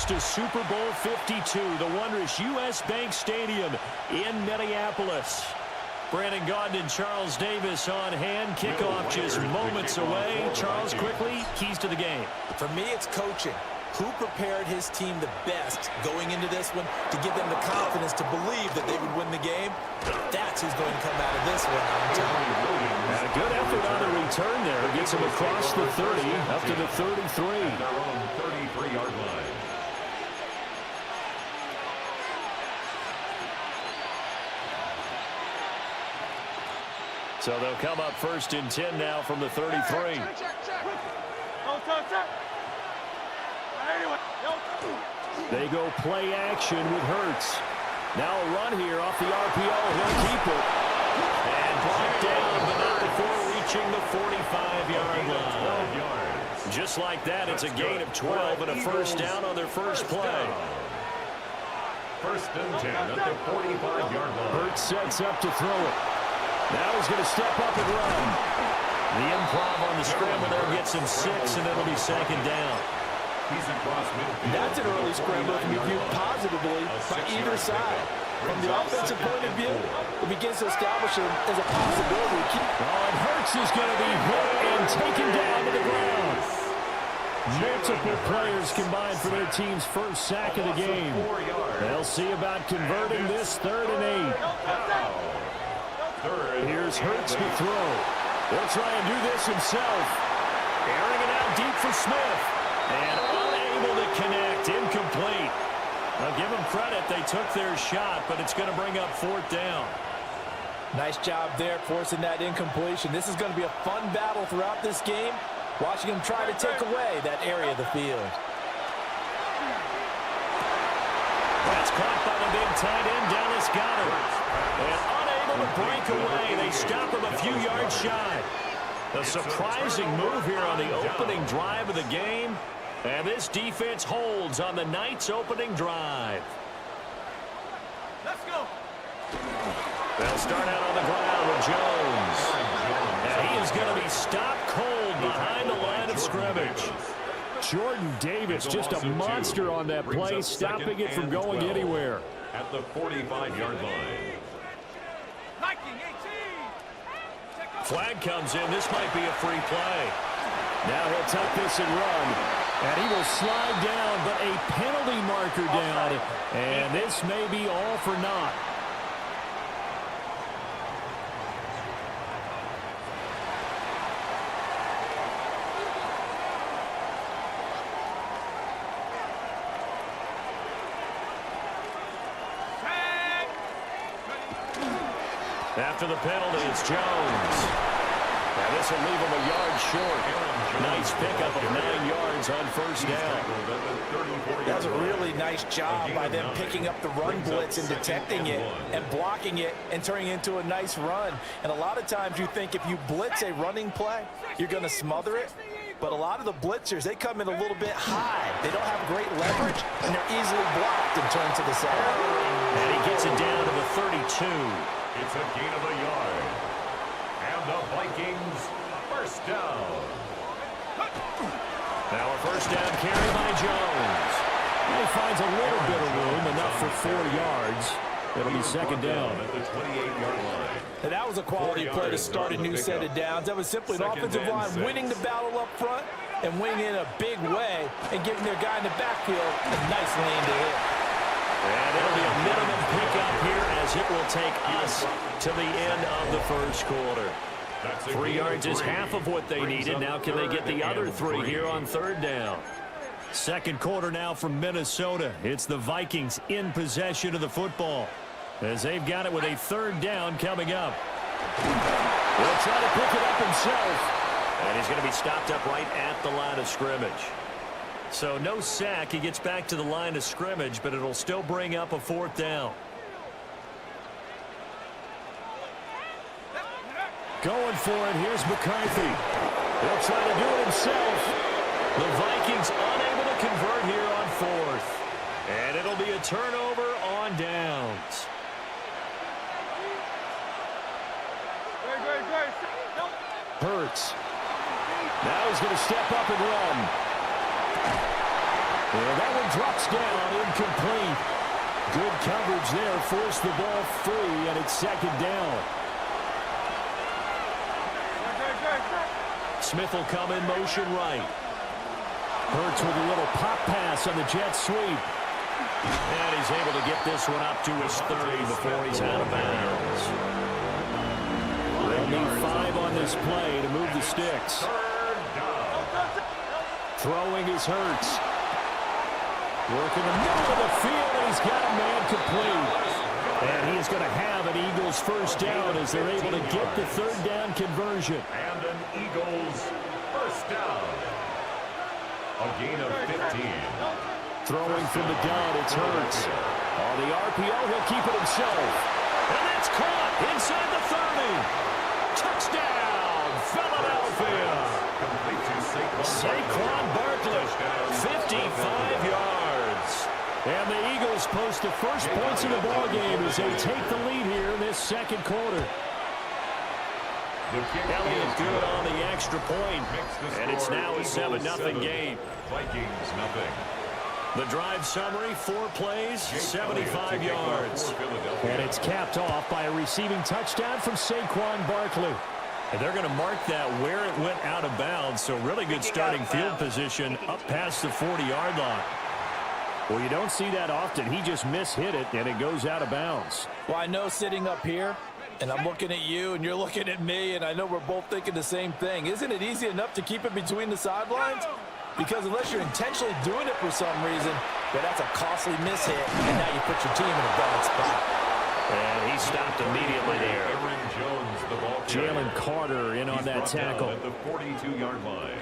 To Super Bowl 52, the wondrous U.S. Bank Stadium in Minneapolis. Brandon Gaudin and Charles Davis on hand. Kickoff just moments away. Charles, quickly, keys to the game. For me, it's coaching. Who prepared his team the best going into this one to give them the confidence to believe that they would win the game? That's who's going to come out of this one, I'm telling you. And a good effort on the return there. Gets him across the 30, up to the 33. At their own 33-yard line. So they'll come up first and 10 now from the 33. They go play action with Hurts. Now a run here off the RPO. He'll keep it. And brought down, but not before reaching the 45-yard line. Just like that, it's a gain of 12 and a first down on their first play. First and 10 at the 45-yard line. Hurts sets up to throw it. Now he's going to step up and run. The improv on the scramble there gets him 6, and it'll be second down. He's across midfield. That's an early scramble that can be viewed positively by either side. From the offensive point of view, it begins to establish him as a possibility. And Hurts is going to be hit and taken down to the ground. Multiple players combined for their team's first sack of the game. They'll see about converting this 3rd and 8. Here's Hurts to throw. He'll try and do this himself. Airing it out deep for Smith. And unable to connect. Incomplete. I'll give them credit. They took their shot, but it's going to bring up 4th down. Nice job there forcing that incompletion. This is going to be a fun battle throughout this game. Watching him try to take away that area of the field. That's caught by the big tight end, Dallas Goedert. And unable to break away. They stop him a few yards shy. A surprising move here on the opening drive of the game. And this defense holds on the night's opening drive. Let's go. They'll start out on the ground with Jones. And he is going to be stopped cold behind the line of scrimmage. Jordan Davis, just a monster on that play, stopping it from going anywhere. At the 45-yard line. Flag comes in. This might be a free play. Now he'll tuck this and run. And he will slide down, but a penalty marker down. And this may be all for naught. After the penalty, it's Jones. Now this will leave him a yard short. Nice pickup of 9 yards on first down. That's a really nice job by them picking up the run blitz and detecting it and blocking it and turning it into a nice run. And a lot of times you think if you blitz a running play, you're going to smother it. But a lot of the blitzers, they come in a little bit high. They don't have great leverage, and they're easily blocked and turned to the side. And he gets it down to the 32. It's a gain of a yard. And the Vikings first down. Now a first down carry by Jones. He finds a little bit of room, enough for 4 yards. It'll be second down. At the 28-yard line. And that was a quality play to start a new set of downs. That was simply an offensive line winning the battle up front and winning in a big way and giving their guy in the backfield a nice lane to hit. And it'll be a minimum pickup here as it will take us to the end of the first quarter. 3 yards is half of what they needed. Now can they get the other 3 here on third down? Second quarter now from Minnesota. It's the Vikings in possession of the football as they've got it with a third down coming up. He'll try to pick it up himself. And he's going to be stopped up right at the line of scrimmage. So no sack. He gets back to the line of scrimmage, but it'll still bring up a fourth down. Going for it. Here's McCarthy. He'll try to do it himself. The Vikings unable to convert here on fourth. And it'll be a turnover on downs. Hurts. Now he's going to step up and run. Well, that one drops down, incomplete. Good coverage there, forced the ball free, and it's second down. Smith will come in motion right. Hurts with a little pop pass on the jet sweep. And he's able to get this one up to his 30 before he's out of bounds. They'll need 5 on this play to move the sticks. Throwing is Hurts. Working the middle of the field, and he's got a man complete. And he is going to have an Eagles first down as they're able to get the third down conversion. And an Eagles first down. A gain of 15. Throwing from the gun, it's Hurts. On the RPO, he'll keep it himself. And that's caught inside the 30. Touchdown, Philadelphia. Saquon Barkley, 55 yards. And the Eagles post the first points in the ballgame as they take the lead here in this second quarter. Elliott good on the extra point, and it's now a 7-0 game. Vikings nothing. The drive summary, 4 plays, 75 yards. And it's capped off by a receiving touchdown from Saquon Barkley. And they're going to mark that where it went out of bounds, so really good starting field position up past the 40-yard line. Well, you don't see that often. He just mishit it, and it goes out of bounds. Well, I know sitting up here, and I'm looking at you, and you're looking at me, and I know we're both thinking the same thing. Isn't it easy enough to keep it between the sidelines? Because unless you're intentionally doing it for some reason, well, that's a costly mishit, and now you put your team in a bad spot. And he stopped immediately there. Jalen Carter in on that tackle. At the 42-yard line.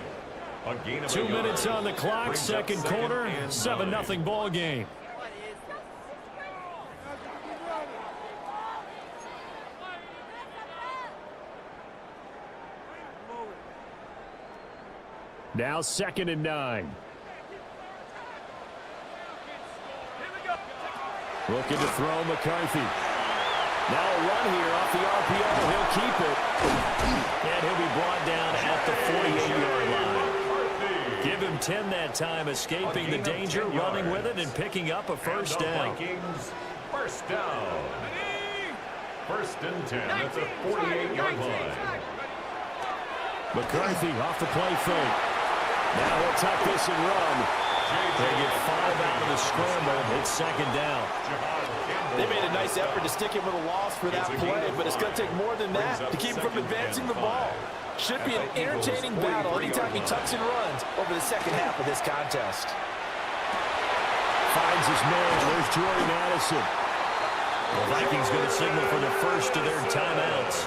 2 minutes on the clock, second quarter, 7-0 ball game. Now 2nd and 9. Looking to throw McCarthy. Now a run here off the RPO. He'll keep it. And he'll be brought down at the 48-yard line. Give him 10 that time, escaping the danger, running with it, and picking up a first down. Vikings first down. 1st and 10 at the 48-yard line. McCarthy off the play fake. Now he'll tuck this and run. They get 5 out of the scramble. It's second down. They made a nice effort to stick him with a loss for that play, but it's going to take more than that to keep him from advancing the ball. Should be an entertaining battle anytime he tucks and runs over the second half of this contest. Finds his man. There's Jordan Addison. The Vikings going to signal for the first of their timeouts,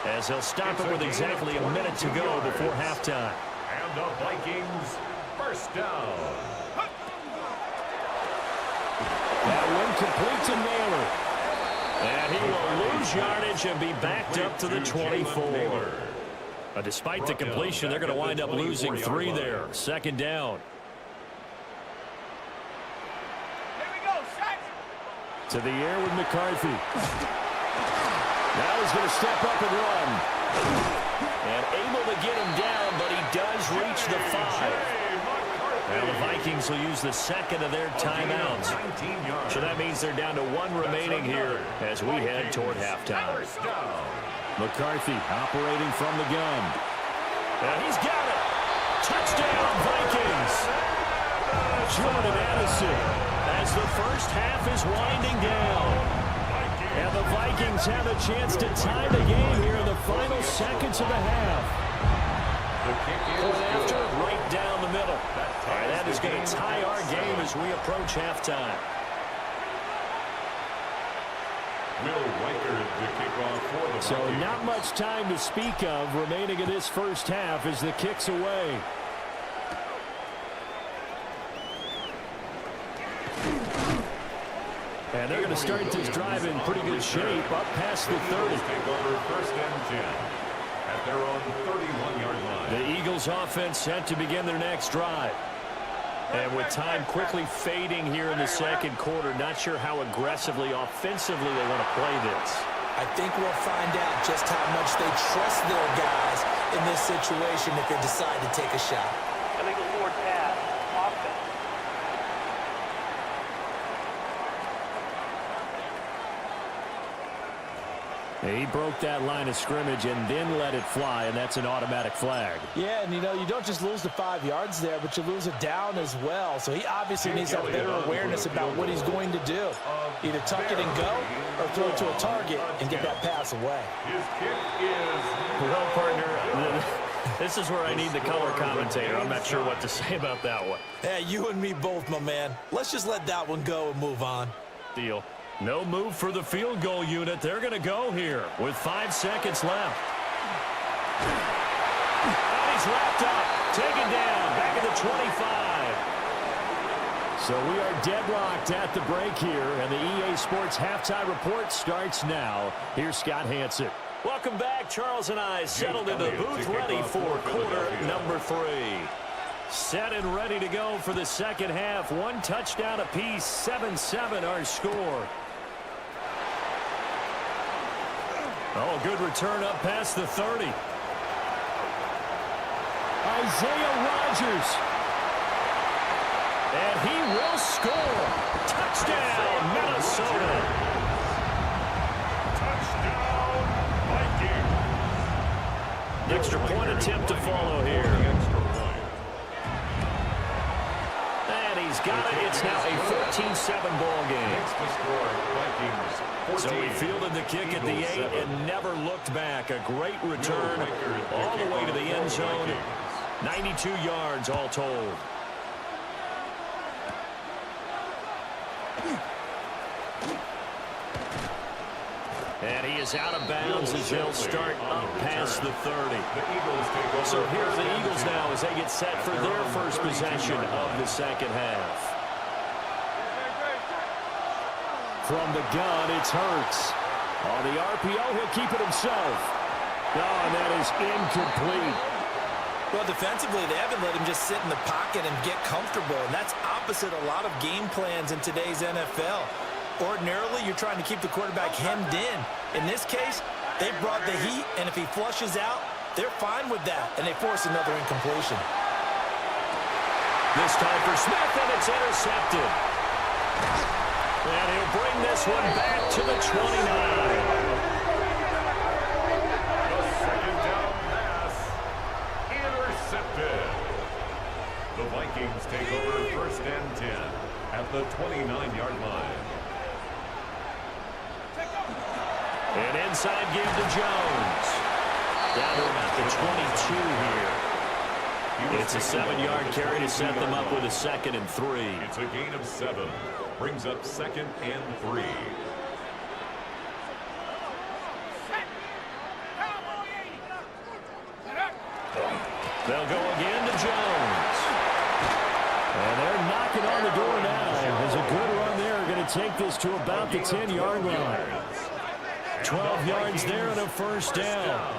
as they'll stop it with exactly a minute to go before halftime. And the Vikings first down. That one complete to Naylor. And he will lose yardage and be backed up to the 24. Despite the completion, they're going to wind up losing 3 there. Second down. To the air with McCarthy. Now he's going to step up and run. And able to get him down, but he does reach the 5. Now the Vikings will use the second of their timeouts. So that means they're down to 1 remaining here as we head toward halftime. McCarthy operating from the gun. And he's got it. Touchdown, Vikings. Jordan Addison as the first half is winding down. And the Vikings have a chance to tie the game here in the final seconds of the half. Going after right down the middle. And that is going to tie our game as we approach halftime. So not much time to speak of remaining in this first half as the kick's away. And they're going to start this drive in pretty good shape up past the 30. Take over first and 10 at their own 31-yard line. The Eagles offense set to begin their next drive. And with time quickly fading here in the second quarter, not sure how aggressively, offensively they want to play this. I think we'll find out just how much they trust their guys in this situation if they decide to take a shot. Illegal forward pass. Offense. He broke that line of scrimmage and then let it fly, and that's an automatic flag. Yeah, and you don't just lose the 5 yards there, but you lose it down as well. So he obviously needs to have better awareness about what he's going to do. Either tuck it and go or throw it to a target and get that pass away. His kick is... Well, partner, this is where I need the color commentator. I'm not sure what to say about that one. Hey, you and me both, my man. Let's just let that one go and move on. Deal. No move for the field goal unit. They're going to go here with 5 seconds left. And he's wrapped up. Taken down. Back at the 25. So we are deadlocked at the break here, and the EA Sports halftime report starts now. Here's Scott Hansen. Welcome back. Charles and I settled in the booth, ready for quarter number 3. Set and ready to go for the second half. 1 touchdown apiece, 7-7 our score. Oh, good return up past the 30. Isaiah Rodgers. And he will score. Touchdown, Minnesota. Touchdown, Vikings. Extra point attempt to follow here. And he's got it. It's now a 14-7 ball game. So he fielded the kick at the 8 and never looked back. A great return all the way to the end zone. 92 yards all told. And he is out of bounds as they'll start up past the 30. So here's the Eagles now as they get set for their first possession of the second half. From the gun, it's Hurts. On the RPO, he'll keep it himself. Oh, and that is incomplete. Well, defensively, they haven't let him just sit in the pocket and get comfortable, and that's opposite a lot of game plans in today's NFL. Ordinarily, you're trying to keep the quarterback hemmed in. In this case, they brought the heat, and if he flushes out, they're fine with that, and they force another incompletion. This time for Smith, and it's intercepted. And he'll bring this one back to the 29. The second down pass intercepted. The Vikings take over first and 10 at the 29-yard line. An inside give to Jones. Down to about the 22 here. It's a 7-yard carry to set them up with a 2nd and 3. It's a gain of 7. Brings up 2nd and 3. They'll go again to Jones. And they're knocking on the door now. There's a good run there. Going to take this to about the 10-yard line. 12 yards there and a first down.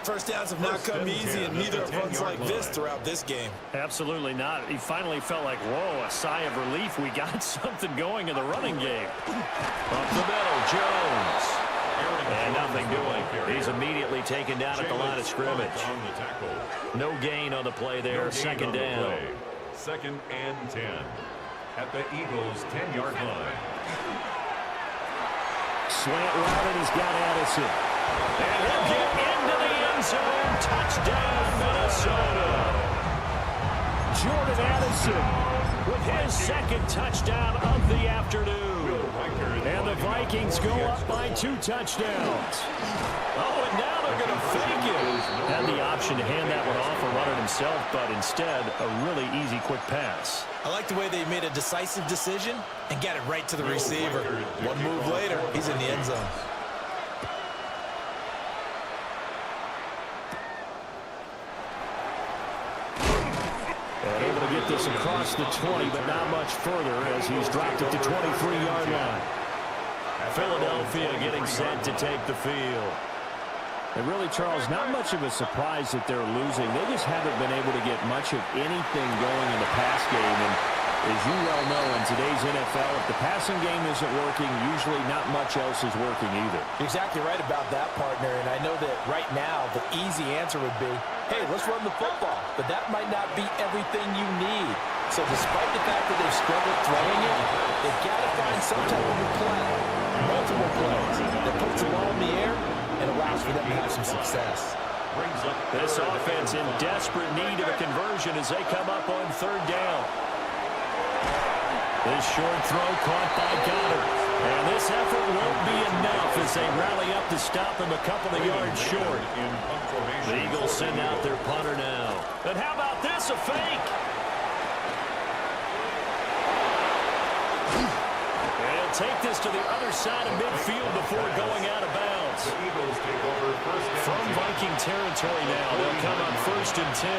First downs have not come easy, and neither have runs like this throughout this game. Absolutely not. He finally felt like, whoa, a sigh of relief. We got something going in the running game. Up the middle, Jones. And nothing doing. He's immediately taken down at the line of scrimmage. No gain on the play there. Second down. Second and 10 at the Eagles' 10-yard line. Slant route, and he's got Addison. And he'll get into the end zone. Touchdown, Minnesota. Jordan Addison with his second touchdown of the afternoon. And the Vikings go up by 2 touchdowns. Oh, and now they're going to fake it. Had the option to hand that one off or run it himself, but instead, a really easy, quick pass. I like the way they made a decisive decision and got it right to the receiver. One move later, he's in the end zone. And able to get this across the 20, but not much further as he's dropped at the 23-yard line. Philadelphia getting set to take the field. And really, Charles, not much of a surprise that they're losing. They just haven't been able to get much of anything going in the pass game. And as you well know, in today's NFL, if the passing game isn't working, usually not much else is working either. You're exactly right about that, partner. And I know that right now the easy answer would be, hey, let's run the football. But that might not be everything you need. So despite the fact that they've struggled throwing it, they've got to find some type of a play, multiple plays, that puts the ball in the air and allows for them to have some success. This offense in desperate need of a conversion as they come up on 3rd down. This short throw caught by Goddard. And this effort won't be enough as they rally up to stop him a couple of yards short. The Eagles send out their punter now. And how about this, a fake? And he'll take this to the other side of midfield before going out of bounds. From Viking territory now, they'll come on 1st and 10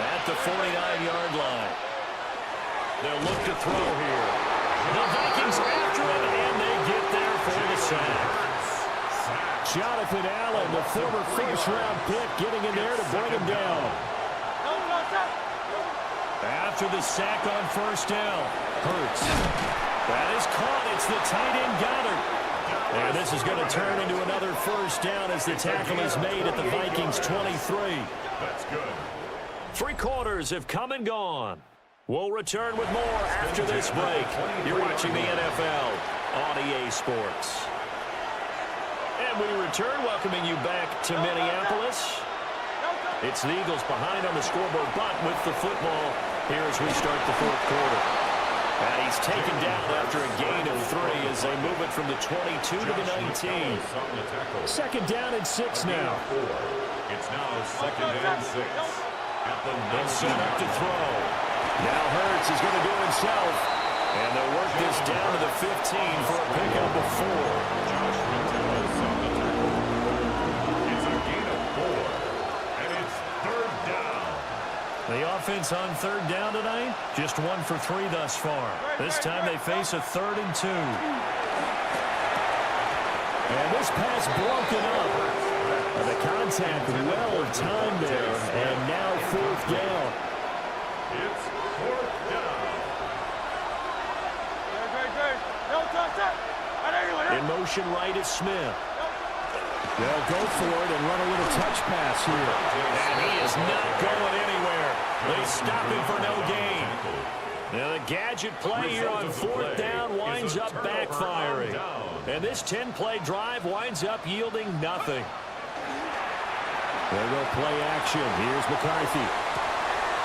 at the 49-yard line. They'll look to throw here. The Vikings after him, and they get there for the sack. Jonathan Allen, the former first-round pick, getting in there to bring him down. After the sack on 1st down, Hurts. That is caught. It's the tight end Goddard. And this is going to turn into another 1st down as the tackle is made at the Vikings 23. That's good. 3 quarters have come and gone. We'll return with more after this break. You're watching the NFL on EA Sports. And we return, welcoming you back to Minneapolis. It's the Eagles behind on the scoreboard, but with the football here as we start the 4th quarter. And he's taken down after a gain of 3 as they move it from the 22 to the 19. 2nd down and 6 now. It's now 2nd and 6. They'll set up to throw. Now Hurts is going to do it himself. And they'll work this down to the 15 for a pickup of 4. It's a gain of 4. And it's 3rd down. The offense on 3rd down tonight, just 1 for 3 thus far. This time they face a 3rd and 2. And this pass broken up. The contact well timed there. And now 4th down. It's 4th down. In motion right is Smith. They'll go for it and run a little touch pass here. And he is not going anywhere. They stop him for no gain. Now the gadget play here on 4th down winds up backfiring. And this 10-play drive winds up yielding nothing. There go play action. Here's McCarthy.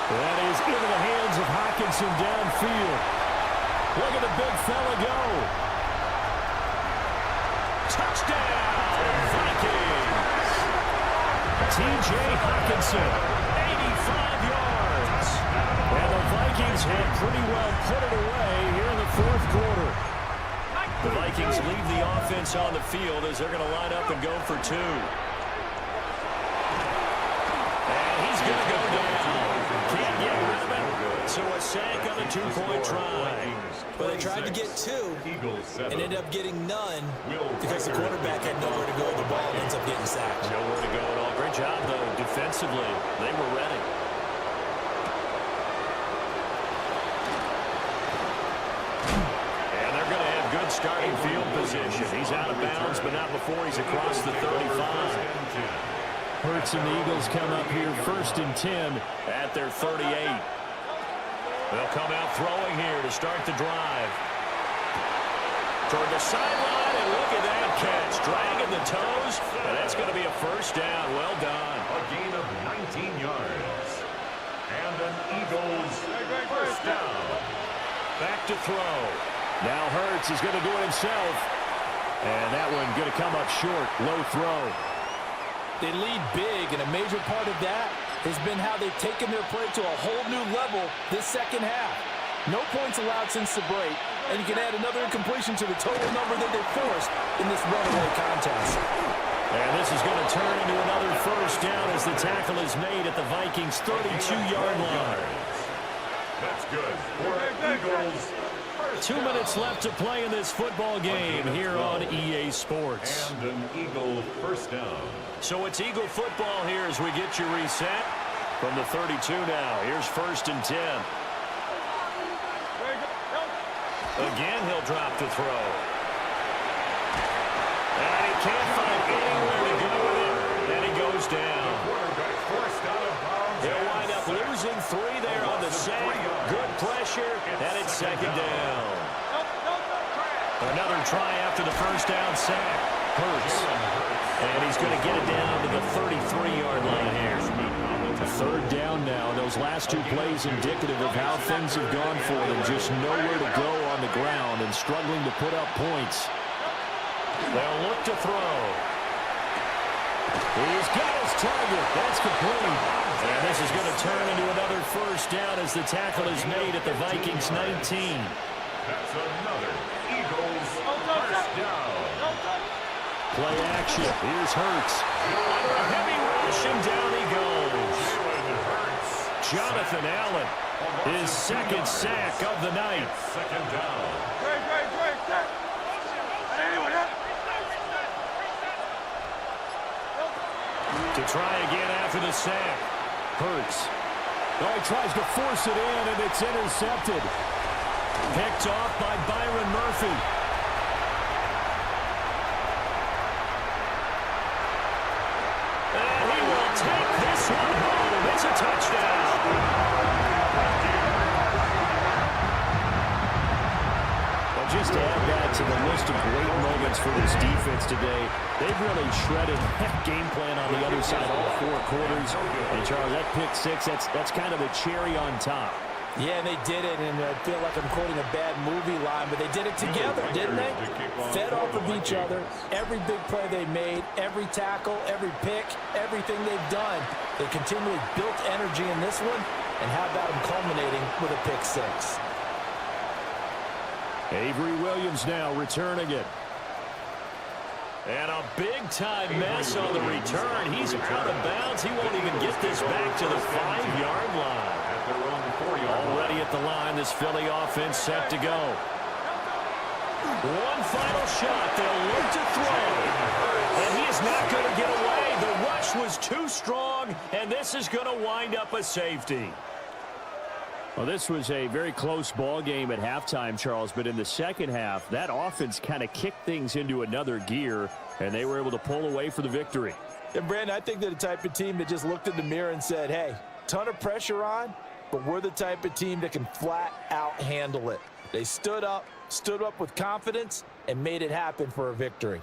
That is into the hands of Hockenson downfield. Look at the big fella go. Touchdown, Vikings! T.J. Hockenson, 85 yards. And the Vikings had pretty well put it away here in the 4th quarter. The Vikings leave the offense on the field as they're going to line up and go for 2. And he's going to go down. Can't get rid of it. So a sack on the 2-point try. Well, they tried to get 2 and ended up getting none because the quarterback had nowhere to go. The ball ends up getting sacked. Nowhere to go at all. Great job, though, defensively. They were ready. And they're going to have good good starting field position. He's out of bounds, but not before he's across the 35. Hurts and the Eagles come up here 1st and 10 at their 38. They'll come out throwing here to start the drive. Toward the sideline, and look at that catch. Dragging the toes, and that's going to be a first down. Well done. A gain of 19 yards. And an Eagles first down. Back to throw. Now Hurts is going to do it himself. And that one going to come up short. Low throw. They lead big, and a major part of that has been how they've taken their play to a whole new level this second half. No points allowed since the break, and you can add another incompletion to the total number that they forced in this runaway contest. And this is going to turn into another first down as the tackle is made at the Vikings' 32-yard line. That's good for Eagles. 2 minutes left to play in this football game here on EA Sports. And an Eagle first down. So it's Eagle football here as we get you reset from the 32 now. Here's 1st and 10. Again, he'll drop to throw. And he can't find anywhere to go with it. And he goes down. He'll wind up losing 3 there on the sack. Good pressure, and it's 2nd down. Another try after the first down sack. Hurts. And he's going to get it down to the 33-yard line here. 3rd down now. Those last 2 plays indicative of how things have gone for them. Just nowhere to go on the ground and struggling to put up points. They'll look to throw. He's got his target. That's complete. And this is going to turn into another first down as the tackle is made at the Vikings' 19. That's another Eagles first down. Play action. Here's Hurts. Under a heavy rush, and down he goes. Jonathan Allen, his 2nd sack of the night. 2nd down. To try again after the sack. Hurts. Oh, he tries to force it in, and it's intercepted. Picked off by Byron Murphy. And he will take this one home. It's a touchdown. Well, just to add that to the list of great moments for this defense today, they've really shredded that game plan on the other side all 4 quarters. And, Charles, that pick 6, that's kind of the cherry on top. Yeah, and they did it, and I feel like I'm quoting a bad movie line, but they did it together, didn't they? Fed off of each other. Every big play they made, every tackle, every pick, everything they've done. They continually built energy in this one, and how about them culminating with a pick 6? Avery Williams now returning it. And a big-time mess on the return. He's out of bounds. He won't even get this back to the 5-yard line. Already at the line, this Philly offense set to go. One final shot. They'll look to throw. And he is not going to get away. The rush was too strong, and this is going to wind up a safety. Well, this was a very close ball game at halftime, Charles, but in the second half, that offense kind of kicked things into another gear, and they were able to pull away for the victory. And, Brandon, I think they're the type of team that just looked in the mirror and said, hey, ton of pressure on, but we're the type of team that can flat out handle it. They stood up with confidence, and made it happen for a victory.